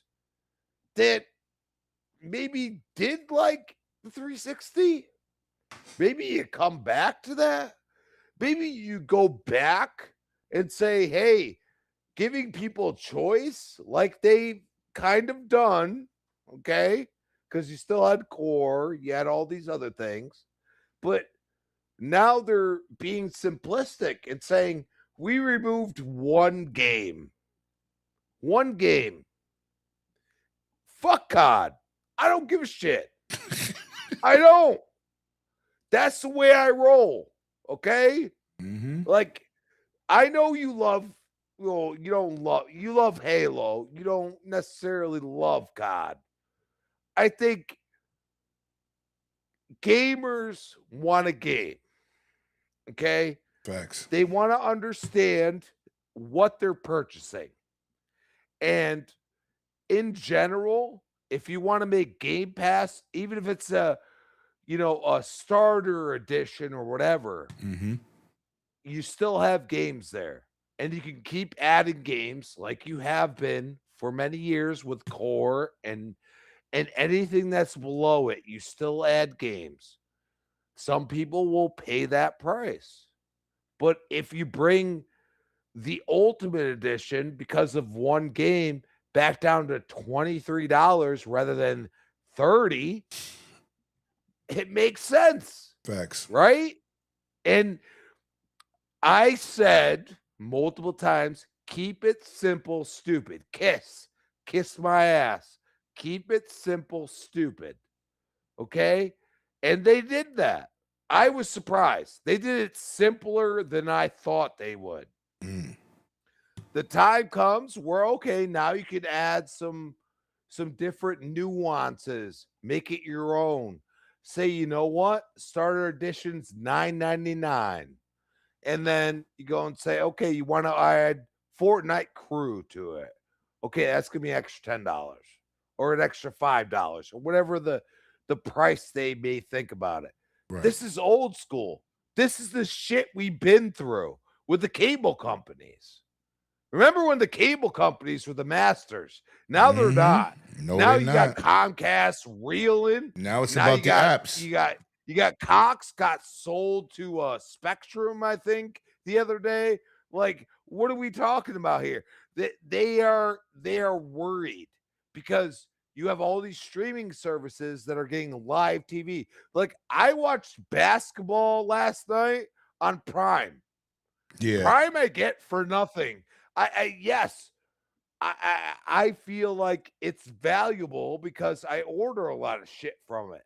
that maybe did like the 360. Maybe you come back to that. Maybe you go back and say, hey, giving people choice like they kind of done, okay? Because you still had core, you had all these other things, but now they're being simplistic and saying, we removed one game. One game. Fuck God. I don't give a shit. I don't. That's the way I roll. Okay? Mm-hmm. Like, I know you love, you love Halo. You don't necessarily love God. I think gamers want a game. Okay? Facts. They want to understand what they're purchasing. And in general, if you want to make Game Pass, even if it's a starter edition or whatever, Mm-hmm. you still have games there. And you can keep adding games like you have been for many years with core and anything that's below it, you still add games. Some people will pay that price. But if you bring the Ultimate Edition because of one game back down to $23 rather than 30, it makes sense, Facts. right? And I said multiple times, keep it simple, stupid. Kiss my ass. Keep it simple, stupid. Okay? And they did that. I was surprised. They did it simpler than I thought they would. Mm. The time comes where, okay, now you can add some different nuances, make it your own. Say, you know what? Starter edition's $9.99. And then you go and say, okay, you want to add Fortnite crew to it. Okay, that's gonna be an extra $10 or an extra $5 or whatever the price they may think about it. Right. This is old school. This is the shit we've been through with the cable companies. Remember when the cable companies were the masters? Now they're not. No, Now they're you not. got Comcast reeling. Now it's Now about you the got, apps. You got Cox got sold to Spectrum, I think, the other day. Like, what are we talking about here? They are worried because you have all these streaming services that are getting live TV. Like, I watched basketball last night on Prime. Yeah. Prime I get for nothing. Yes, I feel like it's valuable because I order a lot of shit from it.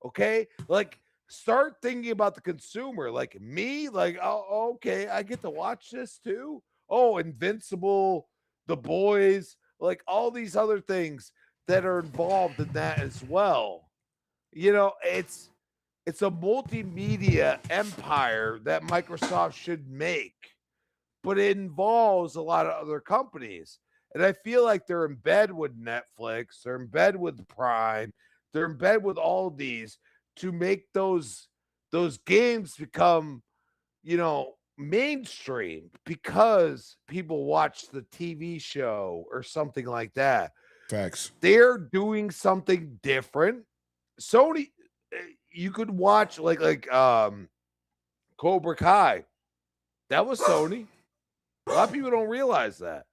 Okay, like start thinking about the consumer, like me. Like, oh, okay, I get to watch this too. Oh, Invincible, The Boys, like all these other things that are involved in that as well. You know, it's a multimedia empire that Microsoft should make, but it involves a lot of other companies. And I feel like they're in bed with Netflix, they're in bed with Prime, they're in bed with all these to make those games become, mainstream because people watch the TV show or something like that. Facts. They're doing something different. Sony, you could watch like Cobra Kai. That was Sony. A lot of people don't realize that.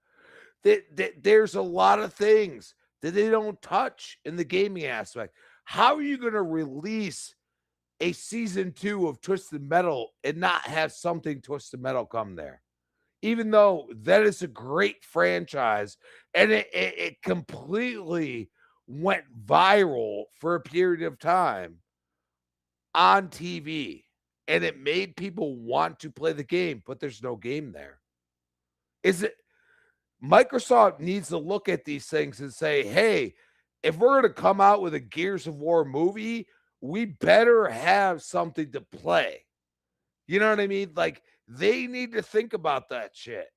There's a lot of things that they don't touch in the gaming aspect. How are you going to release a season 2 of Twisted Metal and not have something Twisted Metal come there? Even though that is a great franchise and it completely went viral for a period of time on TV and it made people want to play the game, but there's no game there. Is it Microsoft needs to look at these things and say, hey, if we're going to come out with a Gears of War movie, we better have something to play. You know what I mean? Like, they need to think about that shit.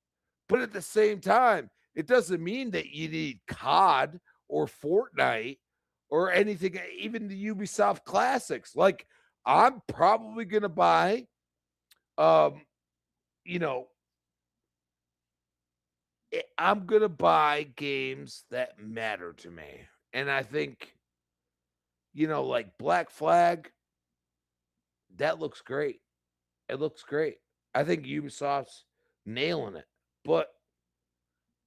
But at the same time, it doesn't mean that you need COD or Fortnite or anything, even the Ubisoft classics. Like, I'm probably going to buy, I'm going to buy games that matter to me. And I think, like Black Flag, that looks great. It looks great. I think Ubisoft's nailing it. But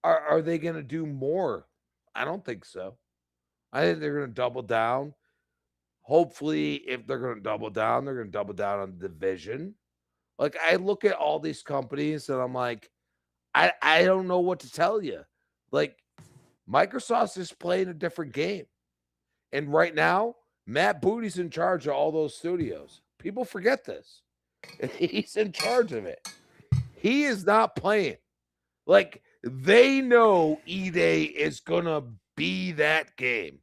are they going to do more? I don't think so. I think they're going to double down. Hopefully, if they're going to double down, they're going to double down on the Division. Like, I look at all these companies and I'm like, I don't know what to tell you. Like, Microsoft's just playing a different game. And right now, Matt Booty's in charge of all those studios. People forget this. He's in charge of it. He is not playing. Like, they know E-Day is going to be that game.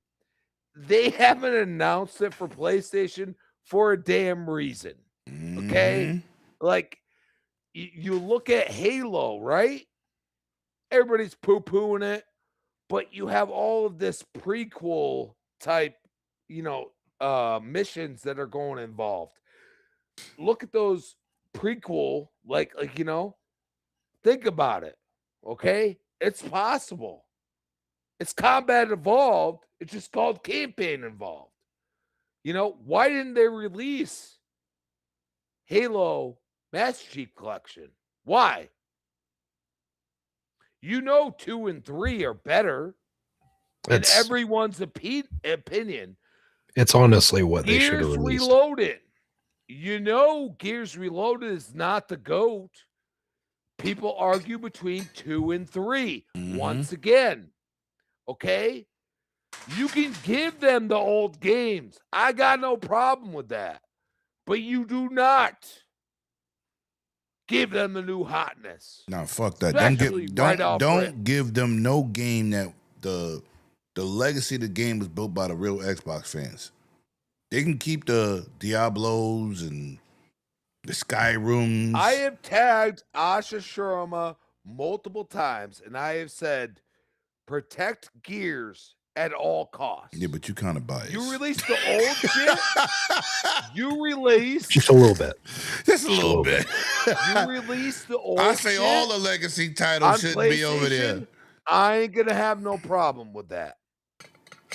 They haven't announced it for PlayStation for a damn reason. Okay? Like, you look at Halo, right? Everybody's poo-pooing it, but you have all of this prequel type, missions that are going involved. Look at those prequel, think about it. Okay? It's possible. It's combat involved. It's just called campaign involved. Why didn't they release Halo Master Chief Collection? Why? 2 and 3 are better. in It's everyone's opinion, it's honestly what they should have Gears released. Reloaded. You know, Gears Reloaded is not the GOAT. People argue between 2 and 3. Once again, okay? You can give them the old games. I got no problem with that. But you do not give them the new hotness. Nah, fuck that. Especially right off rip. Don't give them no game that the legacy of the game was built by the real Xbox fans. They can keep the Diablos and the Skyrooms. I have tagged Asha Sharma multiple times, and I have said, protect Gears at all costs. Yeah, but you kind of biased. You released the old shit. You released Just a little bit. Just a little bit. You released the old I say shit all the legacy on titles shouldn't be over there. PlayStation. I ain't gonna have no problem with that.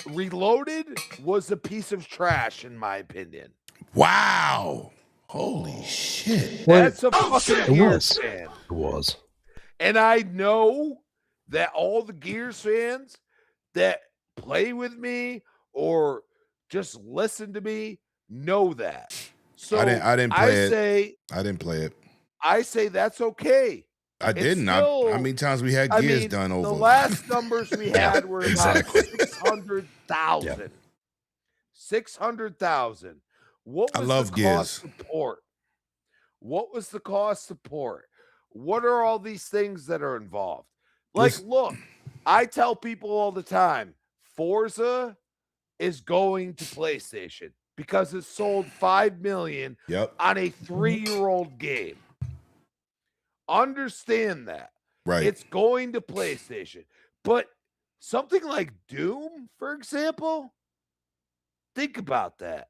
Reloaded was a piece of trash, in my opinion. Wow. Holy shit. That's a fucking It Gears was. fan. It was. And I know that all the Gears fans that play with me or just listen to me know that. So I didn't play it. I didn't play it. say that's okay. I didn't. Still, how many times we had I Gears mean, done over? The last numbers we had were exactly. about 600,000. Yeah. 600,000. What I was love the Gears. cost support? What was the cost support? What are all these things that are involved? Like, Listen. look, I tell people all the time, Forza is going to PlayStation because it sold 5 million Yep. on a 3-year-old game. Understand that. Right. It's going to PlayStation. But something like Doom, for example, think about that.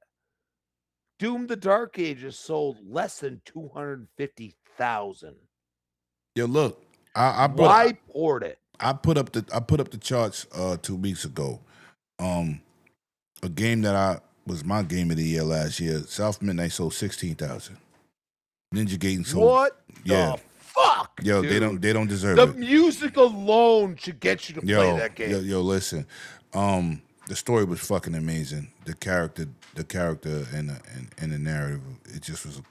Doom the Dark Ages sold less than 250,000. Yo, look. Why port it? I put up the charts 2 weeks ago. A game that was my game of the year last year. South Midnight sold 16,000. Ninja Gaiden sold. What Yeah. the fuck? Yo, dude? they don't deserve The it. music alone should get you to play that game. Yo, listen. The story was fucking amazing. The character and the narrative, it just was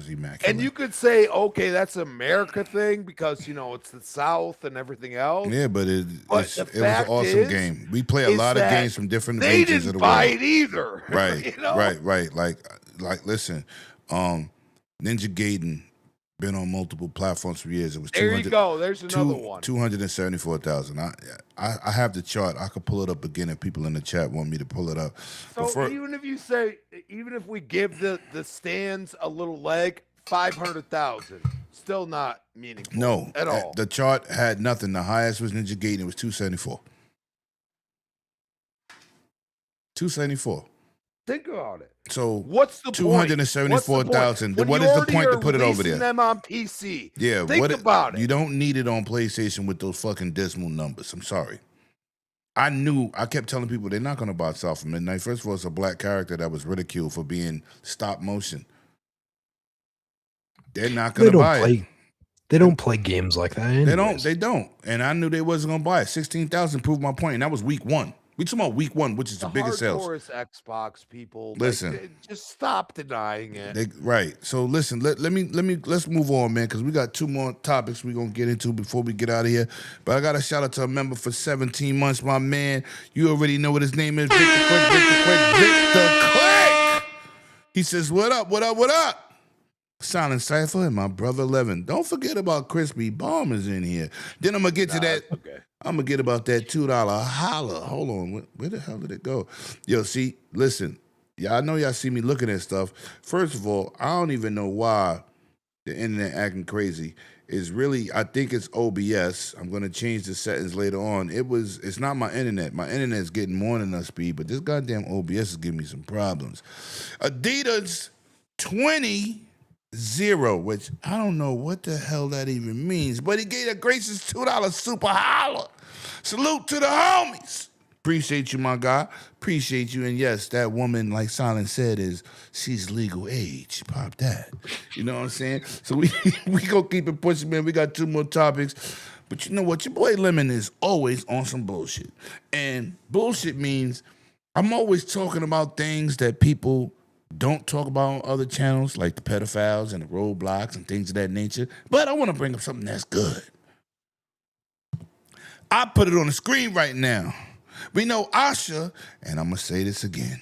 immaculate. And you could say, okay, that's an America thing because it's the South and everything else. Yeah, but it was an fact awesome is- game. We play a is lot of that games from different They regions of didn't the buy world. it either. Right, you know? right. Like, listen, Ninja Gaiden been on multiple platforms for years. It was There you go. There's another one. 274,000. I have the chart. I could pull it up again if people in the chat want me to pull it up. So But even if we give the stands a little leg, 500,000, still not meaningful. no, at all. The chart had nothing. The highest was Ninja Gaiden. It was 274. 274. Think about it. So What's the point? 274,000. When What you is the already point to are put it over releasing there? them on PC. Yeah, Think about it. You don't need it on PlayStation with those fucking dismal numbers. I'm sorry. I kept telling people they're not going to buy South of Midnight. First of all, it's a black character that was ridiculed for being stop motion. They're not going to buy it. They don't play games like that anyways. They don't. And I knew they wasn't going to buy it. 16,000 proved my point, and that was week 1. We talking about week 1, which is the biggest sales. hardcore Xbox people. Listen. Just stop denying it. Right. So listen, let's move on, man, because we got 2 more topics we're gonna get into before we get out of here. But I got a shout out to a member for 17 months, my man. You already know what his name is. Victor Click. He says, what up? Silent Cypher and my brother Levin. Don't forget about Crispy Bombers in here. Then I'm gonna get to that. Okay. I'm gonna get about that $2 holla. Hold on, where the hell did it go? Yo, see, listen, I know y'all see me looking at stuff. First of all, I don't even know why the internet acting crazy. I think it's OBS. I'm gonna change the settings later on. It's not my internet. My internet's getting more than enough speed, but this goddamn OBS is giving me some problems. Adidas 20 0, which I don't know what the hell that even means, but he gave a gracious $2 super holler. Salute to the homies. Appreciate you, my guy. Appreciate you. And yes, that woman, like Silent said, she's legal age. Pop that. You know what I'm saying? So we gonna keep it pushing, man. We got 2 more topics. But you know what? Your boy Lemon is always on some bullshit. And bullshit means I'm always talking about things that people don't talk about on other channels, like the pedophiles and the roadblocks and things of that nature. But I want to bring up something that's good. I put it on the screen right now. We know Asha, and I'm going to say this again.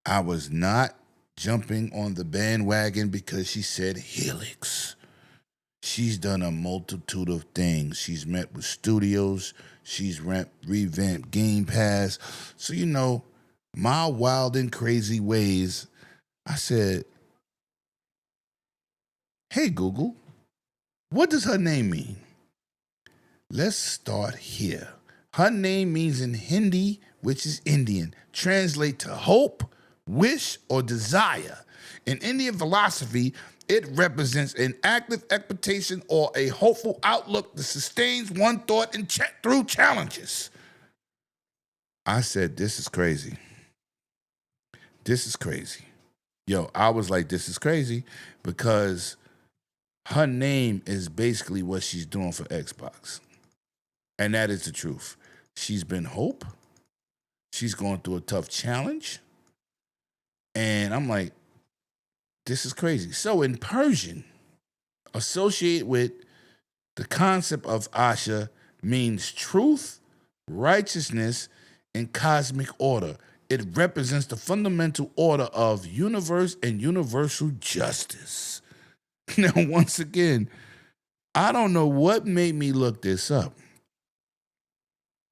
I was not jumping on the bandwagon because she said Helix. She's done a multitude of things. She's met with studios. She's revamped Game Pass. So, you know, my wild and crazy ways, I said, hey, Google, what does her name mean? Let's start here. Her name means in Hindi, which is Indian, translate to hope, wish, or desire. In Indian philosophy, it represents an active expectation or a hopeful outlook that sustains one thought and through challenges. I said, this is crazy. This is crazy. Yo, I was like, this is crazy because her name is basically what she's doing for Xbox. And that is the truth. She's been hope. She's going through a tough challenge. And I'm like, this is crazy. So in Persian, associated with the concept of Asha means truth, righteousness, and cosmic order. It represents the fundamental order of universe and universal justice. Now, once again, I don't know what made me look this up,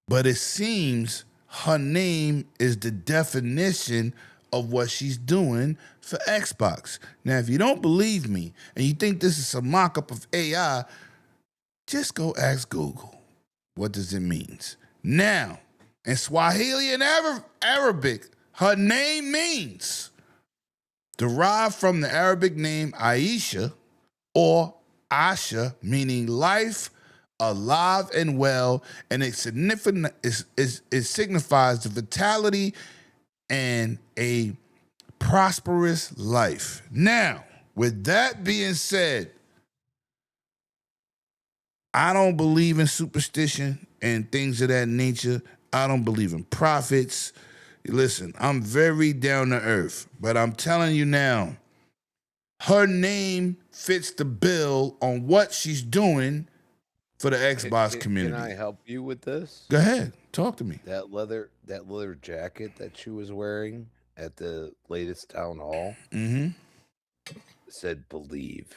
but it seems her name is the definition of what she's doing for Xbox. Now, if you don't believe me and you think this is a mock-up of AI, just go ask Google. What does it mean? Now, in Swahili and Arabic, her name means derived from the Arabic name Aisha or Asha, meaning life, alive and well, and it signifies the vitality and a prosperous life. Now, with that being said, I don't believe in superstition and things of that nature. I don't believe in prophets. Listen, I'm very down to earth, but I'm telling you now, her name fits the bill on what she's doing for the Xbox community. Can I help you with this? Go ahead, talk to me. That leather jacket that she was wearing at the latest town hall said "believe."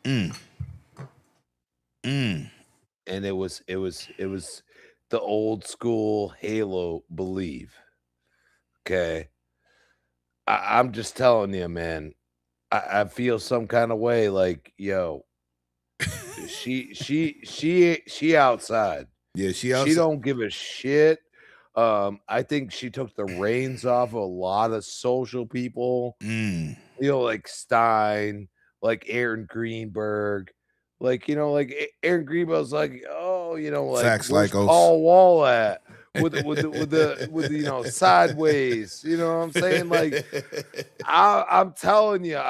And it was the old school Halo "believe." Okay, I'm just telling you, man. I feel some kind of way, like, yo, she outside. Yeah, she outside. She don't give a shit. I think she took the reins off of a lot of social people. You know, like Stein, like Aaron Greenberg, like, you know, like Aaron Greenberg's like, oh, you know, like Facts, where's Lycos. Paul Wall at with the you know, sideways, you know what I'm saying? Like, I'm telling you,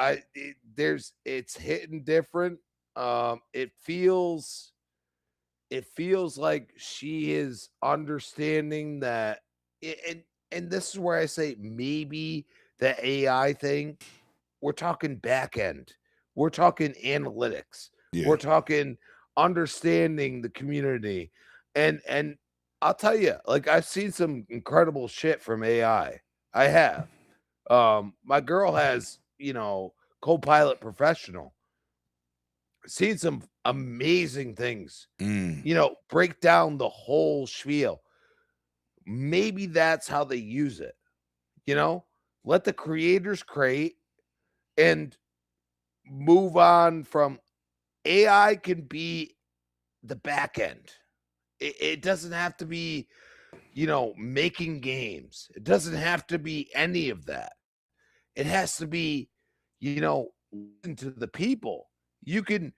it's hitting different. It feels like she is understanding that, and this is where I say maybe the AI thing. We're talking back end. We're talking analytics. Yeah. We're talking understanding the community. And I'll tell you, like, I've seen some incredible shit from AI. I have. My girl has, you know, Copilot Professional. Seen some amazing things. You know, break down the whole spiel. Maybe that's how they use it. You know, let the creators create and move on from AI. Can be the back end. It doesn't have to be, you know, making games. It doesn't have to be any of that. It has to be, you know, listen to the people. You could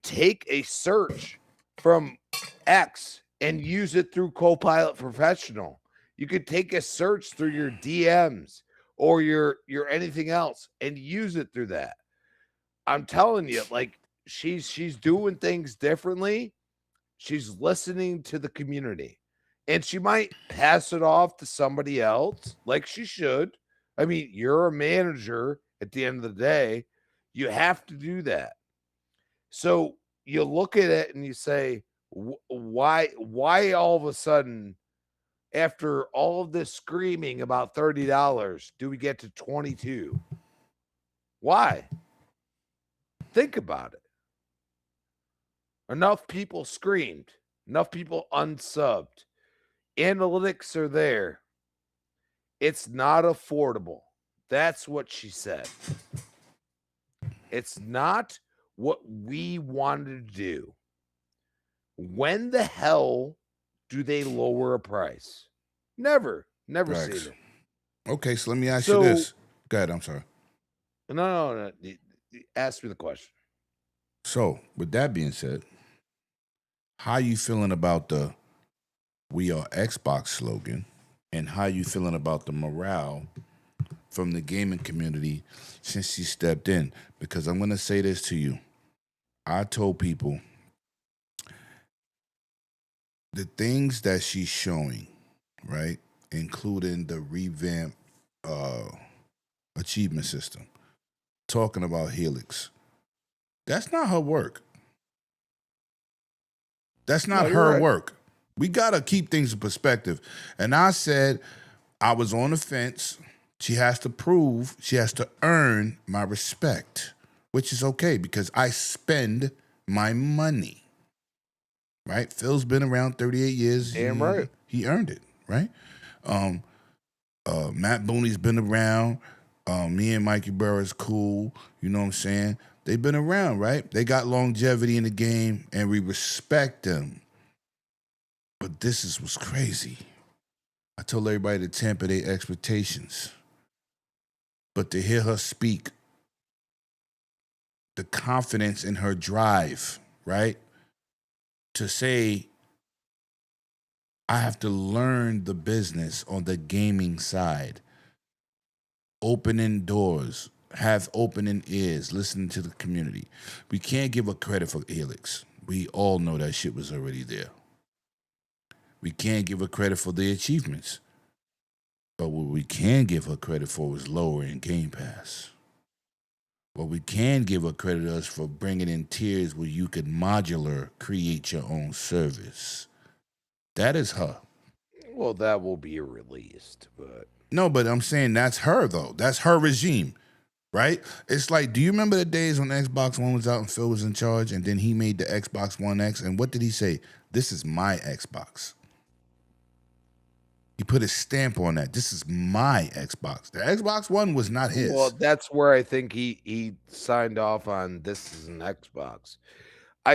take a search from X and use it through Copilot Professional. You could take a search through your DMs or your anything else and use it through that. I'm telling you, like, she's doing things differently. She's listening to the community. And she might pass it off to somebody else, like she should. I mean, you're a manager at the end of the day. You have to do that. So you look at it and you say, why all of a sudden, after all of this screaming about $30, do we get to 22? Why? Think about it. Enough people screamed, enough people unsubbed. Analytics are there. It's not affordable. That's what she said. It's not what we wanted to do. When the hell do they lower a price? Never Facts. seen it. Okay, so let me ask you this. Go ahead, I'm sorry. No. Ask me the question. So, with that being said, how you feeling about the "We Are Xbox" slogan, and how you feeling about the morale from the gaming community since she stepped in? Because I'm going to say this to you. I told people the things that she's showing, right, including the revamped achievement system, talking about Helix, that's not her work. That's not her work. We got to keep things in perspective. And I said I was on the fence. She has to prove, she has to earn my respect, which is okay because I spend my money, right? Phil's been around 38 years. Damn right. He earned it, right? Matt Booney's been around. Me and Mikey Burr's cool. You know what I'm saying? They've been around, right? They got longevity in the game, and we respect them. But this is what's crazy. I told everybody to temper their expectations. But to hear her speak, the confidence in her drive, right? To say, I have to learn the business on the gaming side. Opening doors, have opening ears, listening to the community. We can't give her credit for Helix. We all know that shit was already there. We can't give her credit for the achievements. But what we can give her credit for is lowering Game Pass. What we can give her credit is for bringing in tiers where you could modular create your own service. That is her. Well, that will be released, but No, but I'm saying that's her, though. That's her regime, right? It's like, do you remember the days when Xbox One was out and Phil was in charge, and then he made the Xbox One X, and what did he say? This is my Xbox. He put his stamp on that. This is my Xbox. The Xbox One was not his. well, that's where I think he signed off on this is an Xbox.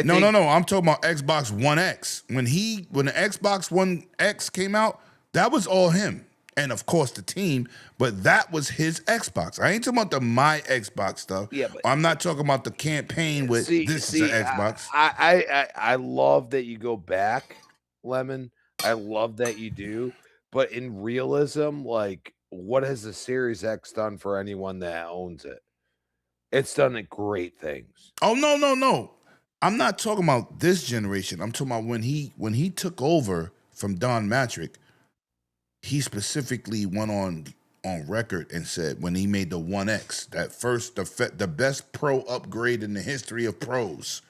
No. I'm talking about Xbox One X. When the Xbox One X came out, that was all him. And of course the team, but that was his Xbox. I ain't talking about the my Xbox stuff. Yeah, but I'm not talking about the campaign with this is an Xbox. I love that you go back, Lemon. I love that you do. But in realism, like, what has the Series X done for anyone that owns it? It's done great things. Oh, no. I'm not talking about this generation. I'm talking about when he took over from Don Matrick, he specifically went on record and said when he made the 1X, that first, the best pro upgrade in the history of pros,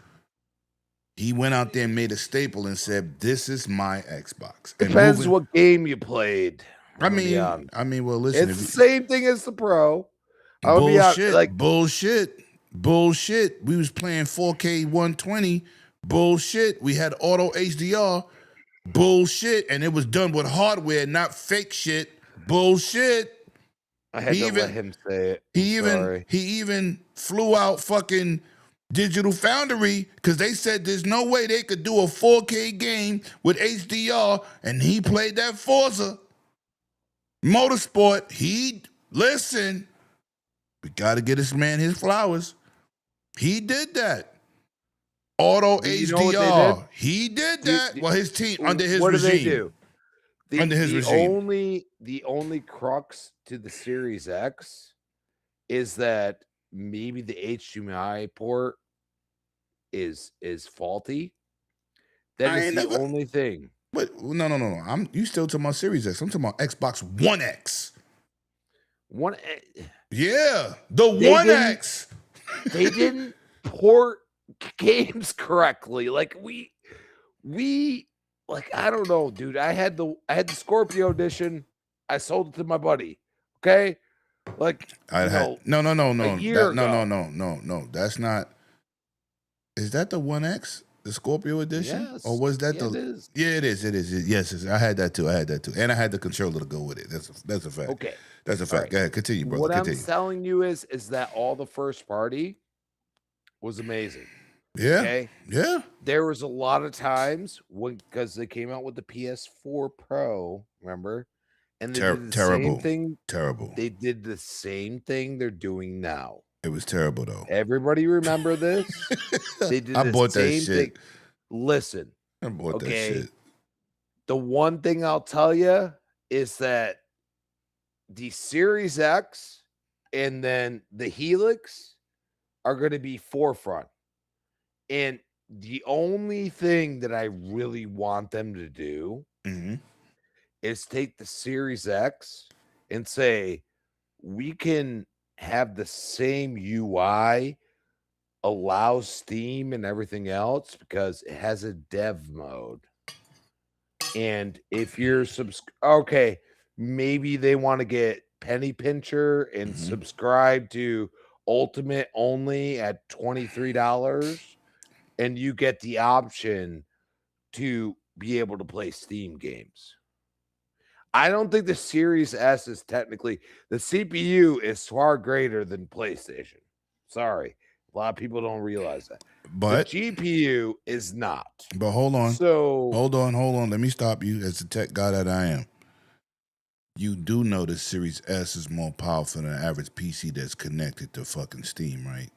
he went out there and made a staple and said, this is my Xbox. And Depends what game you played. I mean, well, listen. It's the same thing as the Pro. Bullshit. We was playing 4K 120. Bullshit. We had auto HDR. Bullshit. And it was done with hardware, not fake shit. Bullshit. I had to let him say it. He even flew out fucking Digital Foundry because they said there's no way they could do a 4K game with HDR, and he played that Forza Motorsport. We got to get this man his flowers. He did that. Auto HDR. He did that. Well, his team under his regime. What do they do? Under his regime. The only crux to the Series X is that maybe the HDMI port is faulty, That I is ain't the never- only thing. But no. You still talking about Series X? I'm talking about Xbox One X. One, Yeah, the They One didn't- X. they didn't port games correctly. Like we like I don't know, dude. I had the Scorpio edition. I sold it to my buddy. Okay, like I you had know, no. a year No. ago. That's not. Is that the One X, the Scorpio edition, Yes. or was that Yeah, the? it is. Yeah, it is. Yes, I had that too. And I had the controller to go with it. That's a fact. Okay. That's a fact. right. Go ahead, continue, brother. What Continue. I'm telling you is that all the first party was amazing. Yeah, Okay. yeah. There was a lot of times because they came out with the PS4 Pro, remember? And they did the Terrible. same thing. Terrible. They did the same thing they're doing now. It was terrible though. Everybody remember this? They did I the bought that same shit. thing. Listen, I bought that okay. shit. The one thing I'll tell you is that the Series X and then the Helix are going to be forefront. And the only thing that I really want them to do Mm-hmm. is take the Series X and say, we can have the same UI, allow Steam and everything else because it has a dev mode. And if you're okay, maybe they want to get penny pincher and subscribe to Ultimate only at $23, and you get the option to be able to play Steam games. I don't think the Series S is technically, the CPU is far greater than PlayStation. Sorry. A lot of people don't realize that. But the GPU is not. But hold on. So hold on. Let me stop you as the tech guy that I am. You do know the Series S is more powerful than an average PC that's connected to fucking Steam, right?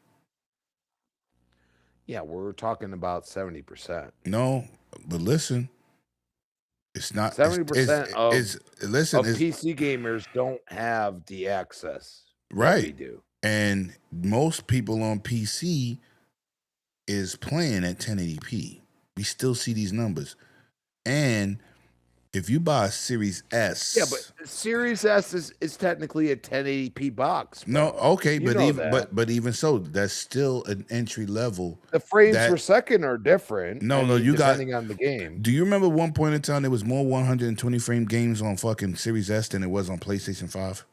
yeah, we're talking about 70%. No, but listen. It's not 70% of PC gamers don't have the access right. that we do. And most people on PC is playing at 1080p. We still see these numbers. And if you buy a Series S, yeah, but Series S is technically a 1080p box. Bro. No, okay, You but even so, that's still an entry level. The frames per second are different. No, you got depending on the game. Do you remember one point in time there was more 120 frame games on fucking Series S than it was on PlayStation 5?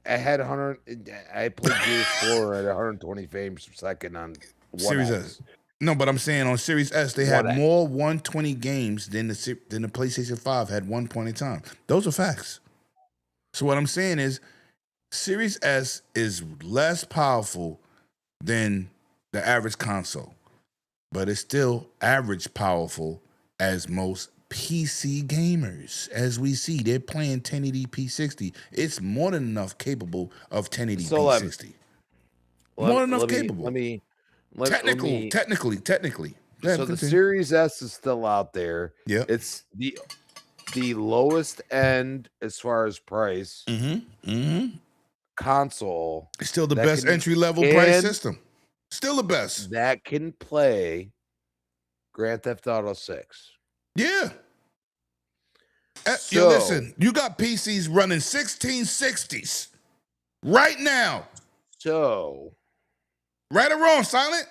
I had 100. I played Gears 4 at 120 frames per second on Series S. No, but I'm saying on Series S they had more 120 games than the PlayStation 5 had one point in time. Those are facts. So what I'm saying is Series S is less powerful than the average console, but it's still average powerful as most PC gamers. As we see, they're playing 1080p 60. It's more than enough capable of 1080p 60. More than enough capable. Technically. So the Series S is still out there. Yeah, it's the lowest end as far as price. Console. It's still the best entry level price system. Still the best that can play Grand Theft Auto 6. Yeah. Yo, listen, you got PCs running 1660s right now. So, right or wrong, Silent?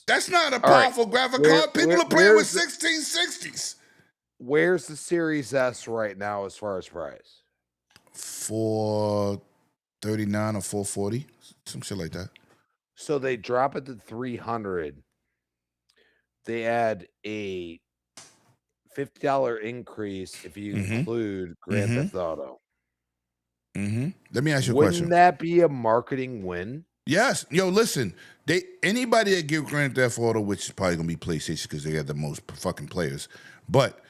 That's not a powerful graphic card. People are playing with 1660s. Where's the Series S right now as far as price? $439 or $440, some shit like that. So they drop it to $300. They add a $50 increase if you include Grand Theft Auto. Let me ask you a question. Wouldn't that be a marketing win? Yes. Yo, listen. Anybody that give Grand Theft Auto, which is probably gonna be PlayStation because they got the most fucking players. But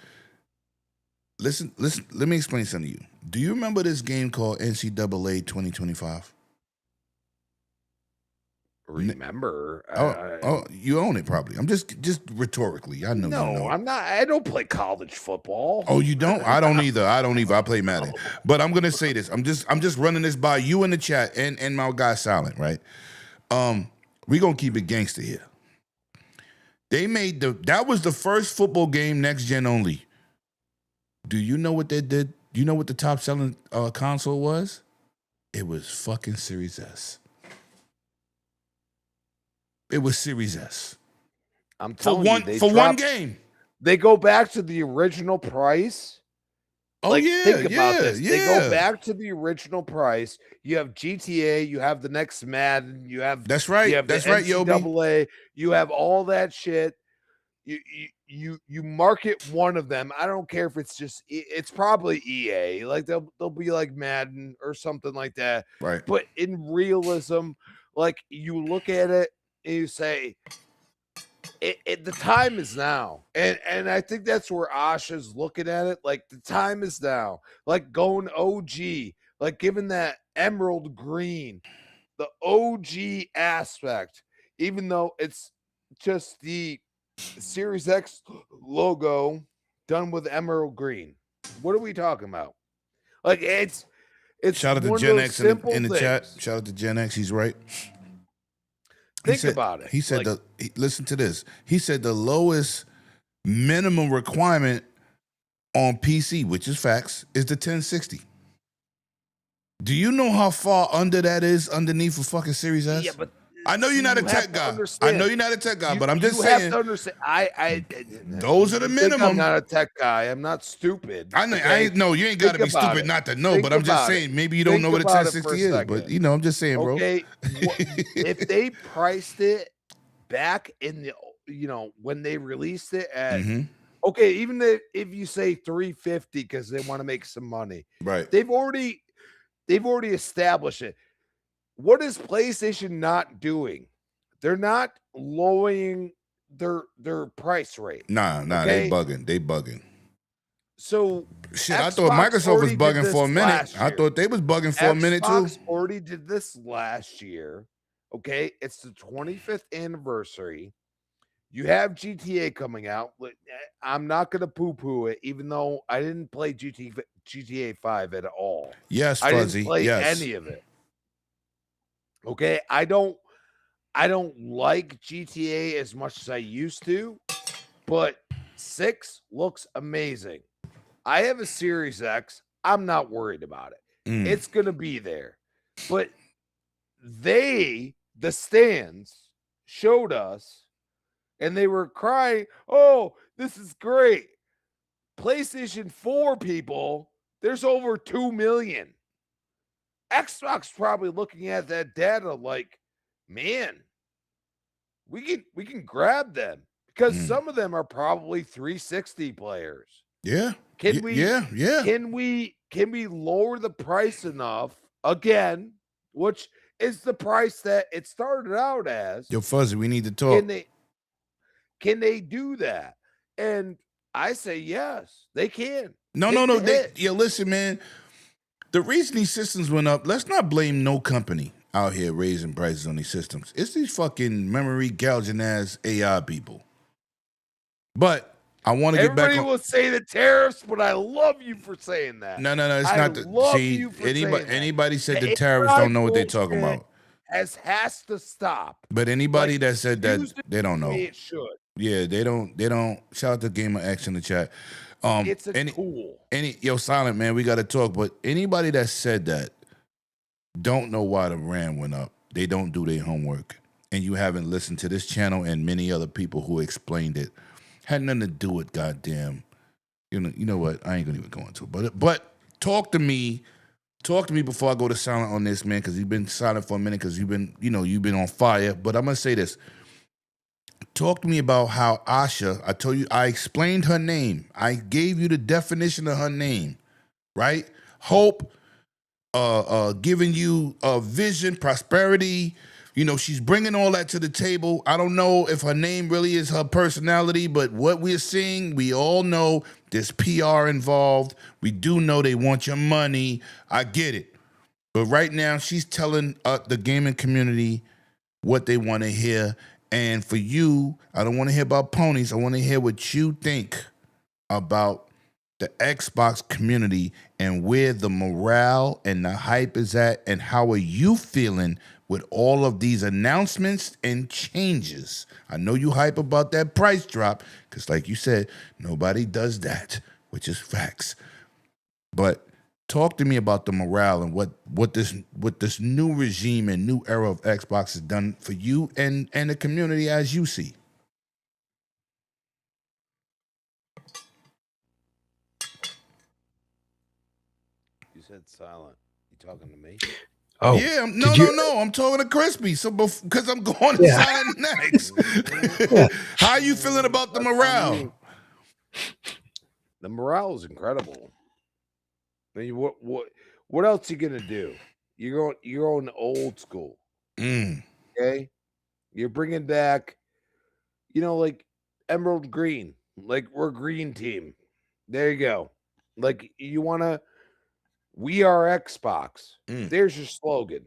listen. Let me explain something to you. Do you remember this game called NCAA 2025? Remember? You own it probably. I'm just rhetorically. I know. No, you know. I'm not. I don't play college football. Oh, you don't? I don't either. I play Madden. But I'm gonna say this. I'm just running this by you in the chat and my guy Silent, right? We gonna keep it gangster here. That was the first football game next gen only. Do you know what they did? Do you know what the top selling console was? It was fucking Series S. It was Series S. I'm telling you, one game. They go back to the original price. Oh like, yeah, think about yeah, this. yeah. They go back to the original price. You have GTA, you have the next Madden, you have That's right. you have That's the right, Yobi. NCAA, you have all that shit. You market one of them. I don't care if it's just it's probably EA. Like they'll be like Madden or something like that. Right. But in realism, like you look at it and you say, the time is now, and I think that's where Asha's looking at it. Like the time is now, like going OG, like giving that emerald green, the OG aspect, even though it's just the Series X logo done with emerald green. What are we talking about? Like it's Shout out to one Gen of those X simple in the things. chat. Shout out to Gen X. He's right. Think about it. He said like, listen to this. He said the lowest minimum requirement on PC, which is facts, is the 1060. Do you know how far under that is underneath a fucking Series S? yeah, but I know you're not a tech guy. I know you're not a tech guy, but I'm just you saying. have to understand. I those are the you think minimum. I'm not a tech guy. I'm not stupid. I know. Okay? I ain't, no, you ain't got to be Think about stupid it. not to know. Think But I'm just about saying, it. maybe you don't Think know what a about it for 1060 is. second. But you know, I'm just saying, bro. Okay, if they priced it back in the when they released it at okay, even if you say 350 because they want to make some money, Right. they've already established it. What is PlayStation not doing? They're not lowering their price rate. Nah, okay? they bugging. So shit, I thought Microsoft was bugging for a minute. I thought they was bugging for a minute too. Xbox already did this last year. Okay, it's the 25th anniversary. You have GTA coming out. I'm not gonna poo-poo it, even though I didn't play GTA 5 at all. Yes, I Fuzzy. didn't play Yes. any of it. Okay, I don't like GTA as much as I used to, but 6 looks amazing. I have a Series X. I'm not worried about it. It's going to be there. But the stands showed us and they were crying, "Oh, this is great." PlayStation 4 people, there's over 2 million. Xbox probably looking at that data like, man, we can grab them because some of them are probably 360 players. Yeah. Can we? Yeah. Can we lower the price enough again, which is the price that it started out as? Yo, Fuzzy, we need to talk. Can they do that? And I say yes, they can. No. Listen, man. The reason these systems went up, let's not blame no company out here raising prices on these systems. It's these fucking memory gouging ass AI people. But I want to get back on. Everybody will say the tariffs, but I love you for saying that. No, it's not the. See, anybody said the tariffs don't know what they're talking about. Has to stop. But anybody that said that, they don't know. It should. Yeah, they don't. Shout out to Gamer X in the chat. It's a tool. Silent man, we got to talk. But anybody that said that don't know why the RAM went up. They don't do their homework, and you haven't listened to this channel and many other people who explained it. Had nothing to do with goddamn. You know what? I ain't gonna even go into it. But talk to me. Talk to me before I go to silent on this, man, because you've been silent for a minute because you've been on fire. But I'm gonna say this. Talk to me about how Asha, I told you, I explained her name. I gave you the definition of her name, right? Hope, giving you vision, prosperity. She's bringing all that to the table. I don't know if her name really is her personality, but what we're seeing, we all know there's PR involved. We do know they want your money. I get it. But right now, she's telling the gaming community what they want to hear. And for you, I don't want to hear about ponies. I want to hear what you think about the Xbox community and where the morale and the hype is at, and how are you feeling with all of these announcements and changes. I know you hype about that price drop because, like you said, nobody does that, which is facts. But talk to me about the morale and what this new regime and new era of Xbox has done for you and the community as you see. You said silent. You talking to me? Oh, Yeah, no. I'm talking to Crispy. So because I'm going to Yeah. silent next. How are you feeling about the morale? The morale is incredible. I mean, what else you gonna do? You're going old school. Okay, you're bringing back, like emerald green. Like we're green team. There you go. Like you wanna. We are Xbox. There's your slogan.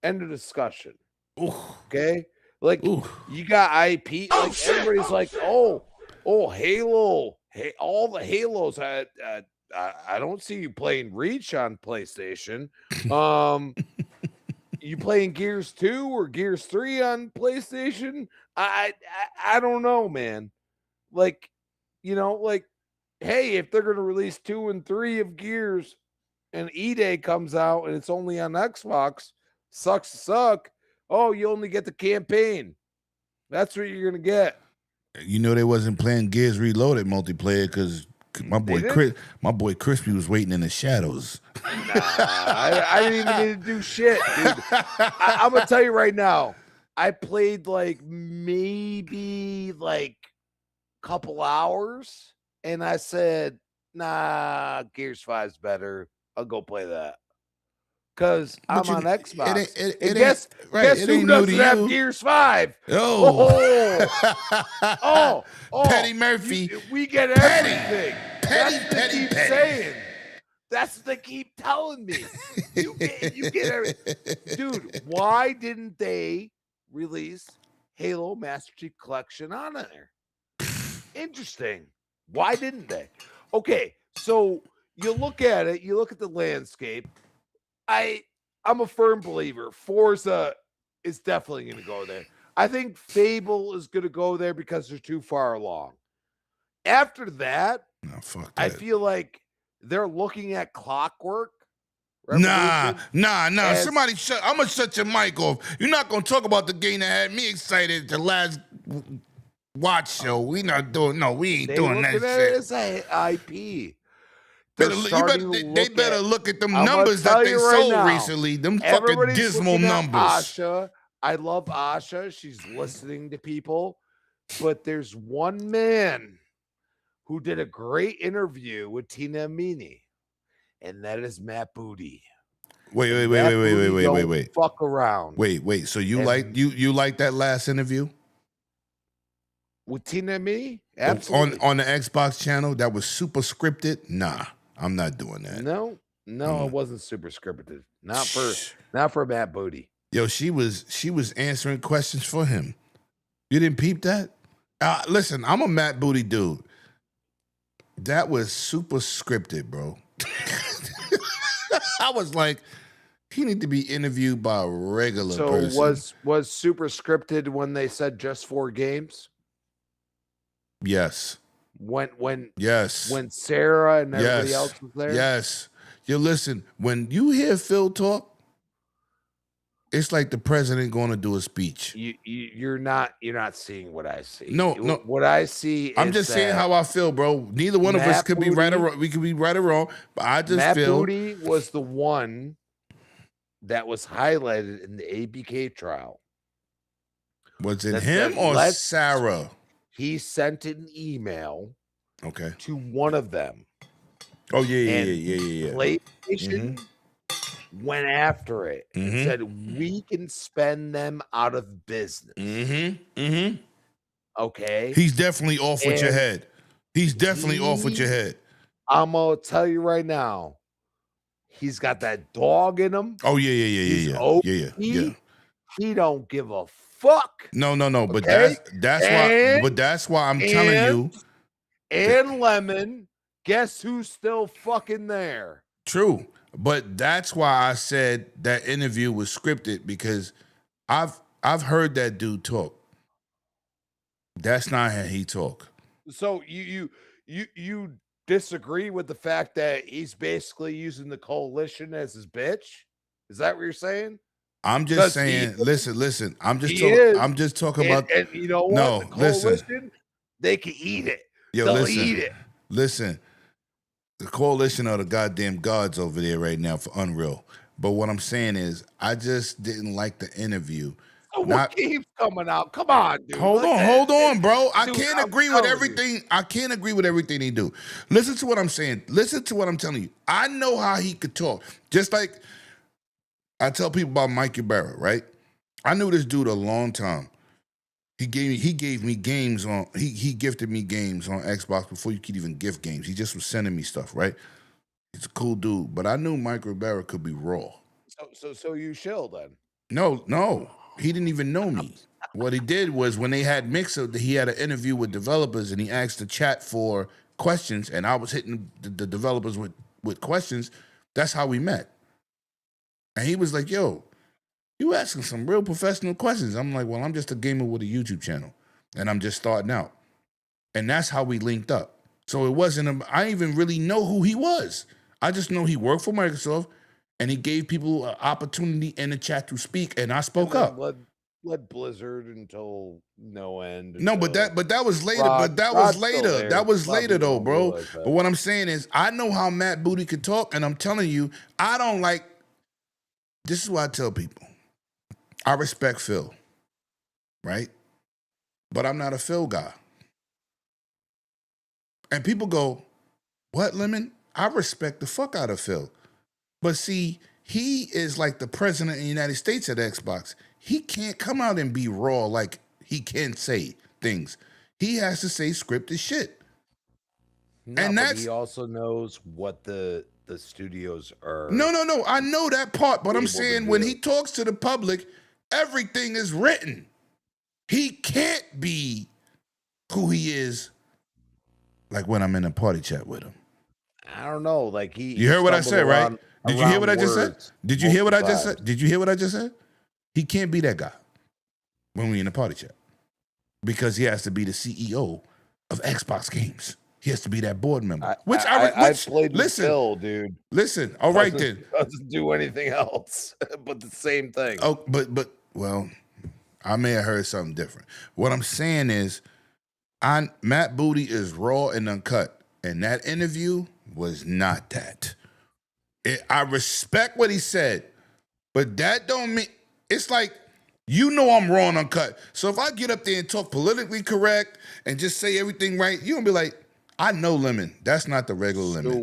End of discussion. Ooh. Okay, like you got IP. Like everybody's like, oh, Halo. Hey, all the Halos. I don't see you playing Reach on PlayStation. You playing Gears 2 or Gears 3 on PlayStation? I don't know, man. Like, like, hey, if they're gonna release 2 and 3 of Gears and E-Day comes out and it's only on Xbox, sucks to suck. Oh, you only get the campaign. That's what you're gonna get. You know they wasn't playing Gears Reloaded multiplayer because my boy Crispy was waiting in the shadows. Nah, I didn't even need to do shit, dude. I'm gonna tell you right now. I played maybe a couple hours, and I said, "Nah, Gears 5's better. I'll go play that." Because I'm on Xbox. Guess who doesn't have Gears 5? Oh, Petty Murphy. We get everything. That's what they keep saying. That's what they keep telling me. You get everything. Dude, why didn't they release Halo Master Chief Collection on there? Interesting. Why didn't they? Okay, so you look at it, you look at the landscape. I'm a firm believer. Forza is definitely going to go there. I think Fable is going to go there because they're too far along. After that, fuck that. I feel like they're looking at Clockwork. Nah. Somebody I'm gonna shut your mic off. You're not gonna talk about the game that had me excited the last watch show. We not doing we ain't doing that shit. It's an IP. They better look at them numbers that they sold recently. Them fucking dismal numbers. Asha. I love Asha. She's listening to people. But there's one man who did a great interview with Tina Amini, and that is Matt Booty. Wait. Fuck around. Wait. So you like that last interview? With Tina Amini? Absolutely. On the Xbox channel that was super scripted? Nah. I'm not doing that. No, it wasn't super scripted. Not for Matt Booty. Yo, she was answering questions for him. You didn't peep that? Listen, I'm a Matt Booty dude. That was super scripted, bro. I was like, he need to be interviewed by a regular person. So was super scripted when they said just 4 games? Yes. When Sarah and everybody else was there? Yes. You listen, when you hear Phil talk, it's like the president going to do a speech. You're not seeing what I see. No. What I see I'm just saying how I feel, bro. Neither one of us could be right or wrong. We could be right or wrong, but I just feel Matt Booty was the one that was highlighted in the ABK trial. Was it him or Sarah? He sent an email to one of them. Oh, yeah. PlayStation went after it and said, we can spend them out of business. Okay? He's definitely off with your head. Off with your head. I'm going to tell you right now, he's got that dog in him. Oh, yeah. He don't give a fuck. No. But that's why I'm telling you. And Lemon, guess who's still fucking there? True. But that's why I said that interview was scripted, because I've heard that dude talk. That's not how he talk. So you disagree with the fact that he's basically using the coalition as his bitch? Is that what you're saying? I'm just saying, listen. I'm just talking about. And you know what? No, The coalition, they can eat it. Yo, They'll listen. eat it. Listen, the coalition are the goddamn gods over there right now for Unreal. But what I'm saying is, I just didn't like the interview. So what keeps coming out? Come on, dude. Hold on, bro. I Dude, can't I'm agree with telling you. everything. I can't agree with everything he do. Listen to what I'm saying. Listen to what I'm telling you. I know how he could talk. Just like I tell people about Mikey Barrett, right? I knew this dude a long time. He gave me games on. He gifted me games on Xbox before you could even gift games. He just was sending me stuff, right? He's a cool dude, but I knew Mike Barrett could be raw. So you chill then. No, he didn't even know me. What he did was, when they had Mixer, he had an interview with developers, and he asked the chat for questions, and I was hitting the developers with questions. That's how we met. And he was like, yo, you asking some real professional questions. I'm like, well, I'm just a gamer with a YouTube channel, and I'm just starting out. And that's how we linked up. So it wasn't, I didn't even really know who he was. I just know he worked for Microsoft, and he gave people an opportunity in the chat to speak, and I spoke up. Led Blizzard until no end. No, but that was later. Rod That was later though, bro. Like that. But what I'm saying is, I know how Matt Booty could talk, and I'm telling you, I don't like. This is what I tell people. I respect Phil, right? But I'm not a Phil guy. And people go, what, Lemon? I respect the fuck out of Phil. But see, he is like the president of the United States at Xbox. He can't come out and be raw like he can say things. He has to say scripted shit. No, and but he also knows what the studios are. No. I know that part, but I'm able to saying do when it. he talks to the public, everything is written. He can't be who he is like when I'm in a party chat with him. I don't know. Like You heard what I said, right? Did you hear what I just said? Did you hear what I just said? Did you hear what I just said? He can't be that guy when we in a party chat, because he has to be the CEO of Xbox Games. He has to be that board member. I played with Phil, dude. Listen, all right then. Doesn't do anything else but the same thing. Oh, but well, I may have heard something different. What I'm saying is, Matt Booty is raw and uncut, and that interview was not that. I respect what he said, but that don't mean, it's like, you know I'm raw and uncut. So if I get up there and talk politically correct and just say everything right, you're gonna be like, I know Lemon. That's not the regular Lemon. So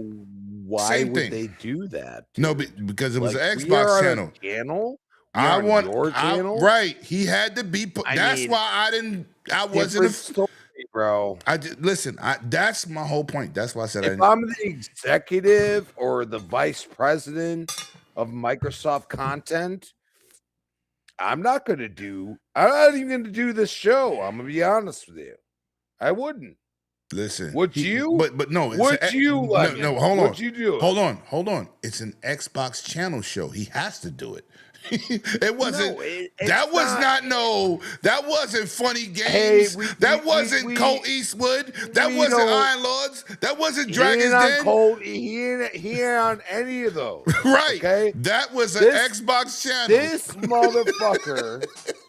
why would they do that? Dude? No, because it was like, an we Xbox are channel. On a channel. I want your channel, right. He had to be. That's why I wasn't a story, bro. Listen. That's my whole point. That's why I said. If I'm the executive or the vice president of Microsoft content, I'm not even going to do this show. I'm going to be honest with you. I wouldn't. Listen. Would you? But no. Would you? No. Hold on. Would you do it? Hold on. It's an Xbox channel show. He has to do it. It wasn't. That wasn't Funny Games. That wasn't Cole Eastwood. That wasn't Iron Lords. That wasn't Dragon's Den. He ain't on any of those. Right. Okay. That was an Xbox channel. This motherfucker,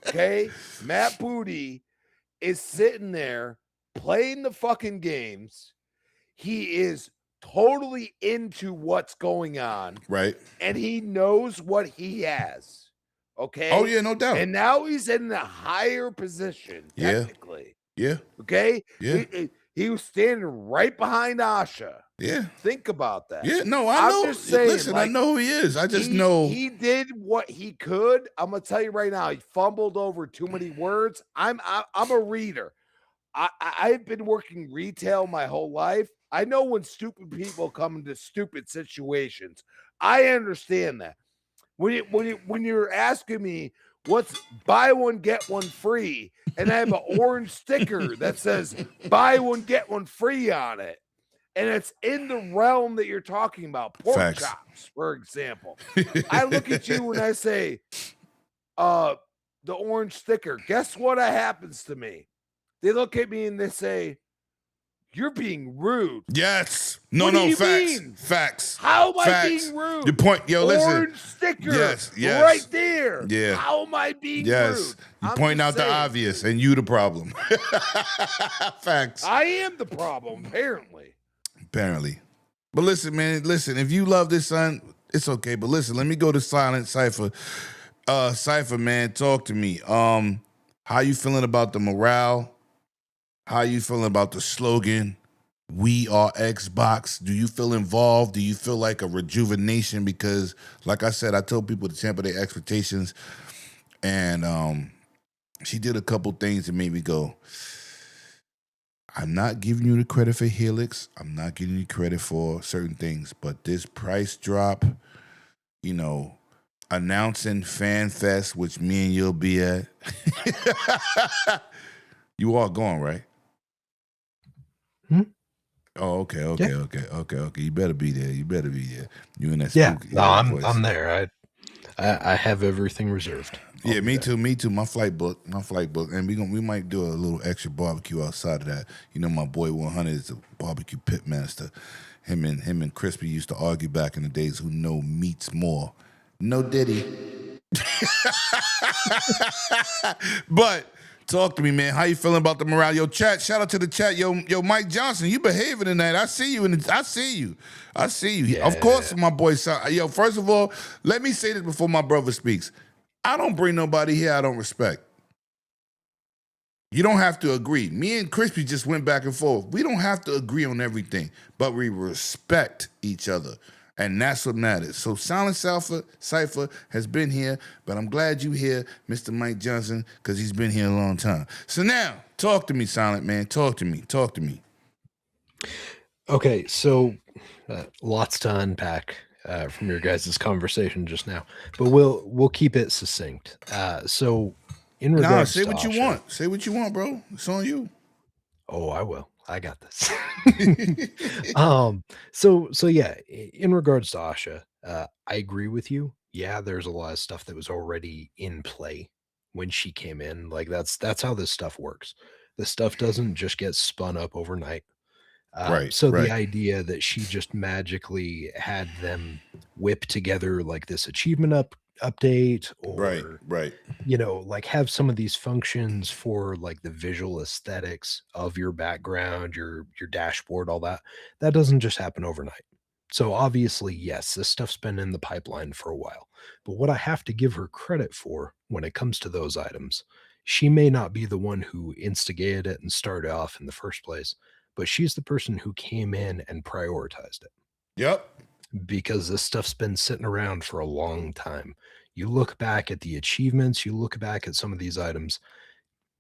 okay, Matt Booty, is sitting there playing the fucking games. He is totally into what's going on. Right. And he knows what he has. Okay. Oh, yeah, no doubt. And now he's in a higher position, technically. Yeah. Okay. Yeah. He was standing right behind Asha. Yeah. Think about that. Yeah. No, I know. Just saying, listen, I know who he is. I just know he did what he could. I'm gonna tell you right now, he fumbled over too many words. I'm a reader. I've been working retail my whole life. I know when stupid people come into stupid situations. I understand that. When you're asking me what's buy one get one free, and I have an orange sticker that says buy one get one free on it, and it's in the realm that you're talking about. Pork Facts. chops, for example. I look at you and I say, the orange sticker. Guess what happens to me? They look at me and they say, you're being rude. Yes. No, What do no, you facts. mean? Facts. How am I Facts. being rude? Your point, yo, listen. Orange sticker. Yes, yes. Right there. Yeah. How am I being Yes. rude? You I'm point just out the saying. obvious, and you the problem. Facts. I am the problem, apparently. Apparently. But listen, man, listen, if you love this, son, it's okay. But listen, let me go to Silent Cypher. Cypher, man, talk to me. How you feeling about the morale? How you feeling about the slogan? We are Xbox. Do you feel involved? Do you feel like a rejuvenation? Because, like I said, I told people to temper their expectations, and she did a couple things that made me go, I'm not giving you the credit for Helix. I'm not giving you credit for certain things, but this price drop, you know, announcing Fan Fest, which me and you'll be at. You are going, right? Hmm? Oh, okay. You better be there. You and that Yeah, spooky no, voice. I'm there. I have everything reserved. Yeah, me too. Me too. My flight book, and we might do a little extra barbecue outside of that. You know, my boy 100 is a barbecue pit master. Him and Crispy used to argue back in the days who know meats more. No Diddy. But talk to me, man. How you feeling about the morale? Yo, chat. Shout out to the chat. Yo, Mike Johnson, you behaving tonight. I see you. I see you. Yeah. Of course, my boy. Yo, first of all, let me say this before my brother speaks. I don't bring nobody here I don't respect. You don't have to agree. Me and Crispy just went back and forth. We don't have to agree on everything, but we respect each other. And that's what matters. So Silent Cypher has been here, but I'm glad you here, Mr. Mike Johnson, because he's been here a long time. So now, talk to me, Silent man. Talk to me. Okay, so lots to unpack from your guys' conversation just now, but we'll keep it succinct. So in regards Say to what you Asha- want. Say what you want, bro. It's on you. Oh, I will. I got this. So yeah, in regards to Asha, I agree with you. Yeah, there's a lot of stuff that was already in play when she came in. Like that's how this stuff works. This stuff doesn't just get spun up overnight. Right. So the idea that she just magically had them whip together like this achievement update, or Right. like have some of these functions for like the visual aesthetics of your background, your dashboard, all that doesn't just happen overnight. So obviously, yes, this stuff's been in the pipeline for a while. But what I have to give her credit for when it comes to those items, she may not be the one who instigated it and started off in the first place, but she's the person who came in and prioritized it, Yep. because this stuff's been sitting around for a long time. You look back at the achievements, you look back at some of these items,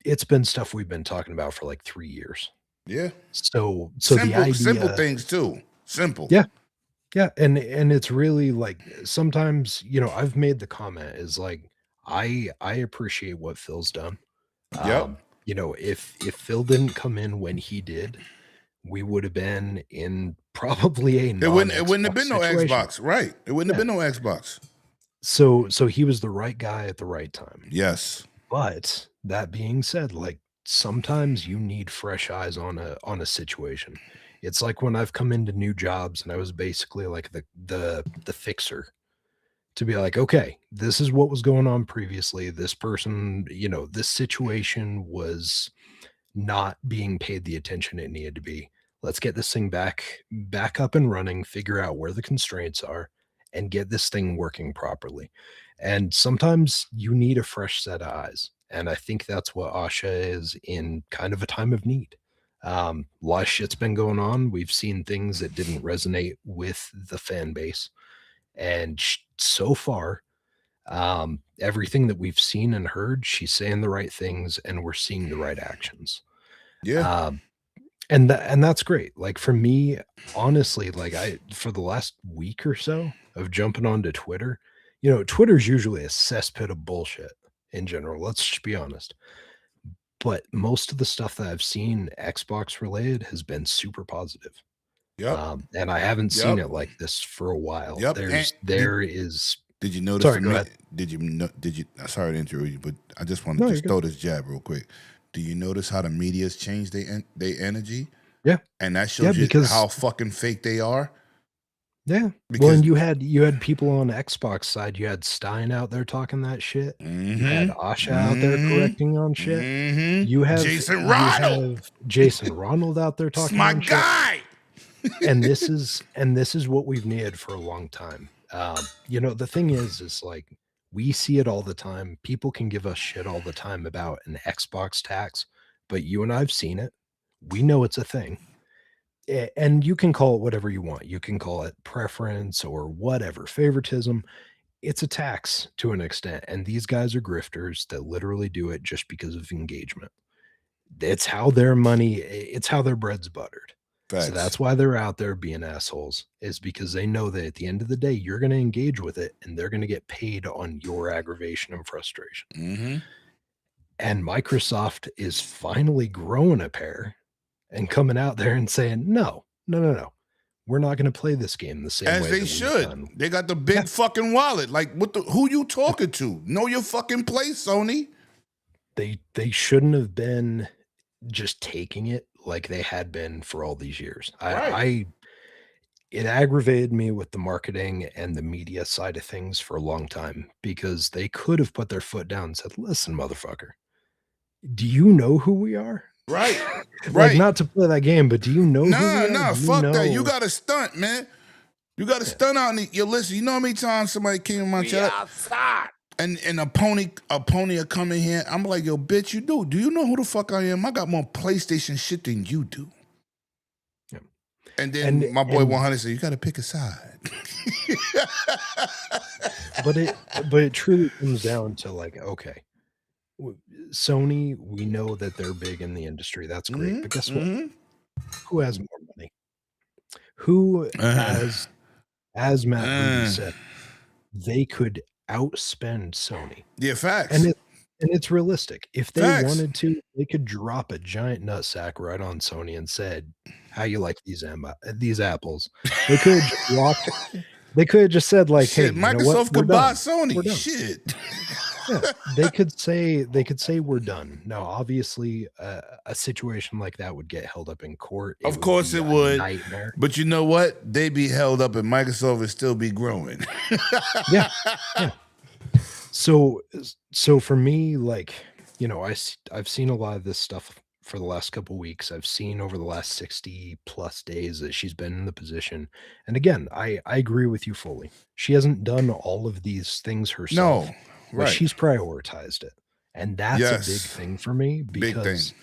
it's been stuff we've been talking about for like 3 years. Yeah. So Simple, the idea, simple things too. Simple. Yeah. Yeah, and it's really like sometimes, I've made the comment is like I appreciate what Phil's done. Yep. If Phil didn't come in when he did, we would have been in probably a It wouldn't have been no situation. Xbox, right? It wouldn't have been no Xbox. So he was the right guy at the right time. Yes. But that being said, like sometimes you need fresh eyes on a situation. It's like when I've come into new jobs and I was basically like the fixer, to be like, okay, this is what was going on previously. This person, this situation was not being paid the attention it needed to be. Let's get this thing back up and running, figure out where the constraints are, and get this thing working properly. And sometimes you need a fresh set of eyes. And I think that's what Asha is in kind of a time of need. A lot of shit's been going on. We've seen things that didn't resonate with the fan base. And so far, everything that we've seen and heard, she's saying the right things and we're seeing the right actions. Yeah. And that's great. Like for me, honestly, like for the last week or so of jumping onto Twitter, Twitter's usually a cesspit of bullshit in general. Let's just be honest. But most of the stuff that I've seen Xbox related has been super positive. Yep. And I haven't seen Yep. it like this for a while. Yep. There is. Did you notice? Sorry, go ahead. Did you? Sorry to interrupt you, but I just want to No, just you're throw this jab real quick. Do you notice how the media's changed their energy? Yeah. And that shows you because how fucking fake they are. Yeah. Well, Because- and you had people on the Xbox side. You had Stein out there talking that shit. You had Asha out there correcting on shit. You have Jason you Ronald. have Jason Ronald out there talking my on shit. guy. And this is what we've needed for a long time. You know, the thing is like we see it all the time. People can give us shit all the time about an Xbox tax, but you and I've seen it. We know it's a thing. And you can call it whatever you want. You can call it preference or whatever, favoritism. It's a tax to an extent. And these guys are grifters that literally do it just because of engagement. It's how their money, it's how their bread's buttered. Facts. So that's why they're out there being assholes, is because they know that at the end of the day, you're going to engage with it and they're going to get paid on your aggravation and frustration. Mm-hmm. And Microsoft is finally growing a pair and coming out there and saying, no. We're not going to play this game the same As way they that we've should. done. They got the big fucking wallet. Like, who you talking to? Know your fucking place, Sony. They shouldn't have been just taking it like they had been for all these years. It aggravated me with the marketing and the media side of things for a long time, because they could have put their foot down and said, listen, motherfucker, do you know who we are? Right. Like, Right. not to play that game, but do you know who we are? Nah, Do you fuck that. know- You got to stunt, man. You got to stunt out. And listen, you know how many times somebody came in my chat and a pony will come in here. I'm like, yo, bitch, you do. Do you know who the fuck I am? I got more PlayStation shit than you do. Yeah. And then And- my boy and- 100 said, you got to pick a side. but it truly comes down to like, okay, Sony, we know that they're big in the industry. That's great. But guess what? Who has more money? Who, as Matt Booty said, they could outspend Sony. Yeah, facts. And it's realistic. If they Facts. wanted to, they could drop a giant nutsack right on Sony and said, how you like these apples? They could have just walked. They could have just said, like, Shit, hey, you know Microsoft what? We're could buy done. We're Sony. done. Shit. Yeah, they could say we're done. Now, obviously, a situation like that would get held up in court. Of course be it a would. Nightmare. But you know what? They be held up and Microsoft would still be growing. Yeah. So for me, like, you know, I've seen a lot of this stuff for the last couple of weeks. I've seen over the last 60 plus days that she's been in the position. And again, I agree with you fully. She hasn't done all of these things herself. No, but right. she's prioritized it. And that's a big Yes. thing for me, Big because thing.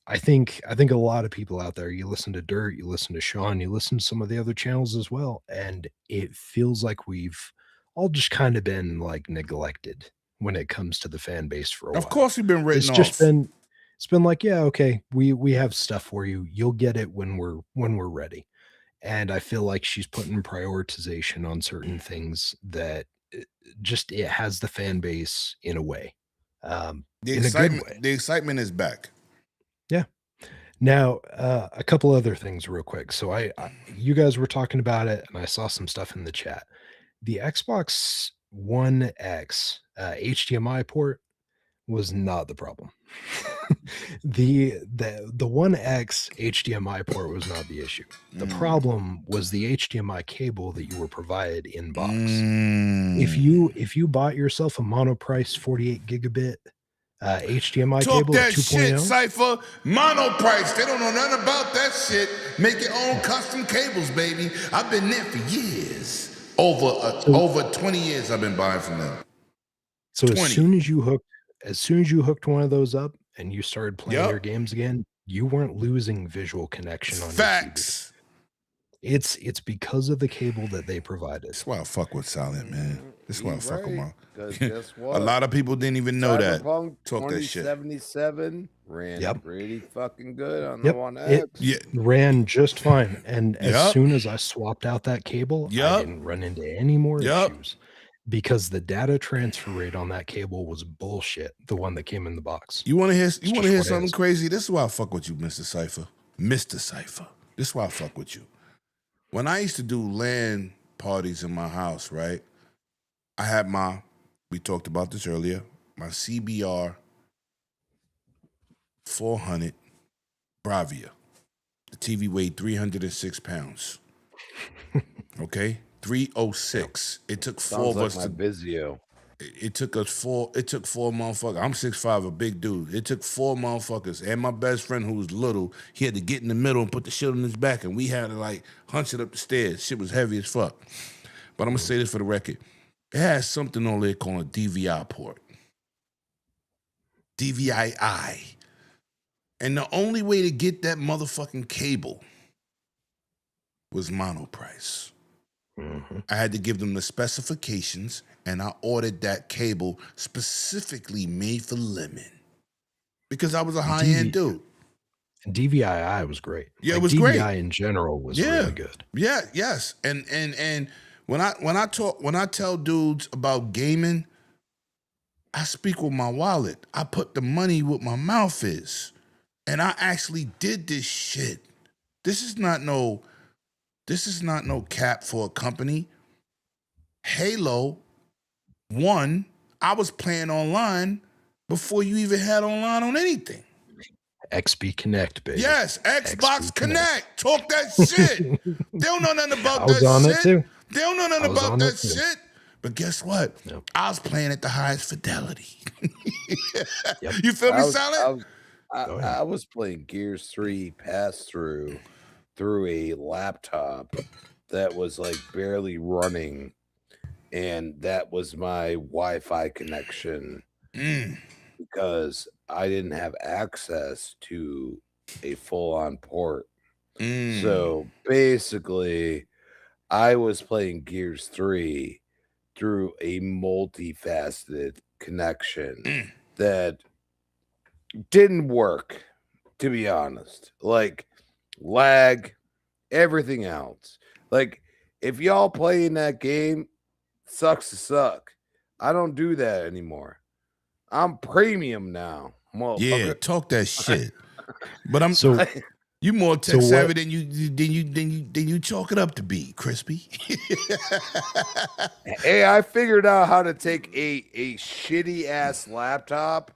I think a lot of people out there, you listen to Dirt, you listen to Sean, you listen to some of the other channels as well, and it feels like we've all just kind of been like neglected when it comes to the fan base for a while. Of course we've been written It's off. just been like, yeah, okay, we have stuff for you. You'll get it when we're ready. And I feel like she's putting prioritization on certain things that it has the fan base in a way. the in a good excitement, way. the excitement is back. Now, a couple other things real quick. So I you guys were talking about it, and I saw some stuff in the chat. The Xbox One X HDMI port was not the problem. the One X HDMI port was not the issue. The problem was the HDMI cable that you were provided in box. If you bought yourself a monoprice 48 gigabit HDMI Talk cable that at shit, 2.0, Cypher. Mono price. They don't know nothing about that shit. Make your own custom cables, baby. I've been there for years. Over 20 years I've been buying from them. so 20. as soon as you hooked one of those up and you started playing your games again, you weren't losing visual connection on your TV. Facts. It's because of the cable that they provided. That's why I fuck with Silent, man. That's why I fuck with my. Because guess what? A lot of people didn't even know that. Cyberpunk Talk that shit. 2077 ran Yep. pretty fucking good on Yep. the One It X. Yeah. ran just fine. And as Yep. soon as I swapped out that cable, I Yep. didn't run into any more Yep. issues, because the data transfer rate on that cable was bullshit. The one that came in the box. You want to hear? just what it something is. crazy? This is why I fuck with you, Mr. Cypher. Mr. Cypher. This is why I fuck with you. When I used to do LAN parties in my house, right? I had we talked about this earlier, my CBR 400 Bravia. The TV weighed 306 pounds. Okay? 306. It took four Sounds of like us my to Vizio. it took four motherfuckers. I'm 6'5", a big dude. It took 4 motherfuckers. And my best friend who was little, he had to get in the middle and put the shit on his back, and we had to like hunch it up the stairs. Shit was heavy as fuck. But I'm gonna say this for the record. It has something on there called a DVI port. DVI. And the only way to get that motherfucking cable was monoprice. I had to give them the specifications, and I ordered that cable specifically made for Lemon because I was a high-end dude. DVI was great. Yeah, Like, it was DVI great. in general was really good. Yeah, yes. And when I tell dudes about gaming, I speak with my wallet. I put the money where my mouth is. And I actually did this shit. This is not no cap for a company. Halo 1, I was playing online before you even had online on anything. XB Connect, baby. Yes, Xbox XB Connect. Talk that shit. They don't know nothing about I was that on shit. it too. They don't know nothing I was about on that it too. shit. But guess what? Yep. I was playing at the highest fidelity. Yep. You feel me, I was, Silent? I was playing Gears 3 pass-through through a laptop that was like barely running, and that was my Wi-Fi connection because I didn't have access to a full-on port. So basically, I was playing Gears 3 through a multifaceted connection that didn't work, to be honest. Like lag, everything else. Like if y'all playing that game, sucks to suck. I don't do that anymore. I'm premium now, motherfucker. Yeah, talk that shit. But I'm So you more tech So what- savvy than you chalk it up to be, Crispy. Hey, I figured out how to take a shitty ass laptop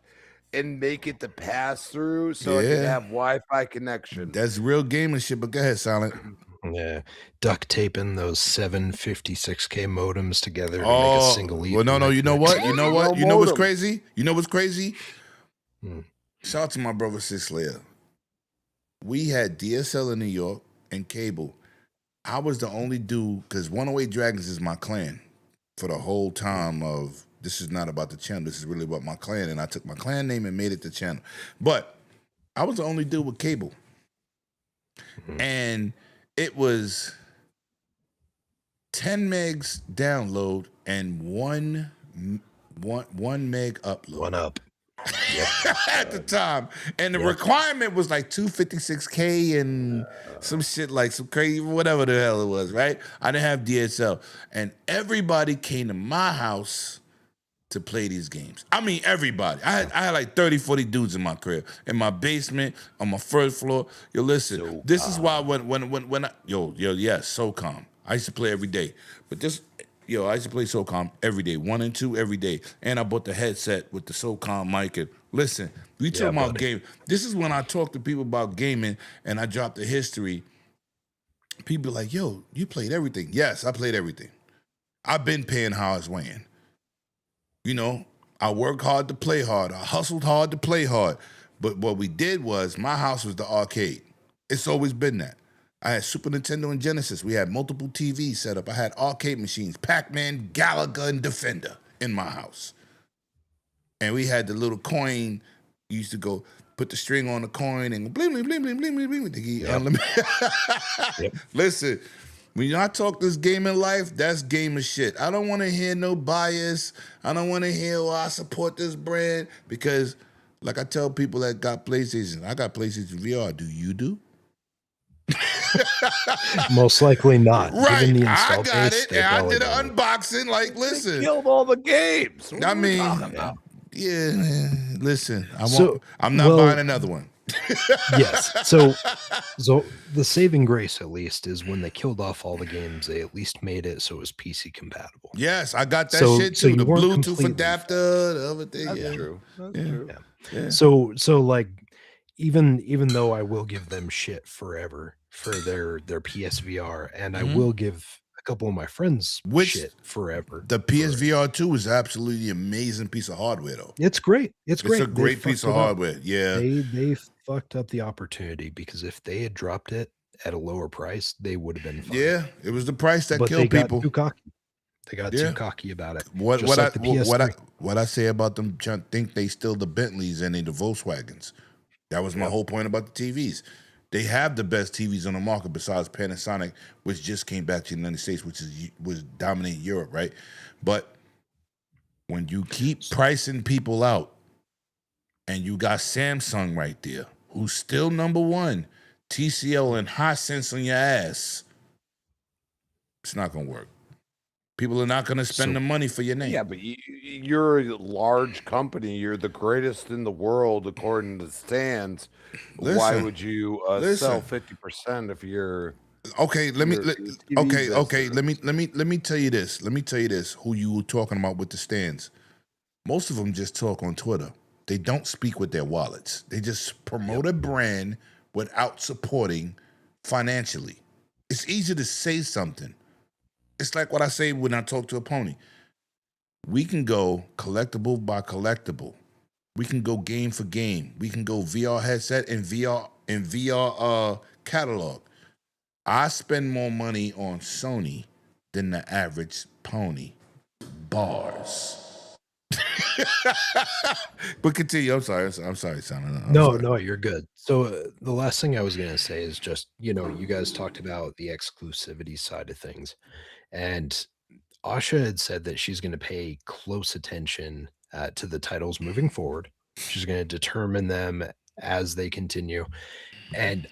and make it the pass through so I could Yeah. have Wi-Fi connection. That's real gaming shit, but go ahead, Silent. yeah, duct taping those 756K modems together to make a single well, no, you know what? You know what? No You know what's modem. crazy? You know what's crazy? Hmm. Shout out to my brother Six Layer. We had DSL in New York and cable. I was the only dude, because 108 Dragons is my clan for the whole time of, this is not about the channel, this is really about my clan, and I took my clan name and made it the channel. But I was the only dude with cable. And it was 10 megs download and one meg upload. One up. At the time. And the requirement was like 256K and some shit, like some crazy, whatever the hell it was, right? I didn't have DSL. And everybody came to my house to play these games. I mean, everybody. I had like 30, 40 dudes in my crib, in my basement, on my first floor. Yo, listen, this is why when I, yes, SOCOM. I used to play every day. But I used to play SOCOM every day, 1 and 2 every day. And I bought the headset with the SOCOM mic. And listen, we talk about game. This is when I talk to people about gaming and I drop the history. People are like, yo, you played everything. Yes, I played everything. I've been paying how it's weighing. You know, I worked hard to play hard. I hustled hard to play hard. But what we did was, my house was the arcade. It's always been that. I had Super Nintendo and Genesis. We had multiple TVs set up. I had arcade machines, Pac-Man, Galaga, and Defender in my house. And we had the little coin. You used to go put the string on the coin and bling, bling, bling, bling, bling, bling, bling. To get unlimited. Listen, when I talk this gaming life, that's gamer shit. I don't want to hear no bias. I don't want to hear, I support this brand. Because, like I tell people that got PlayStation, I got PlayStation VR. Do you do? Most likely not. Right, Given the I install got base, it, they and I probably did an don't. unboxing. Like, listen, Killed all the games. What I are we mean, talking about? yeah, man, listen, So, I'm not well, buying another one. Yes. So the saving grace, at least, is when they killed off all the games, they at least made it so it was PC compatible. Yes, I got that So shit so too. you The weren't Bluetooth completely adapter, the other thing. That's Yeah. true. That's Yeah. true. Yeah. Yeah. So like even though I will give them shit forever for their PSVR, and I will give a couple of my friends Which shit forever. The PSVR 2 is absolutely amazing piece of hardware, though. It's great. It's great. It's a great piece of hardware. Yeah. They fucked up the opportunity, because if they had dropped it at a lower price, they would have been fine. Yeah. It was the price that But they killed got people. too cocky. They got Yeah. too cocky about it. What Just what like I the PS3. what I say about them trying to think they still the Bentleys and they the Volkswagens. That was my whole point about the TVs. They have the best TVs on the market besides Panasonic, which just came back to the United States, which was dominating Europe, right? But when you keep pricing people out, and you got Samsung right there, who's still number one, TCL and Hisense on your ass, it's not gonna work. People are not gonna spend the money for your name. Yeah, but you're a large company. You're the greatest in the world according to stands. Why Listen, would you listen. sell 50% if you're Okay, let me Your- let, your TV okay, business. let me tell you this. Let me tell you this. Who you were talking about with the stands? Most of them just talk on Twitter. They don't speak with their wallets. They just promote a brand without supporting financially. It's easy to say something. It's like what I say when I talk to a pony. We can go collectible by collectible. We can go game for game. We can go VR headset and VR catalog. I spend more money on Sony than the average pony. Bars. But continue. I'm sorry, son. I'm sorry. No, you're good. So the last thing I was going to say is just, you guys talked about the exclusivity side of things. And Asha had said that she's going to pay close attention to the titles moving forward. She's going to determine them as they continue. And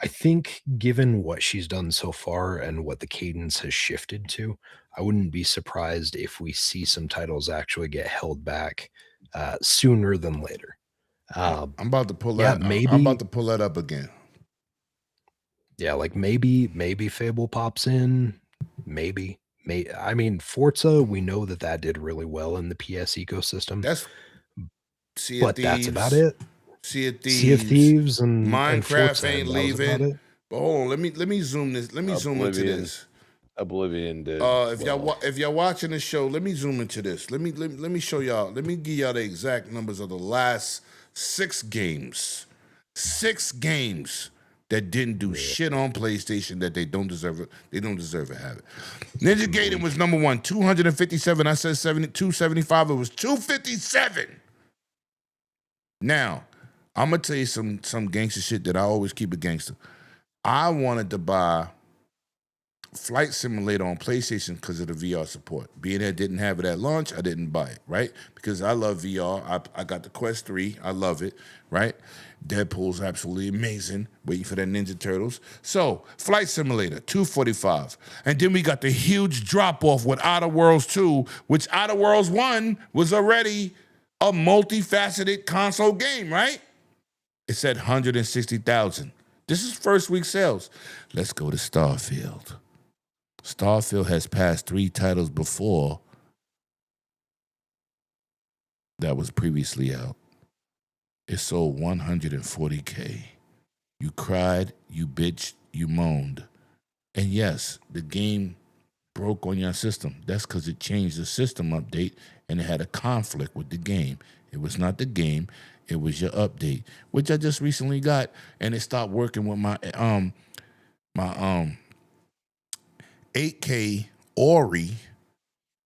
I think, given what she's done so far and what the cadence has shifted to, I wouldn't be surprised if we see some titles actually get held back sooner than later. I'm about to pull yeah, that. maybe- I'm about to pull that up again. Yeah, like maybe Fable pops in. Maybe. I mean, Forza, we know that did really well in the PS ecosystem. That's Sea of but Thieves. that's about it. Sea of Thieves. Sea of Thieves and Minecraft Forza, ain't and that was about leaving. it. But hold on, let me zoom this. Let me zoom into Oblivion. this. Oblivion did? If y'all watching the show, let me zoom into this. Let me show y'all. Let me give y'all the exact numbers of the last 6 games. 6 games that didn't do shit on PlayStation that they don't deserve it. They don't deserve to have it. Ninja Gaiden was number 1, 257. I said 275. It was 257. Now, I'm gonna tell you some gangster shit that I always keep it gangster. I wanted to buy Flight Simulator on PlayStation because of the VR support. Being that I didn't have it at launch, I didn't buy it, right? Because I love VR. I got the Quest 3. I love it, right? Deadpool's absolutely amazing. Waiting for that Ninja Turtles. So, Flight Simulator, 245. And then we got the huge drop-off with Outer Worlds 2, which Outer Worlds 1 was already a multifaceted console game, right? It said 160,000. This is first week sales. Let's go to Starfield. Starfield has passed 3 titles before that was previously out. It sold 140K. You cried, you bitched, you moaned. And yes, the game broke on your system. That's because it changed the system update and it had a conflict with the game. It was not the game, it was your update, which I just recently got, and it stopped working with my 8K Ori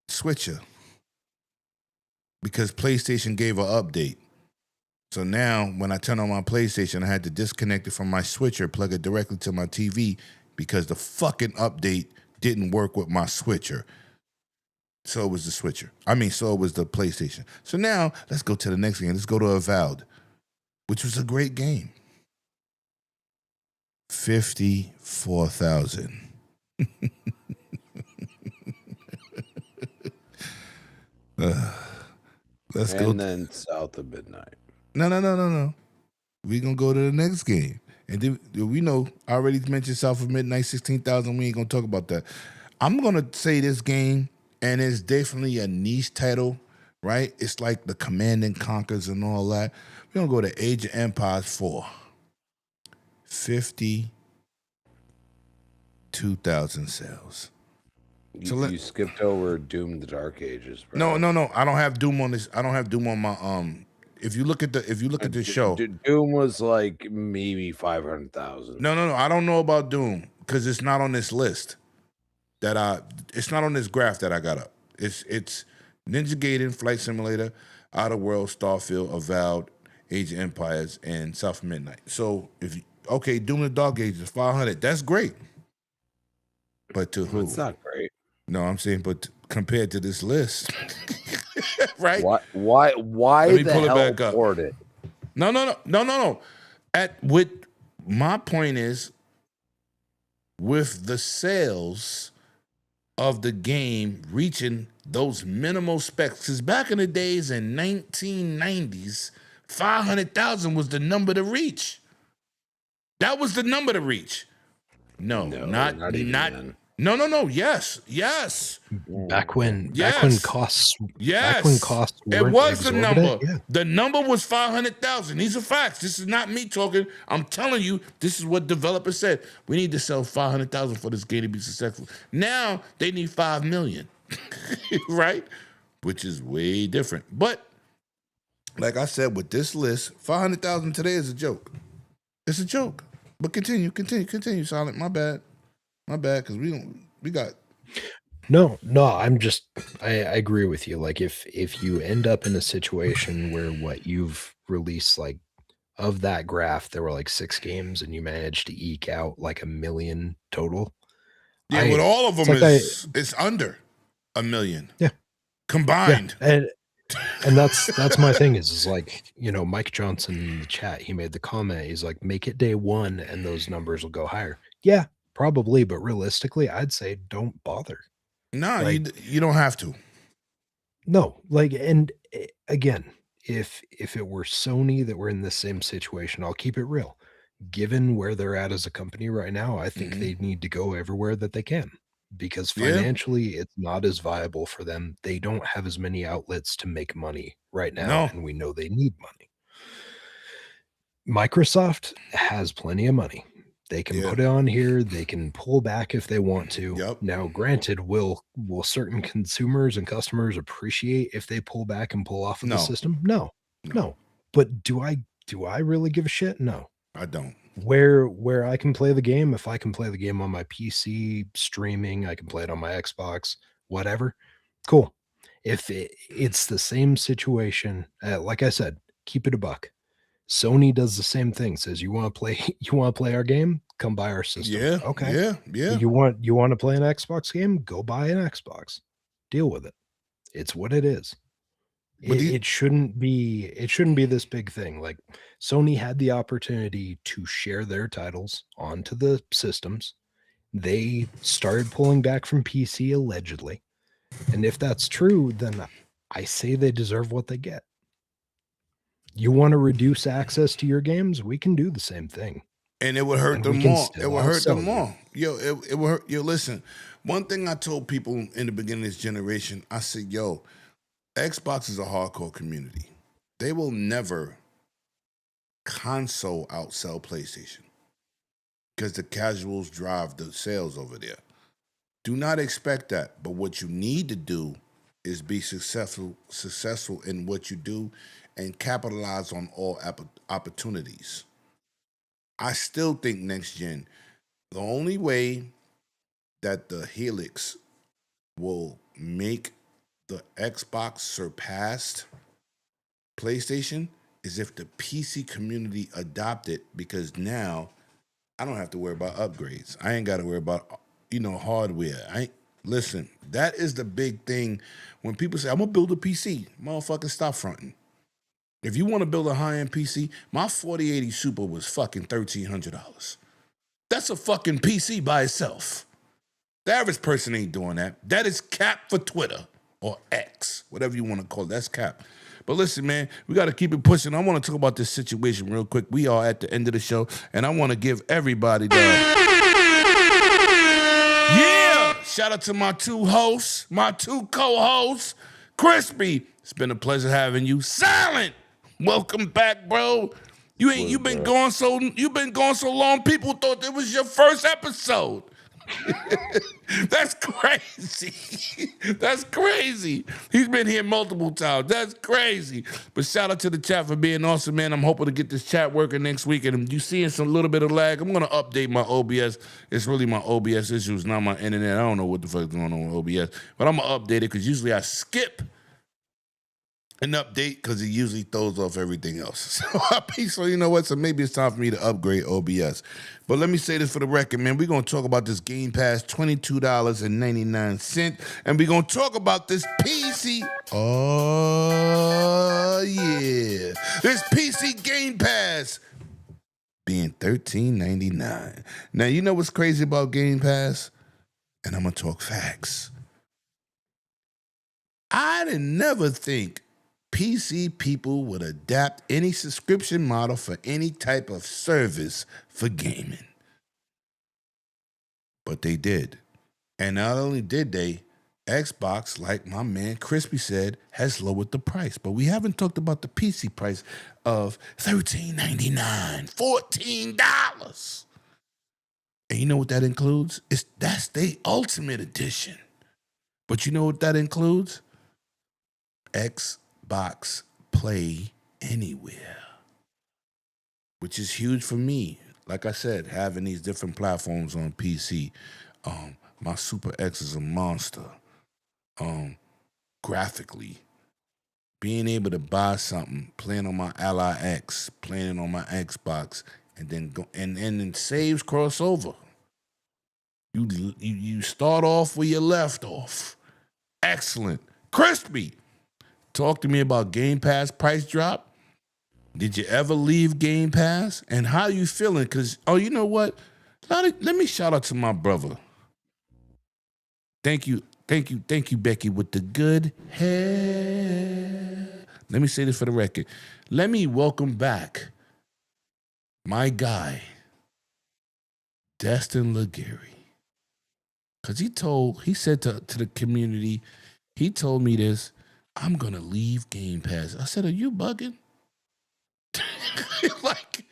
switcher because PlayStation gave an update. So now when I turn on my PlayStation, I had to disconnect it from my switcher, plug it directly to my TV because the fucking update didn't work with my switcher. So it was the switcher. So it was the PlayStation. So now let's go to the next game. Let's go to Avowed, which was a great game. 54,000. Let's go. And then South of Midnight. No. we gonna go to the next game. And then we know I already mentioned South of Midnight 16,000. We ain't gonna talk about that. I'm gonna say this game, and it's definitely a niche title, right? It's like the Command and Conquers and all that. We're gonna go to Age of Empires 4. 52,000 sales. You skipped over Doom: The Dark Ages, bro. No. I don't have Doom on this. I don't have Doom on my If you look at the show, Doom was like maybe 500,000. No. I don't know about Doom because it's not on this list. It's not on this graph that I got up. It's Ninja Gaiden, Flight Simulator, Outer Worlds, Starfield, Avowed, Age of Empires, and South Midnight. So Doom: The Dark Ages 500. That's great. But to who? It's not great. No, I'm saying, but compared to this list, right? Why Let me the pull it hell back up. port it? No. My point is, with the sales of the game reaching those minimal specs, because back in the days in 1990s, 500,000 was the number to reach. That was the number to reach. No, not even then. No. Yes. Back when costs Yes. It weren't was the exorbitant, number. yeah. The number was 500,000. These are facts. This is not me talking. I'm telling you, this is what developers said. We need to sell 500,000 for this game to be successful. Now they need 5 million, right? Which is way different. But like I said, with this list, 500,000 today is a joke. It's a joke. But continue, Silent. My bad, because we got. No, I agree with you. Like if you end up in a situation where what you've released, like of that graph, there were like 6 games and you managed to eke out like 1 million total. Yeah, with all of them it's under 1 million. Yeah. Combined. Yeah. And that's my thing is like, Mike Johnson in the chat, he made the comment, he's like, make it day 1 and those numbers will go higher. Yeah, probably, but realistically, I'd say don't bother. No, you don't have to. No, and again, if it were Sony that were in the same situation, I'll keep it real. Given where they're at as a company right now, I think they need to go everywhere that they can. Because financially, it's not as viable for them. They don't have as many outlets to make money right now, and we know they need money. Microsoft has plenty of money. They can put it on here. They can pull back if they want to. Yep. Now, granted, will certain consumers and customers appreciate if they pull back and pull off of the system? No. But do I really give a shit? No, I don't. Where I can play the game, if I can play the game on my PC streaming, I can play it on my Xbox, whatever. Cool. If it's the same situation, like I said, keep it a buck. Sony does the same thing. Says you want to play our game, come buy our system. Yeah. Okay. Yeah. You want to play an Xbox game, go buy an Xbox. Deal with it. It's what it is. It shouldn't be this big thing. Like Sony had the opportunity to share their titles onto the systems. They started pulling back from PC allegedly. And if that's true, then I say they deserve what they get. You want to reduce access to your games? We can do the same thing. And it would hurt them more. It would hurt them more. Yo, it would hurt. Yo, listen, one thing I told people in the beginning of this generation, I said, yo, Xbox is a hardcore community. They will never console outsell PlayStation because the casuals drive the sales over there. Do not expect that. But what you need to do is be successful in what you do and capitalize on all opportunities. I still think next gen, the only way that the Helix will make the Xbox surpass PlayStation is if the PC community adopt it, because now I don't have to worry about upgrades. I ain't got to worry about, hardware. Listen, that is the big thing. When people say, I'm going to build a PC, motherfucker, stop fronting. If you want to build a high-end PC, my 4080 Super was fucking $1,300. That's a fucking PC by itself. The average person ain't doing that. That is cap for Twitter or X, whatever you want to call it. That's cap. But listen, man, we got to keep it pushing. I want to talk about this situation real quick. We are at the end of the show, and I want to give everybody shout out to my two hosts, my two co-hosts. Crispy, it's been a pleasure having you. Silent, welcome back, bro. You've been going so long. People thought it was your first episode. That's crazy. That's crazy. He's been here multiple times. That's crazy. But shout out to the chat for being awesome, man. I'm hoping to get this chat working next week. And you seeing some little bit of lag, I'm going to update my OBS. It's really my OBS issues, not my internet. I don't know what the fuck is going on with OBS. But I'm going to update it because usually I skip an update because it usually throws off everything else. So you know what? So maybe it's time for me to upgrade OBS. But let me say this for the record, man. We're going to talk about this Game Pass, $22.99. And we're going to talk about this PC. Oh, yeah. This PC Game Pass being $13.99. Now, you know what's crazy about Game Pass? And I'm going to talk facts. I didn't never think PC people would adapt any subscription model for any type of service for gaming. But they did. And not only did they, Xbox, like my man Crispy said, has lowered the price. But we haven't talked about the PC price of $13.99, $14. And you know what that includes? That's the Ultimate Edition. But you know what that includes? Xbox Play Anywhere, which is huge for me. Like I said, having these different platforms on PC. My Super X is a monster. Graphically, being able to buy something, playing on my Ally X, playing on my Xbox, and then go and then saves crossover. You start off where you left off. Excellent. Crispy. Talk to me about Game Pass price drop. Did you ever leave Game Pass? And how you feeling? Because, you know what? Let me shout out to my brother. Thank you, Becky, with the good hair. Let me say this for the record. Let me welcome back my guy, Destin Laguerre. Because he said to the community, he told me this, I'm going to leave Game Pass. I said, are you bugging? Like,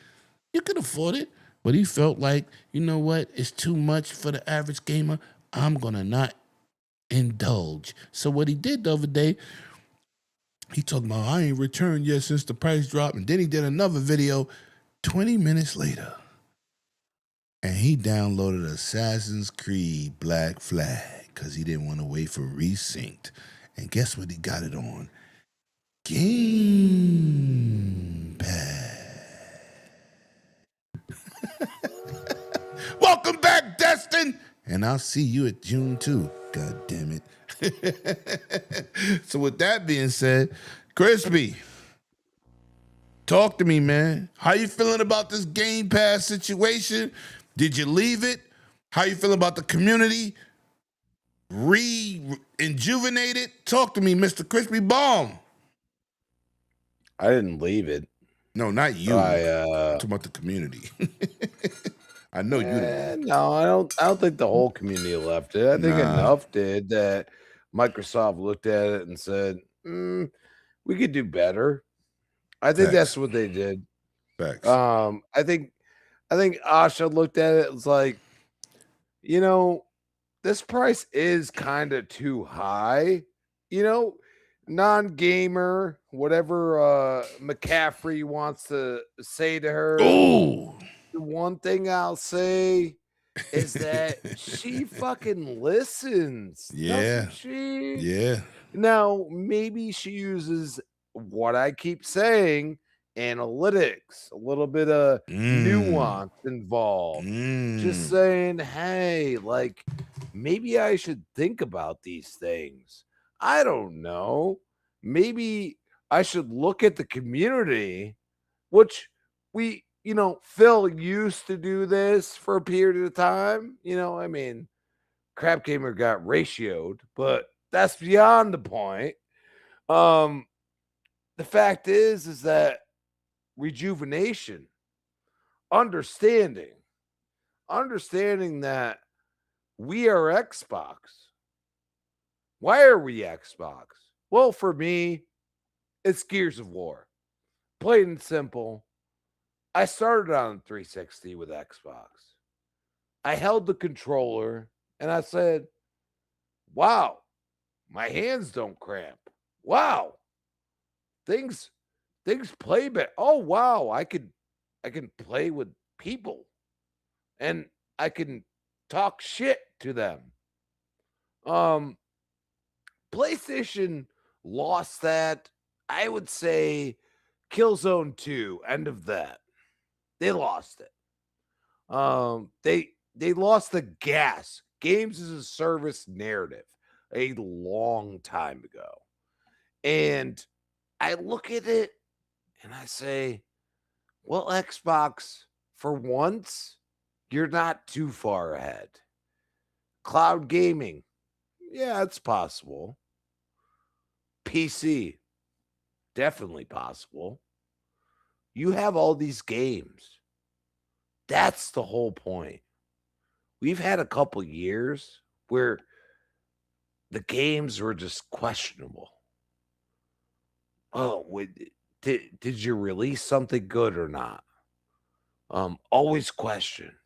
you can afford it. But he felt like, you know what? It's too much for the average gamer. I'm going to not indulge. So what he did the other day, he talked about, I ain't returned yet since the price dropped. And then he did another video 20 minutes later. And he downloaded Assassin's Creed Black Flag because he didn't want to wait for Resynced. And guess what he got it on? Game Pass. Welcome back, Destin. And I'll see you at June 2. God damn it. So with that being said, Crispy, talk to me, man. How you feeling about this Game Pass situation? Did you leave it? How you feeling about the community? Rejuvenated? Talk to me, Mr. Crispy Bomb. I didn't leave it. No, not you. I'm talking about the community. I know you didn't. No, I don't think the whole community left it. I think enough did that Microsoft looked at it and said, we could do better. I think that's what they did. Facts. I think Asha looked at it and was like, you know, this price is kind of too high. You know, non-gamer, whatever McCaffrey wants to say to her. Oh, the one thing I'll say is that she fucking listens. Yeah. She? Yeah. Now, maybe she uses what I keep saying, analytics, a little bit of nuance involved. Just saying, hey, like, maybe I should think about these things. I don't know. Maybe I should look at the community, which we, you know, Phil used to do this for a period of time. You know, I mean, Crap Gamer got ratioed, but that's beyond the point. the fact is that rejuvenation, understanding that we are Xbox. Why are we Xbox? Well, for me, it's Gears of War. Plain and simple. I started on 360 with Xbox. I held the controller and I said, wow, my hands don't cramp. Wow. Things play better. Oh wow, I can play with people and I can talk shit to them. PlayStation lost that. I would say Killzone 2, end of that. They lost it. They lost the gas. Games as a service narrative a long time ago. And I look at it and I say, well, Xbox, for once, you're not too far ahead. Cloud gaming, yeah, it's possible. PC, definitely possible. You have all these games. That's the whole point. We've had a couple years where the games were just questionable. Oh, did you release something good or not? Always question.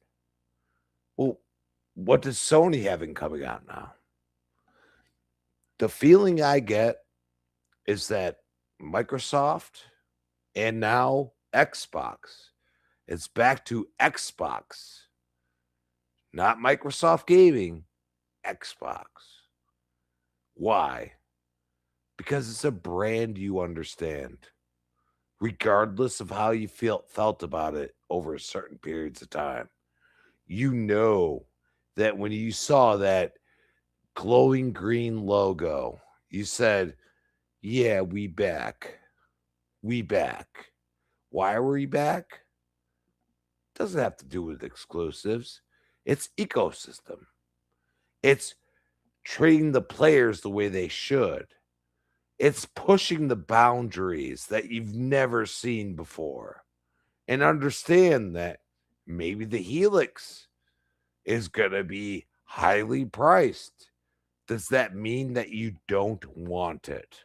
Well, what does Sony having coming out now? The feeling I get is that Microsoft and now Xbox, it's back to Xbox, not Microsoft Gaming, Xbox. Why? Because it's a brand you understand, regardless of how you felt about it over certain periods of time. You know that when you saw that glowing green logo, you said, yeah, we back. We back. Why are we back? Doesn't have to do with exclusives. It's ecosystem. It's treating the players the way they should. It's pushing the boundaries that you've never seen before. And understand that maybe the Helix is going to be highly priced. Does that mean that you don't want it?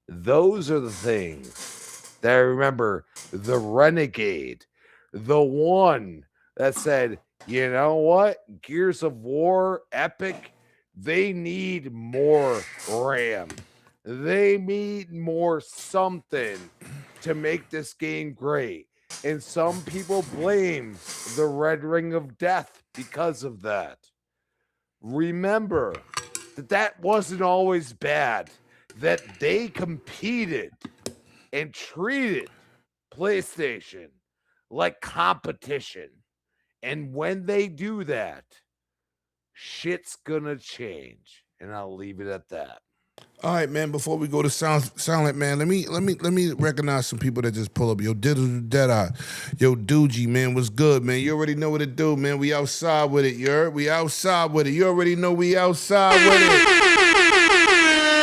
Those are the things that I remember. The Renegade, the one that said, you know what? Gears of War, Epic, they need more RAM. They need more something to make this game great. And some people blame the Red Ring of Death because of that. Remember that wasn't always bad, that they competed and treated PlayStation like competition. And when they do that, shit's gonna change. And I'll leave it at that. All right, man. Before we go to silent, man, let me recognize some people that just pull up. Yo, Deadeye, yo, Doogie, man, what's good, man? You already know what to do, man. We outside with it, you heard? We outside with it. You already know we outside with it.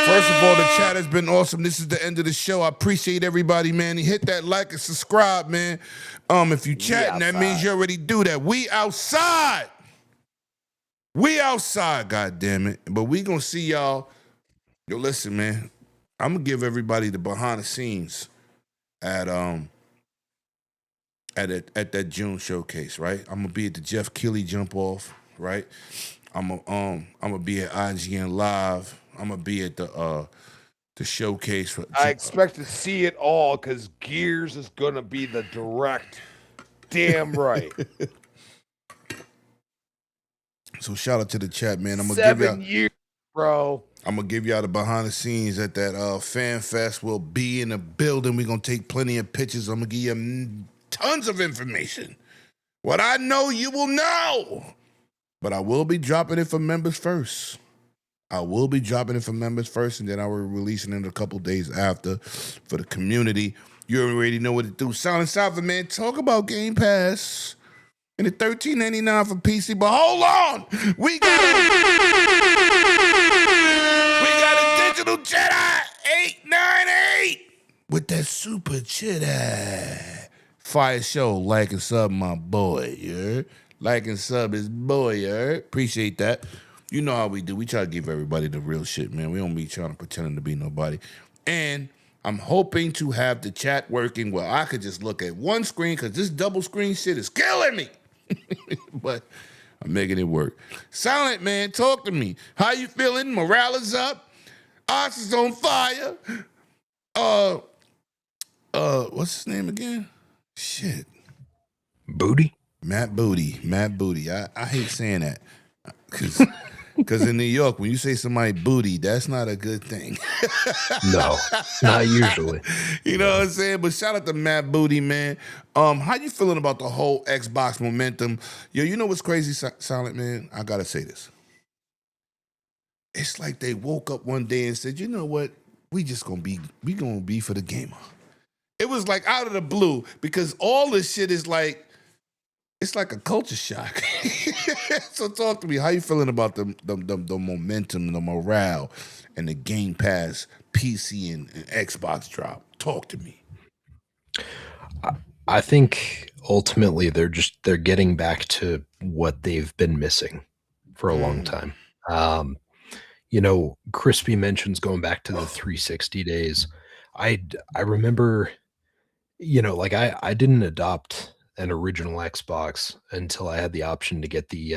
First of all, the chat has been awesome. This is the end of the show. I appreciate everybody, man. Hit that like and subscribe, man. If you chatting, that means you already do that. We outside. We outside, goddammit. But we gonna see y'all. Yo, listen, man. I'm gonna give everybody the behind the scenes at that June showcase, right? I'm gonna be at the Jeff Keighley jump off, right? I'm gonna be at IGN Live. I'm gonna be at the showcase. I expect to see it all because Gears is gonna be the direct. Damn right. So shout out to the chat, man. I'm gonna 7 years, bro. I'm gonna give y'all the behind the scenes at that fan fest. We'll be in the building. We're gonna take plenty of pictures. I'm gonna give you tons of information. What I know, you will know. But I will be dropping it for members first. And then I will be releasing it a couple days after for the community. You already know what to do. Silent Cypher, man, talk about Game Pass and the $13.99 for PC. But hold on, we got a Digital Jedi 898. Yoshida. Fire show, like and sub my boy, you heard? Like and sub his boy, you heard? Appreciate that. You know how we do. We try to give everybody the real shit, man. We don't be trying to pretend to be nobody. And I'm hoping to have the chat working where I could just look at one screen because this double screen shit is killing me. But I'm making it work. Silent man, talk to me. How you feeling? Morale is up. Ox is on fire. What's his name again? Shit. Booty? Matt Booty. I hate saying that. Because in New York, when you say somebody booty, that's not a good thing. No, not usually. You know what I'm saying? But shout out to Matt Booty, man. How you feeling about the whole Xbox momentum? Yo, you know what's crazy, Silent Man? I gotta say this. It's like they woke up one day and said, you know what? We gonna be for the gamer. It was like out of the blue because all this shit is like, it's like a culture shock. So talk to me. How you feeling about the momentum, the morale, and the Game Pass PC and Xbox drop? Talk to me. I think ultimately they're getting back to what they've been missing for a long time. Crispy mentions going back to the 360 days. I remember, I didn't adopt an original Xbox until I had the option to get the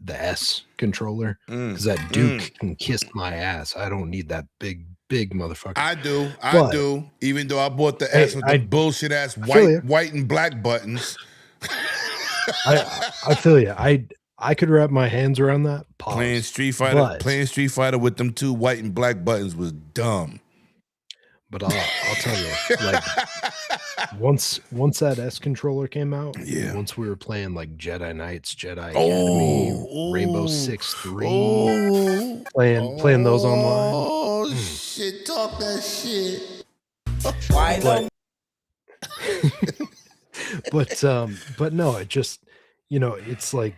S controller because that Duke can kiss my ass. I don't need that big motherfucker. I do. Even though I bought the S with the bullshit ass white and black buttons. I feel you. I could wrap my hands around that. Pause. Playing Street Fighter with them two white and black buttons was dumb. But I'll tell you, like once that S controller came out, once we were playing like Jedi Knights, Jedi Academy, Rainbow Six 3, playing those online. Oh shit! Talk that shit. But no, it just it's like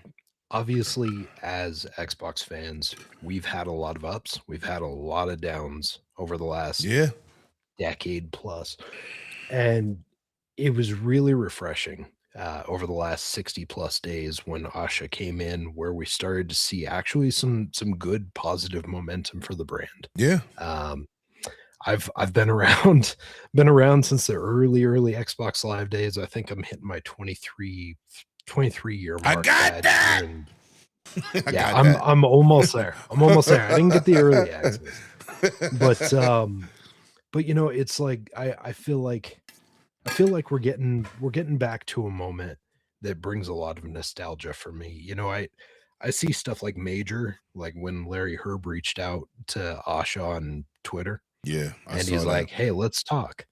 obviously as Xbox fans, we've had a lot of ups, we've had a lot of downs over the last decade plus, and it was really refreshing over the last 60 plus days when Asha came in, where we started to see actually some good positive momentum for the brand. I've been around since the early Xbox Live days. I think I'm hitting my 23 year mark. I got that. I'm almost there. I didn't get the early access, but it's like I feel like we're getting back to a moment that brings a lot of nostalgia for me. I see stuff like Major, like when Larry Herb reached out to Asha on Twitter. And he's like, hey, let's talk.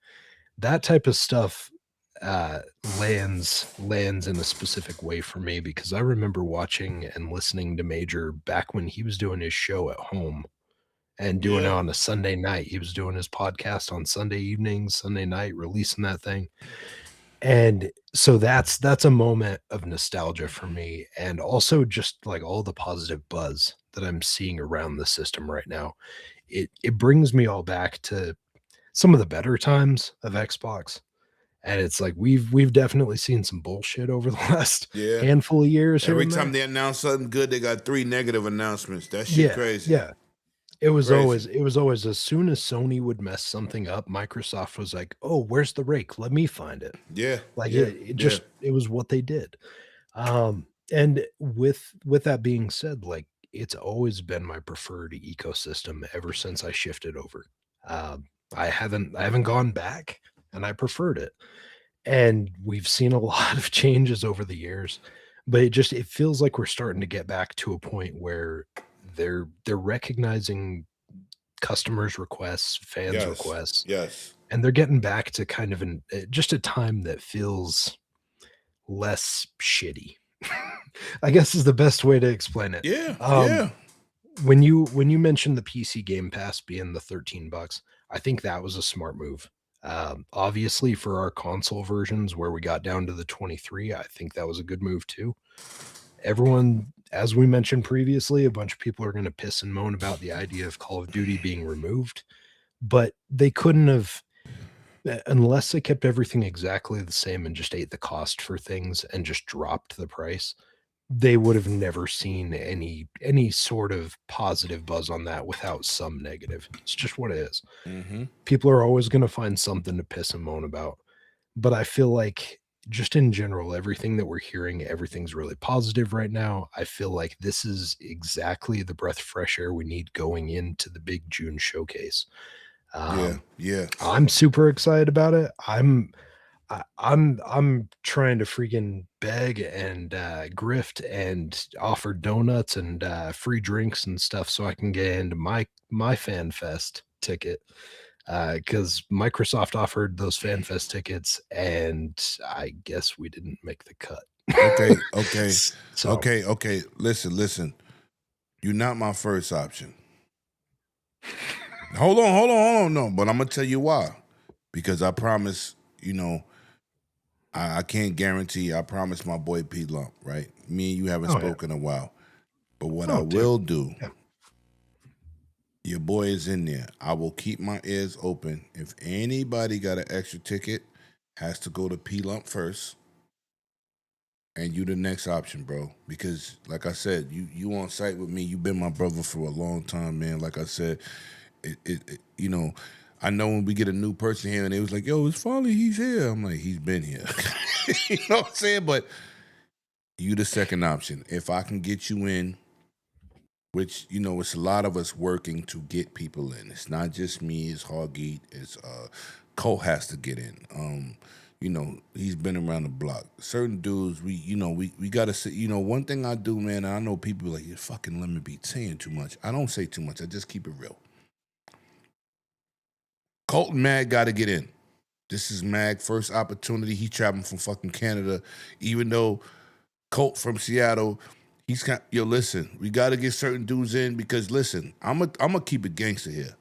That type of stuff lands in a specific way for me, because I remember watching and listening to Major back when he was doing his show at home and doing it on a Sunday night. He was doing his podcast on Sunday evenings, Sunday night, releasing that thing. And so that's a moment of nostalgia for me, and also just like all the positive buzz that I'm seeing around the system right now. It brings me all back to some of the better times of Xbox. And it's like we've definitely seen some bullshit over the last handful of years. Every time they announce something good, they got 3 negative announcements. That shit crazy. Yeah. It was always as soon as Sony would mess something up, Microsoft was like, "Oh, where's the rake? Let me find it." It was what they did. And with that being said, like, it's always been my preferred ecosystem ever since I shifted over. I haven't gone back, and I preferred it. And we've seen a lot of changes over the years, but it feels like we're starting to get back to a point where they're recognizing customers' requests, fans' requests. And they're getting back to kind of just a time that feels less shitty. I guess is the best way to explain it. When you mentioned the PC Game Pass being the $13, I think that was a smart move. Obviously for our console versions where we got down to the 23, I think that was a good move too. Everyone, as we mentioned previously, a bunch of people are going to piss and moan about the idea of Call of Duty being removed, but they couldn't have unless they kept everything exactly the same and just ate the cost for things and just dropped the price, they would have never seen any sort of positive buzz on that without some negative. It's just what it is. Mm-hmm. People are always going to find something to piss and moan about. But I feel like just in general, everything that we're hearing, everything's really positive right now. I feel like this is exactly the breath of fresh air we need going into the big June showcase. Yeah. I'm super excited about it. I'm trying to freaking beg and grift and offer donuts and free drinks and stuff so I can get into my fan fest ticket, because Microsoft offered those fan fest tickets and I guess we didn't make the cut. Okay. So Okay. Listen. You're not my first option. Hold on. No, but I'm gonna tell you why. Because I promise, I can't guarantee. I promise my boy P Lump, right? Me and you haven't spoken in a while. But what I will do, your boy is in there. I will keep my ears open. If anybody got an extra ticket, has to go to P Lump first. And you the next option, bro. Because like I said, you on site with me. You've been my brother for a long time, man. Like I said, I know when we get a new person here and they was like, yo, it's finally he's here. I'm like, he's been here. You know what I'm saying? But you the second option. If I can get you in, which, it's a lot of us working to get people in. It's not just me, it's Hoggeat, it's Cole has to get in. He's been around the block. Certain dudes, we gotta say, one thing I do, man, and I know people like, you fucking let me be saying too much. I don't say too much, I just keep it real. Colton Mag got to get in. This is Mag first opportunity. He's traveling from fucking Canada. Even though Colt from Seattle, he's got, listen, we got to get certain dudes in because, listen, I'm gonna keep it gangster here.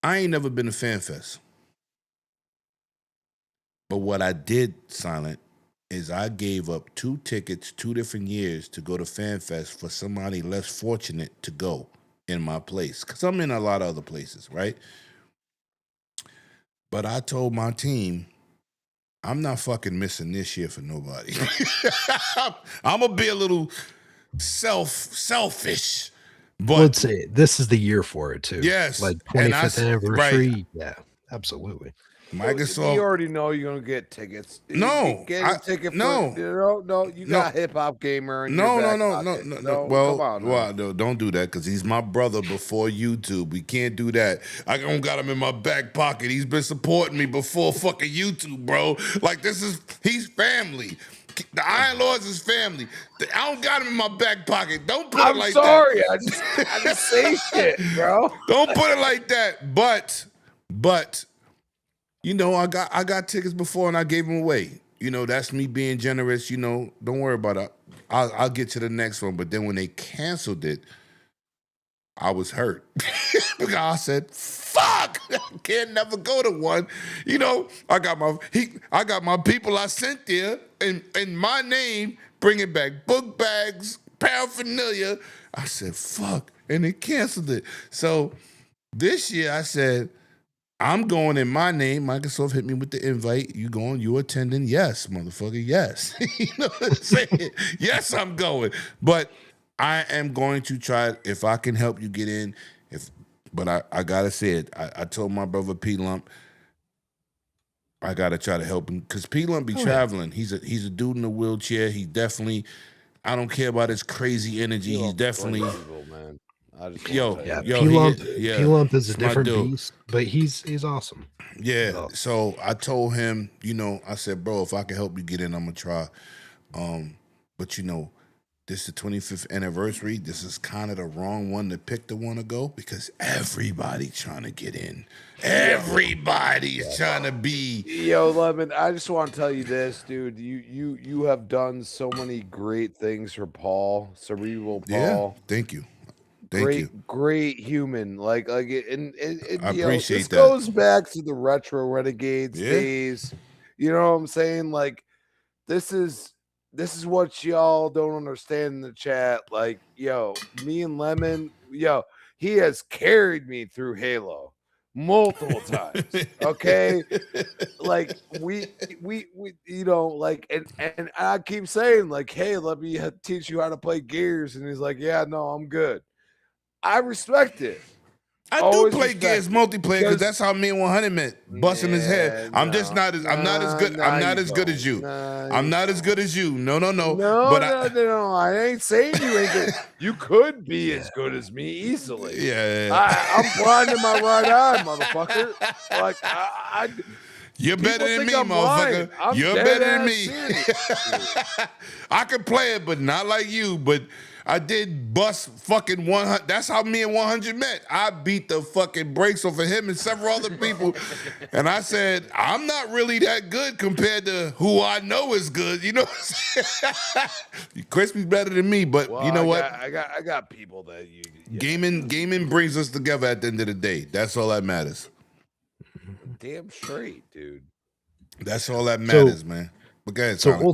I ain't never been to Fan Fest. But what I did, Silent, is I gave up 2 tickets 2 different years to go to Fan Fest for somebody less fortunate to go in my place. Because I'm in a lot of other places, right? But I told my team, I'm not fucking missing this year for nobody. I'm going to be a little selfish. But let's say this is the year for it too. Yes. Like 25th anniversary. Right. Yeah, absolutely. Microsoft. You already know you're gonna get tickets. No, get a ticket. No. You got Hip Hop Gamer. In No. your back pocket. Well, come on. No, don't do that because he's my brother before YouTube. We can't do that. I don't got him in my back pocket. He's been supporting me before fucking YouTube, bro. Like he's family. The Iron Lords is family. I don't got him in my back pocket. Don't put it like sorry. that. I just say shit, bro. Don't put it like that. But. I got tickets before and I gave them away. That's me being generous. Don't worry about it. I'll get to the next one. But then when they canceled it, I was hurt because I said, "Fuck, I can't never go to one." I got my people I sent there in my name, bringing back book bags, paraphernalia. I said, "Fuck," and they canceled it. So this year I said, I'm going in my name. Microsoft hit me with the invite. You going? You attending? Yes, motherfucker. Yes. You know what I'm saying? Yes, I'm going. But I am going to try if I can help you get in. But I gotta say it. I told my brother P Lump I gotta try to help him because P Lump be traveling. He's a dude in a wheelchair. He definitely. I don't care about his crazy energy. He's definitely. People, man. P Lump is a different beast, but he's awesome. Yeah. So I told him, I said, bro, if I can help you get in, I'm gonna try. But this is the 25th anniversary. This is kind of the wrong one to pick to want to go because everybody trying to get in. Everybody is trying to be. Yo, Lemon, I just want to tell you this, dude. You have done so many great things for Paul, Cerebral Paul. Yeah, thank you. Great human. Like I appreciate this that. Goes back to the Retro Renegades days. You know what I'm saying? Like this is what y'all don't understand in the chat. Like, me and Lemon, he has carried me through Halo. multiple times. Okay, like we you know, like and I keep saying like, hey, let me teach you how to play Gears, and he's like, yeah, no, I'm good. I respect it. I do Always play respect Gears it, multiplayer because because that's how me and 100 met, busting his head. yeah, I'm just not as I'm not as good. I'm not you as good don't. as you. Nah, I'm you not as good as you. No, no, no. no, But no, no, no. I ain't saying you ain't good. You could be as good as me easily. yeah, I'm blind in my right eye, motherfucker. Like you're people better than think me, I'm lying. motherfucker. I'm You're dead better than ass me. serious, dude. I could play it, but not like you. But I did bust fucking 100. That's how me and 100 met. I beat the fucking brakes off of him and several other people. And I said, I'm not really that good compared to who I know is good. You know what I'm saying? Crispy's better than me, but Well, you know what? I got people that you Gaming brings us together at the end of the day. That's all that matters. damn straight, dude. That's all that matters, man. But go ahead, So Silent.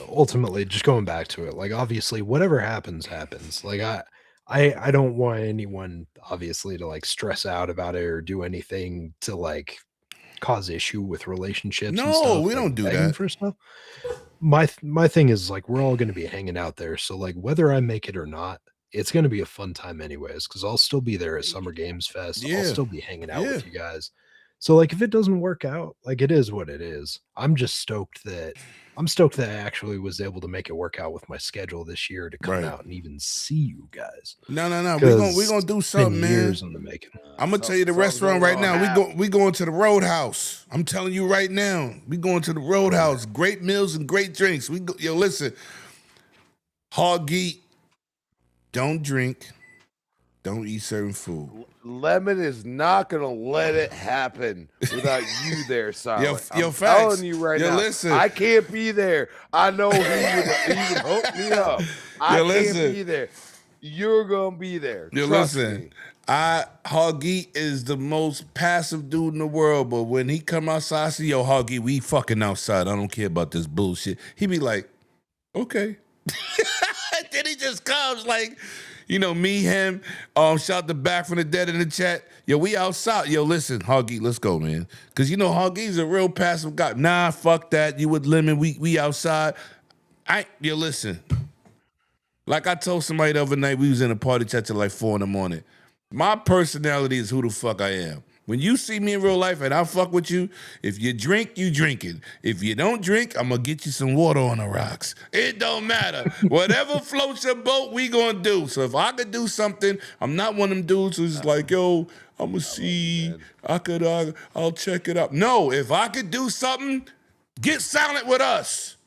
ultimately, just going back to it, like obviously, whatever happens, happens. Like I don't want anyone obviously to like stress out about it or do anything to like cause issue with relationships and No, stuff. we like don't do begging that. for stuff. My thing is like we're all going to be hanging out there, so like whether I make it or not, it's going to be a fun time anyways. Because I'll still be there at Summer Games Fest. I'll Yeah. still be hanging out Yeah. with you guys. So like if it doesn't work out, like it is what it is. I'm stoked that I actually was able to make it work out with my schedule this year to come Right. out and even see you guys. No. We 'Cause gonna do it's been something, man. years in the making. I'm gonna tell you the restaurant right now. We going to the Roadhouse. I'm telling you right now. We going to the Roadhouse. Great meals and great drinks. Yo, listen. Hog eat. Don't drink. Don't eat certain food. Lemon is not gonna let it happen without you there, Silent. Yo, I'm facts. telling you right Yo, now. listen. I can't be there. I know he would hook me up. I Yo, can't listen. be there. You're gonna be there. Yo, Trust listen. me. Hoggy is the most passive dude in the world, but when he come outside, I say, yo, Hoggy, we fucking outside. I don't care about this bullshit. He be like, okay. Then he just comes like, you know, me, him, shout the back from the dead in the chat. Yo, we outside. Yo, listen, Hoggy, let's go, man. Because, you know, Hoggy's a real passive guy. Nah, fuck that. You with Lemon, we outside. Yo, listen. Like I told somebody the other night, we was in a party chat till like 4 a.m. My personality is who the fuck I am. When you see me in real life and I fuck with you, if you drink, you drinking. If you don't drink, I'm gonna get you some water on the rocks. It don't matter. Whatever floats your boat, we gonna do. So if I could do something, I'm not one of them dudes who's like, yo, I'm gonna see, I'll check it out. No, if I could do something, get silent with us.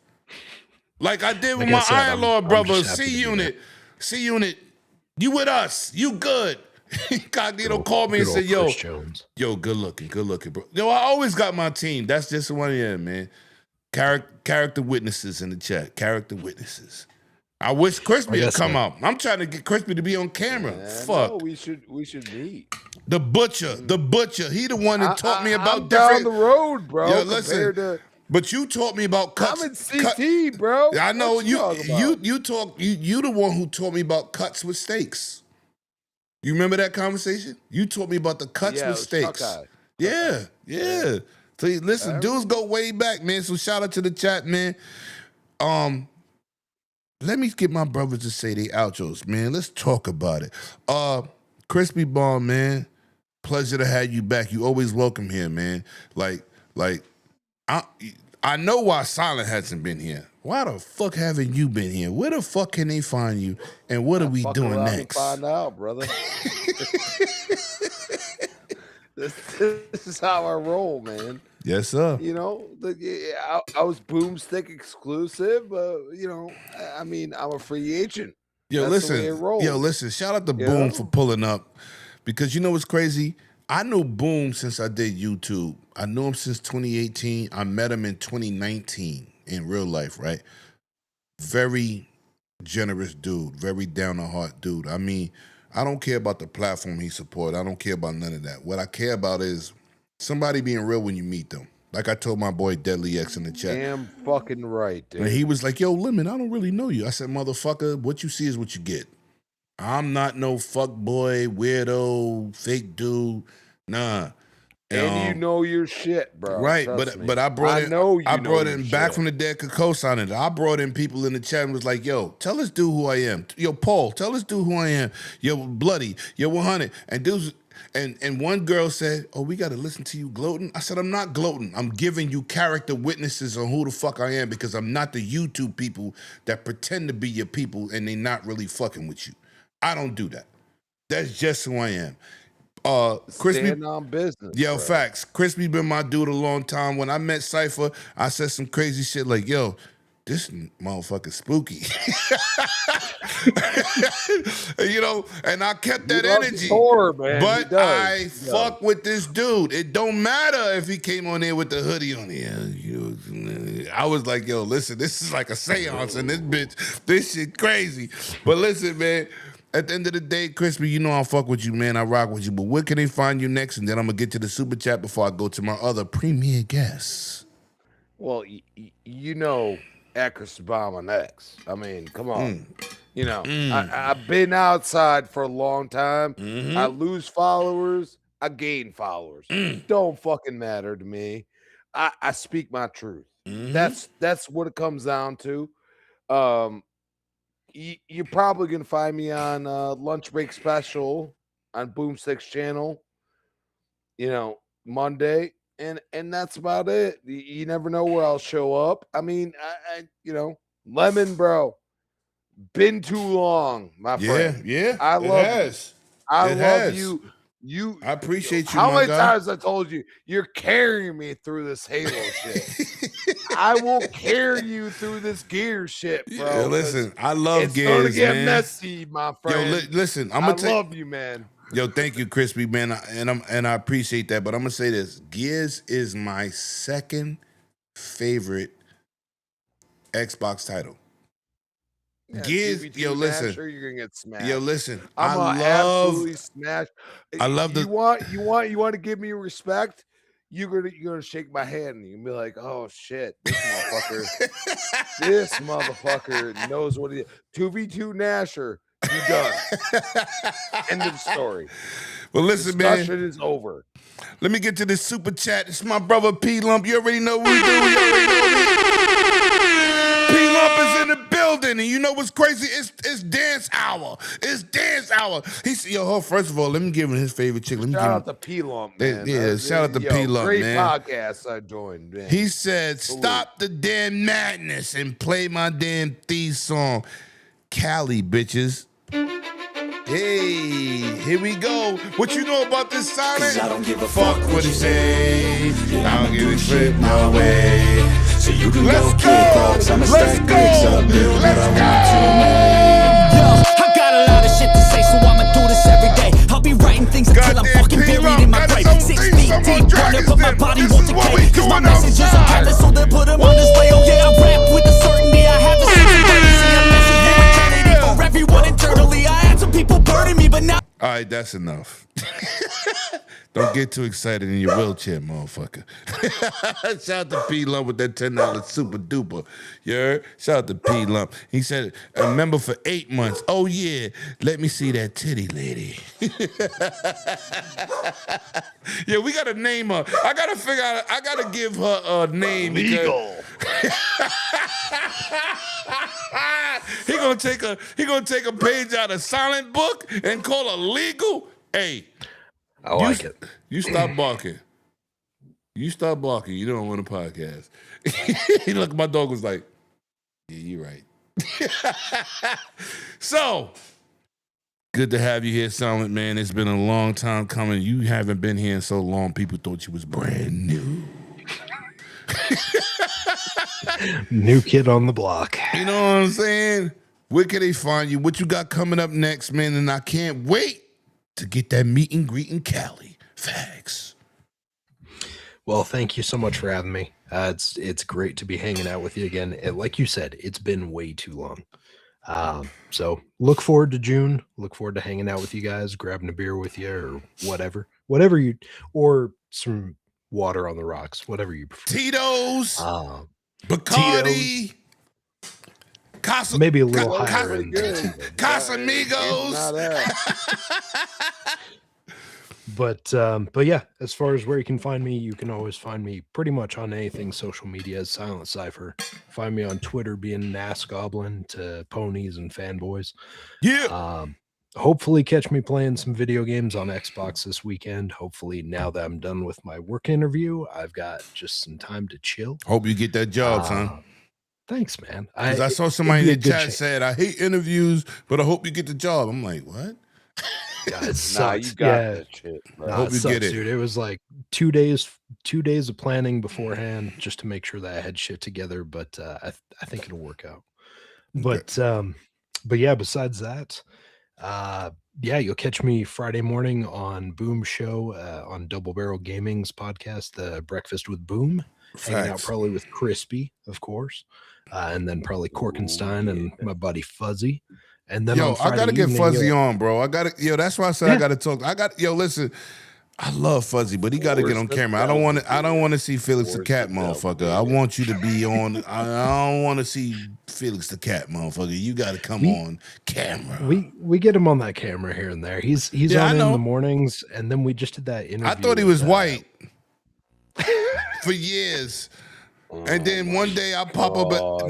Like I did with Like I my said, Iron I'm Lord just brothers, happy to C be Unit. C Unit, you with us. You good. Cognito called me and said, yo, Chris Jones. yo, good looking, bro. Yo, I always got my team. That's just one of them, man. Character witnesses in the chat. Character witnesses. I wish Crispy would come out. I'm trying to get Crispy to be on camera. Fuck. No, we should meet. The butcher. He the one that taught me about I'm different. down the road, bro. Yo, listen. To, but you taught me about cuts. I'm in CT, bro. I know What you talking you the one who taught me about cuts with steaks. You remember that conversation? You taught me about the cuts with steaks. Yeah. So listen, dudes go way back, man. So shout out to the chat, man. Let me get my brothers to say the outros, man. Let's talk about it. Crispy Bomb, man. Pleasure to have you back. You always welcome here, man. Like I know why Silent hasn't been here. Why the fuck haven't you been here? Where the fuck can they find you? And what are we doing next? Find out, brother. This is how I roll, man. Yes, sir. You know, I was Boomstick exclusive, but you know, I mean, I'm a free agent. Yo, That's the way it rolls. listen. Shout out to Boom for pulling up, because you know what's crazy? I knew Boom since I did YouTube. I knew him since 2018. I met him in 2019 in real life, right? Very generous dude, very down to heart dude. I mean, I don't care about the platform he supports. I don't care about none of that. What I care about is somebody being real when you meet them. Like I told my boy Deadly X in the chat. Damn fucking right, dude. And he was like, yo, Lemon, I don't really know you. I said, motherfucker, what you see is what you get. I'm not no fuck boy, weirdo, fake dude. Nah. And you know your shit, bro. Right, Trust me. but I brought in I brought your in back shit. from the dead could co-sign it. I brought in people in the chat and was like, yo, tell this dude who I am. Yo, Paul, tell this dude who I am. Yo, Bloody, yo, 100. And dudes and one girl said, oh, we gotta listen to you gloating. I said, I'm not gloating. I'm giving you character witnesses on who the fuck I am because I'm not the YouTube people that pretend to be your people and they not really fucking with you. I don't do that. That's just who I am. Crispy, Stand on business. yo, bro. facts. Crispy been my dude a long time. When I met Cypher, I said some crazy shit like, yo, this motherfucker spooky. You know, and I kept that energy. Horror, man. But I fuck with this dude. It don't matter if he came on there with the hoodie on there. I was like, yo, listen, this is like a seance and this shit crazy. But listen, man, at the end of the day, Crispy, you know I fuck with you, man. I rock with you. But where can they find you next? And then I'm going to get to the super chat before I go to my other premier guests. Well, you know, Ecker's next. I mean, come on. You know, I've been outside for a long time. I lose followers. I gain followers. Don't fucking matter to me. I speak my truth. That's what it comes down to. You're probably gonna find me on Lunch Break Special on Boomstick's channel. You know, Monday, and that's about it. You never know where I'll show up. I mean, I you know, Lemon, bro. Been too long, my friend. Yeah, I love you. I love you. I appreciate you. How my many guy. times I told you you're carrying me through this Halo shit? I won't carry you through this gear shit, bro. Yeah, listen, I love it's Gears, gonna get man. messy, my friend. Yo, listen, I love you, man. Yo, thank you, Crispy, man, and I appreciate that. But I'm gonna say this: Gears is my second favorite Xbox title. Yeah, Gears, yo, listen. Sure, you're gonna get smashed. Yo, listen. I'm absolutely smashed. I love you want to give me respect. You're gonna shake my hand and you can be like, oh shit, this motherfucker knows what he is. 2v2 Nasher, you done. End of story. Well, listen, Discussion man. is over. Let me get to this super chat. It's my brother P Lump. You already know what we do. P Lump is in the building, and you know what's crazy? It's dance hour. It's dance hour. He's first of all, let me give him his favorite chick. Let me Shout give him, out to P Lump, man. Yeah, shout out to P Lump, great man. podcast I joined, man. He said, "Stop the damn madness and play my damn theme song, Cali, bitches." Hey, here we go. What you know about this silent? I don't give a Fuck what he say. I don't give a shit no way. So you can Let's go kick rocks. I'ma Let's stack bricks up, build what I Let's want to, man. Yo, I got a lot of shit to say, so I'ma do this every day. I'll be writing things until I'm Goddamn fucking P-Lump buried in my got his grave. own 6 theme feet song on deep, Dragon's but my Den. body This won't is what decay. we Cause my doing messages are outside. careless, so they put them on display. Oh yeah, I rap with the certainty. I have the sense of urgency. A message for eternity for everyone internally. I had some people burning me, but now. All right, that's enough. Don't get too excited in your wheelchair, motherfucker. Shout out to P Lump with that $10 super duper. You heard? Shout out to P Lump. He said, a member for 8 months. Oh, yeah. Let me see that titty lady. Yeah, we got to name her. I got to figure out, I got to give her a name. Legal. He gonna take a page out of Silent Book and call her legal. Hey, I like it. You stop barking. You stop barking. You don't want a podcast. Look, my dog was like, yeah, you're right. So, good to have you here, Silent Man. It's been a long time coming. You haven't been here in so long, people thought you was brand new. New kid on the block. You know what I'm saying? Where can they find you? What you got coming up next, man? And I can't wait to get that meet and greet in Cali. Facts. Well, thank you so much for having me. It's great to be hanging out with you again. Like you said, it's been way too long. So look forward to June. Look forward to hanging out with you guys, grabbing a beer with you or whatever you, or some water on the rocks, whatever you prefer. Tito's, Bacardi, Casa, maybe a little higher. Casamigos. But yeah, as far as where you can find me, you can always find me pretty much on anything social media as Silent Cipher. Find me on Twitter being an ass goblin to ponies and fanboys. Yeah. Hopefully catch me playing some video games on Xbox this weekend. Hopefully now that I'm done with my work interview, I've got just some time to chill. Hope you get that job, son. Thanks, man. Because I saw somebody in the chat said, I hate interviews, but I hope you get the job. I'm like, what? Yeah, it sucks. Nah, you got that shit, bro. Nah, Hope it you sucks, get it. dude. It was like 2 days of planning beforehand just to make sure that I had shit together, but I think it'll work out. But yeah, besides that, yeah, you'll catch me Friday morning on Boom Show on Double Barrel Gaming's podcast, The Breakfast with Boom, hanging out probably with Crispy, of course, and then probably Korkenstein and my buddy Fuzzy. And then on Friday I gotta get evening, Fuzzy on, bro. That's why I said I gotta talk. Listen, I love Fuzzy, but he gotta get on camera. I don't want to see Felix the Cat, motherfucker. I want you to be on. I don't want to see Felix the Cat, motherfucker. You gotta come on camera. We get him on that camera here and there. He's on in the mornings, and then we just did that interview. I thought he was white for years. And then one day I pop up. But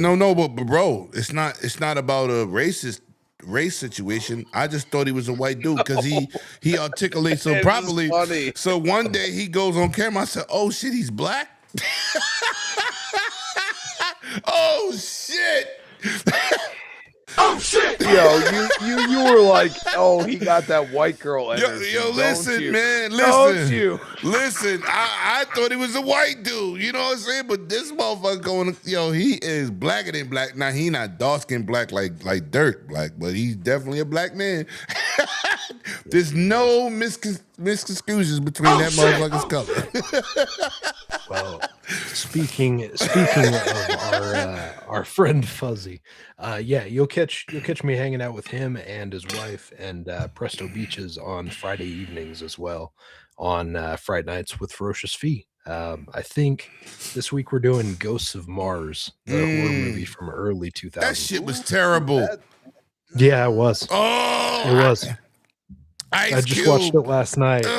bro, it's not about a race situation. I just thought he was a white dude because he articulates so properly. So one day he goes on camera. I said, "Oh shit, he's black." Oh shit. Oh shit! Yo, you were like, oh, he got that white girl energy. Yo, listen, man, listen. I thought he was a white dude. You know what I'm saying? But this motherfucker going, he is blacker than black. Now he not dark skin black like dirt black, but he's definitely a black man. There's no misconfusions between that motherfucker's color. Well, speaking of our friend Fuzzy, yeah, you'll catch me hanging out with him and his wife and Presto Beaches on Friday evenings as well, on Friday nights with Ferocious Fee. I think this week we're doing Ghosts of Mars, the horror movie from early 2000s. That shit was terrible. Yeah, it was. Oh, it was. I just watched it last night, and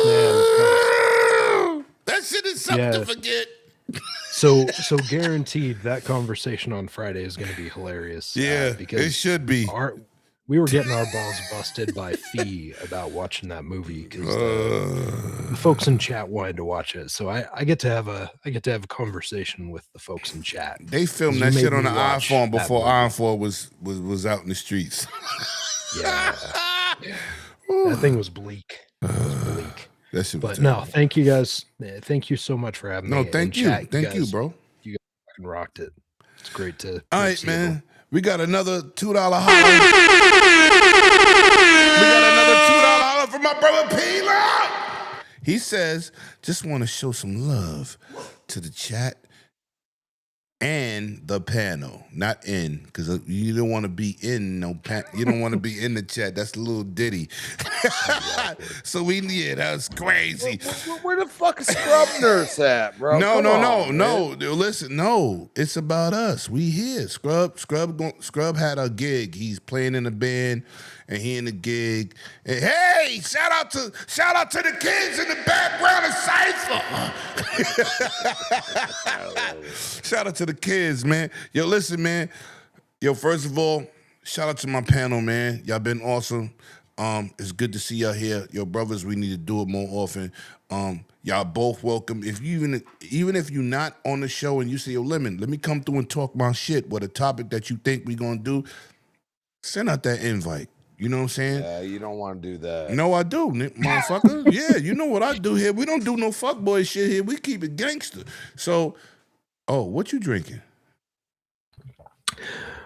man, that shit is something to forget. So guaranteed that conversation on Friday is going to be hilarious. Yeah, because it should be. We were getting our balls busted by Fee about watching that movie because the folks in chat wanted to watch it. So I get to have a conversation with the folks in chat. They filmed that shit on the iPhone before iPhone was out in the streets. Yeah. That thing was bleak. But no, thank you guys. Thank you so much for having me. No, thank you. Thank you, bro. You guys fucking rocked it. It's great to. All right, man. We got another $2 holler. We got another $2 holler from my brother Peela. He says, just want to show some love to the chat and the panel, not in, because you don't want to be in you don't want to be in the chat. That's a little ditty. So that's crazy. Where the fuck is Scrub Nurse at, bro? No. Listen, no. It's about us. We here. Scrub had a gig. He's playing in a band, and he in the gig. And hey, shout out to the kids in the background of Cypher. Shout out to the kids, man. Yo, listen, man. Yo, first of all, shout out to my panel, man. Y'all been awesome. It's good to see y'all here. Yo, brothers, we need to do it more often. Y'all both welcome. If you even if you're not on the show and you say, yo, Lemon, let me come through and talk my shit with a topic that you think we gonna do, send out that invite. You know what I'm saying? Yeah, you don't want to do that. No, I do, motherfucker. Yeah, you know what I do here. We don't do no fuckboy shit here. We keep it gangster. So, what you drinking?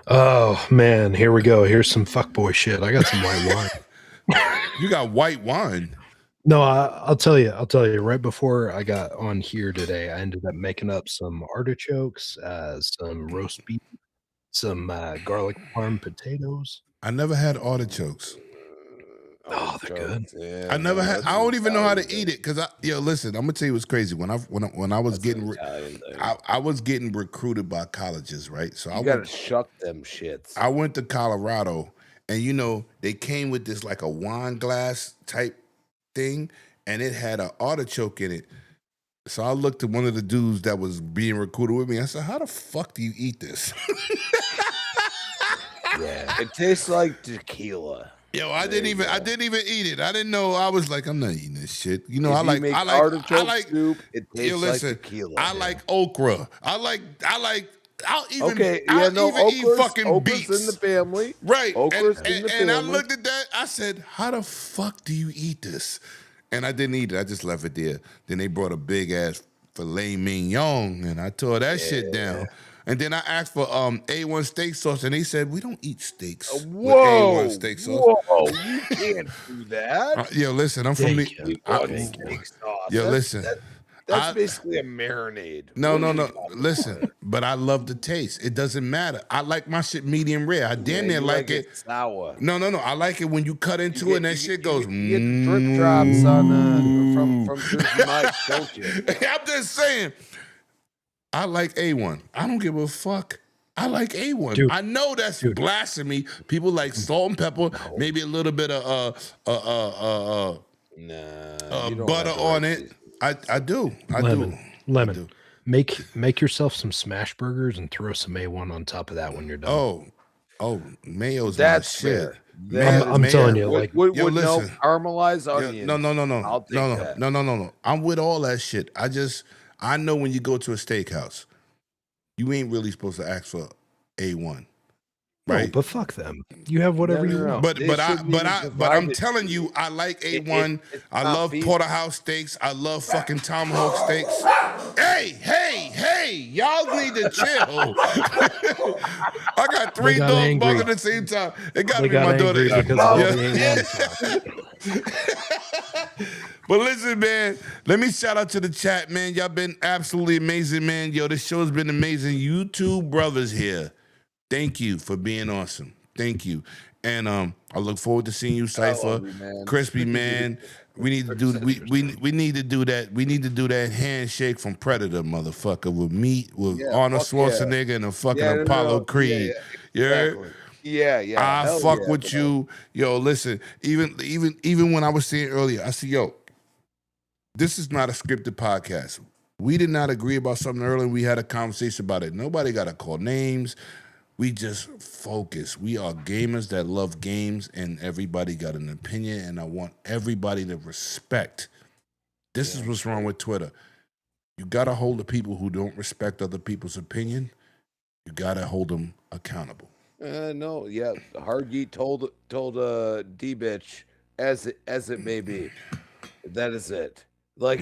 Oh man, here we go. Here's some fuckboy shit. I got some white wine. You got white wine? No, I'll tell you. Right before I got on here today, I ended up making up some artichokes, some roast beef, some garlic parm potatoes. I never had artichokes. Oh, they're good. Yeah, I never had. I don't even know how to eat it because listen. I'm gonna tell you what's crazy. When I was getting, I was getting recruited by colleges, right? So I gotta shuck them shits. I went to Colorado, and they came with this like a wine glass type thing, and it had an artichoke in it. So I looked at one of the dudes that was being recruited with me. I said, "How the fuck do you eat this?" Yeah, it tastes like tequila. Yo, I didn't even eat it. I didn't know. I was like, I'm not eating this shit. You know, If I you like make I like artichoke soup, it tastes yo, like listen, tequila. I like okra. I'll even Okay, I'll yeah, no, even eat okra's fucking beets. in the family. Right. Okra's And, in the and I family. looked at that, I said, how the fuck do you eat this? And I didn't eat it. I just left it there. Then they brought a big ass filet mignon, and I tore that shit down. And then I asked for A1 steak sauce, and they said, we don't eat steaks with A1 steak sauce. Whoa, you can't do that. Yo, listen, I'm from the... Steak sauce. Yo, listen. That's basically a marinade. No. Listen, but I love the taste. It doesn't matter. I like my shit medium rare. I damn near like it. Sour. No. I like it when you cut into it and that shit goes. You get drip drops on from Jersey Mike, don't you? I'm just saying. I like A1. I don't give a fuck. I like A1. Dude. I know that's blasphemy. People like salt and pepper, maybe a little bit of butter on it. I do. Lemon. Make yourself some smash burgers and throw some A1 on top of that when you're done. Oh, mayo's That's my fair. shit. I'm telling you, like, Would yo, no listen. caramelized onions. No. I'll take that. No. I'm with all that shit. I know when you go to a steakhouse, you ain't really supposed to ask for A1. Right? No, but fuck them. You have whatever you want. But I'm telling you, I like A1. I love porterhouse steaks. I love fucking tomahawk steaks. Hey, y'all need to chill. I got three dogs barking at the same time. It gotta be my daughter. Because of all the A1 But listen, man, let me shout out to the chat, man. Y'all been absolutely amazing, man. Yo, this show's been amazing. You two brothers here. Thank you for being awesome. Thank you. And I look forward to seeing you, Cypher. Crispy, man. We need to do we need to do that. We need to do that handshake from Predator, motherfucker, with Arnold Schwarzenegger and a fucking Apollo Creed. You heard? Yeah. I fuck with you. Yo, listen, even when I was saying earlier, I said, yo, this is not a scripted podcast. We did not agree about something earlier. We had a conversation about it. Nobody got to call names. We just focus. We are gamers that love games, and everybody got an opinion, and I want everybody to respect. This is what's wrong with Twitter. You got to hold the people who don't respect other people's opinion. You got to hold them accountable. No, yeah. Hardgeet told D-Bitch as it may be. That is it. Like,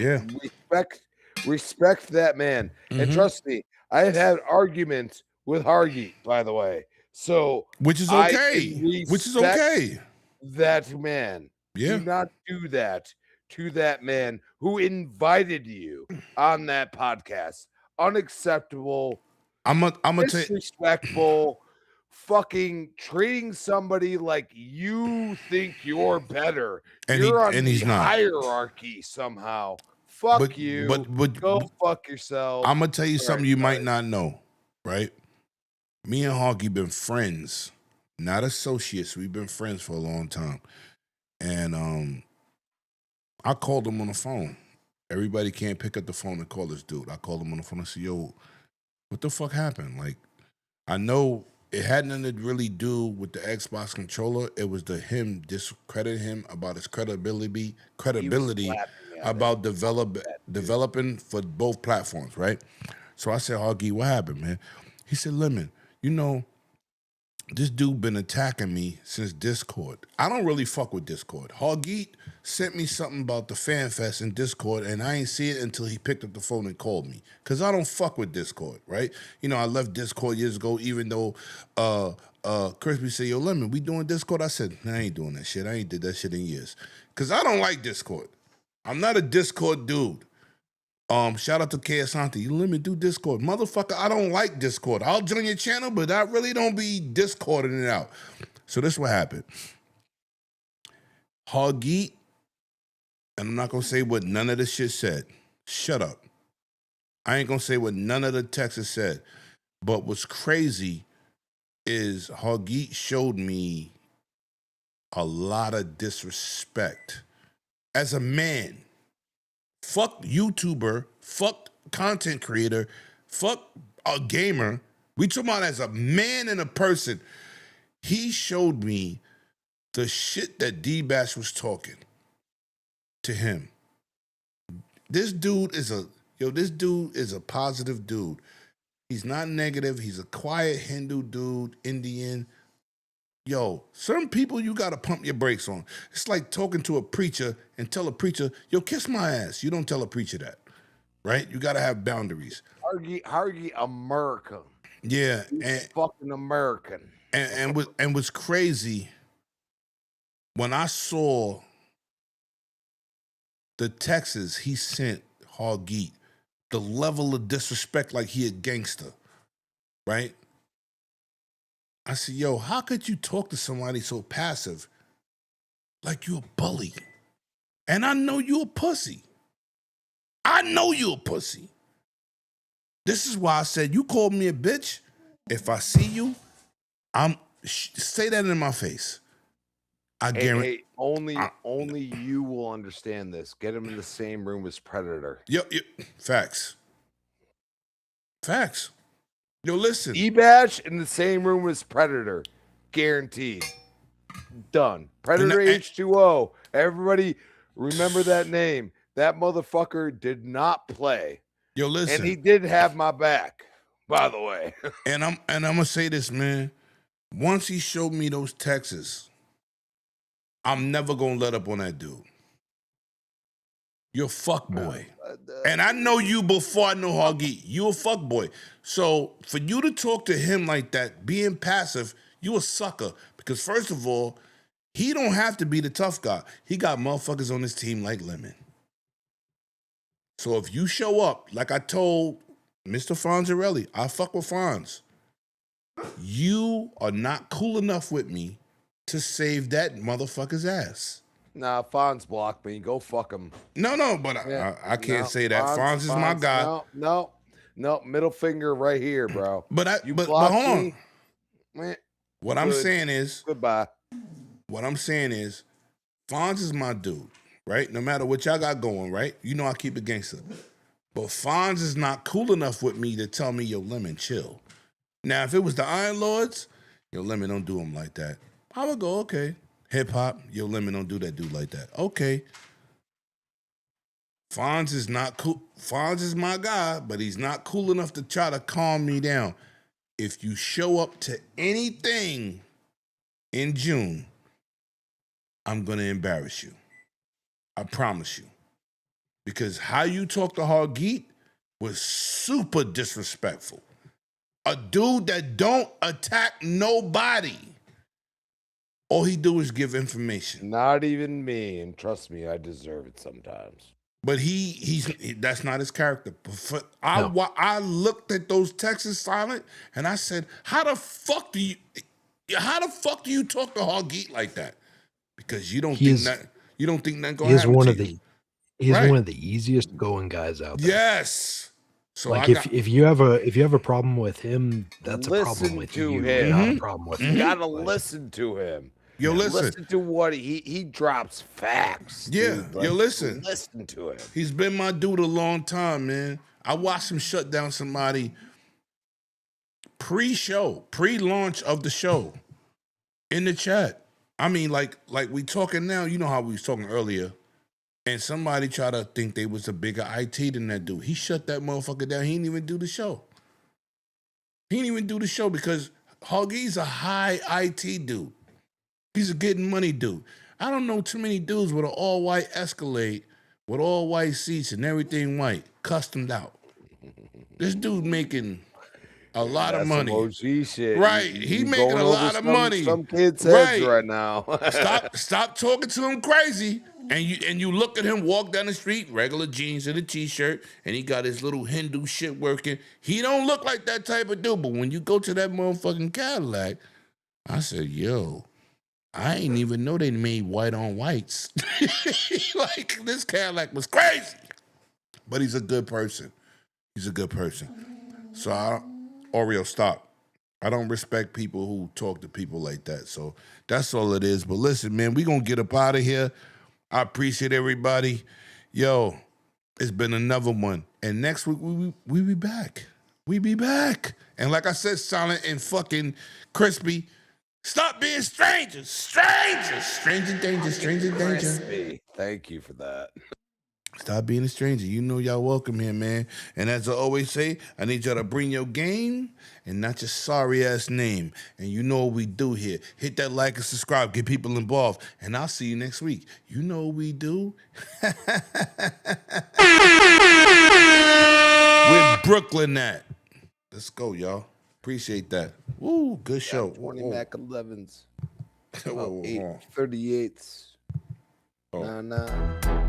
respect that man. And trust me, I have had arguments with Hargy, by the way. So which is okay. That man. Yeah. Do not do that to that man who invited you on that podcast. Unacceptable. I'm gonna disrespectful. Fucking treating somebody like you think you're better. You're on the hierarchy somehow. Fuck you. But go fuck yourself. I'm gonna tell you something you might not know, right? Me and Hoggy been friends, not associates. We've been friends for a long time. And I called him on the phone. Everybody can't pick up the phone and call this dude. I called him on the phone and said, yo, what the fuck happened? Like, I know it had nothing to really do with the Xbox controller. It was him discredit him about his credibility about developing for both platforms, right? So I said, Hoggy, what happened, man? He said, Lemon, you know, this dude been attacking me since Discord. I don't really fuck with Discord. Hoggy sent me something about the Fan Fest in Discord, and I ain't see it until he picked up the phone and called me. Because I don't fuck with Discord, right? You know, I left Discord years ago, even though Crispy said, yo, Lemon, we doing Discord? I said, nah, I ain't doing that shit. I ain't did that shit in years. Because I don't like Discord. I'm not a Discord dude. Shout out to K Asante. You let me do Discord. Motherfucker, I don't like Discord. I'll join your channel, but I really don't be Discording it out. So this is what happened. Hoggy, and I'm not going to say what none of the shit said. Shut up. I ain't going to say what none of the texts said. But what's crazy is Hoggy showed me a lot of disrespect as a man. fuck YouTuber, fuck content creator, fuck a gamer. We talking about as a man and a person. He showed me the shit that D-Bash was talking to him. This dude is a positive dude. He's not negative. He's a quiet Hindu dude, Indian. Yo, certain people you gotta pump your brakes on. It's like talking to a preacher and tell a preacher, yo, kiss my ass. You don't tell a preacher that, right? You gotta have boundaries. Hargy America. Yeah, He's fucking American. and what's crazy, when I saw the texts he sent Hargeet, the level of disrespect like he a gangster, right? I said, yo, how could you talk to somebody so passive like you a bully? And I know you a pussy. I know you a pussy. This is why I said, you called me a bitch. If I see you, say that in my face. I guarantee. Hey, only you will understand this. Get him in the same room as Predator. Yep. Facts. Yo, listen. E-Bash in the same room as Predator. Guaranteed. Done. Predator H2O. Everybody remember that name. That motherfucker did not play. Yo, listen. And he did have my back, by the way. And I'm gonna say this, man. Once he showed me those texts, I'm never gonna let up on that dude. You're a fuck boy. And I know you before I know Hargeet. You a fuck boy. So for you to talk to him like that, being passive, you a sucker. Because first of all, he don't have to be the tough guy. He got motherfuckers on his team like Lemon. So if you show up, like I told Mr. Fonzarelli, I fuck with Fonz. You are not cool enough with me to save that motherfucker's ass. Nah, Fonz blocked me. Go fuck him. No, but I can't say that. Fonz is my guy. No. Middle finger right here, bro. But hold on. What I'm saying is, goodbye. What I'm saying is, Fonz is my dude, right? No matter what y'all got going, right? You know I keep it gangster. But Fonz is not cool enough with me to tell me, yo, Lemon, chill. Now, if it was the Iron Lords, yo, Lemon, don't do him like that. I would go, okay. Hip hop, yo, Lemon, don't do that dude like that. Okay. Fonz is not cool. Fonz is my guy, but he's not cool enough to try to calm me down. If you show up to anything in June, I'm going to embarrass you. I promise you. Because how you talk to Hargeet was super disrespectful. A dude that don't attack nobody. All he do is give information. Not even me, and trust me, I deserve it sometimes. But he's that's not his character. I looked at those texts silent, and I said, "How the fuck do you talk to Hargeet like that? Because you don't think that gonna happen. He's one of the easiest going guys out there. Yes. So like if you have a problem with him, that's a problem with you. Not a problem with him. You gotta listen to him. Yo, listen to what he drops facts. Yeah, dude. Like, listen to him. He's been my dude a long time, man. I watched him shut down somebody pre-launch of the show in the chat. I mean, like we talking now. You know how we was talking earlier. And somebody tried to think they was a bigger IT than that dude. He shut that motherfucker down. He didn't even do the show. He didn't even do the show because Huggy's a high IT dude. He's a getting money dude. I don't know too many dudes with an all-white Escalade, with all white seats and everything white, customed out. This dude making a lot of money. OG shit. Right. He making a lot of money. Some kids' heads right now. Stop talking to him crazy. And you look at him walk down the street, regular jeans and a t-shirt, and he got his little Hindu shit working. He don't look like that type of dude. But when you go to that motherfucking Cadillac, I said, yo, I ain't even know they made white on whites. Like, this Cadillac was crazy. But he's a good person. He's a good person. So, Oreo, stop. I don't respect people who talk to people like that. So, that's all it is. But listen, man, we going to get up out of here. I appreciate everybody. Yo, It's been another one. And next week, we be back. We be back. And like I said, Silent and fucking Crispy, stop being strangers. Strangers. Stranger danger, stranger danger. Crispy. Thank you for that. Stop being a stranger. You know y'all welcome here, man. And as I always say, I need y'all to bring your game and not your sorry ass name. And you know what we do here. Hit that like and subscribe. Get people involved. And I'll see you next week. You know what we do. Where Brooklyn at? Let's go, y'all. Appreciate that. Woo, good show. 20 Whoa. Mac 11s. Whoa, whoa, whoa. 838s. Oh. Nah.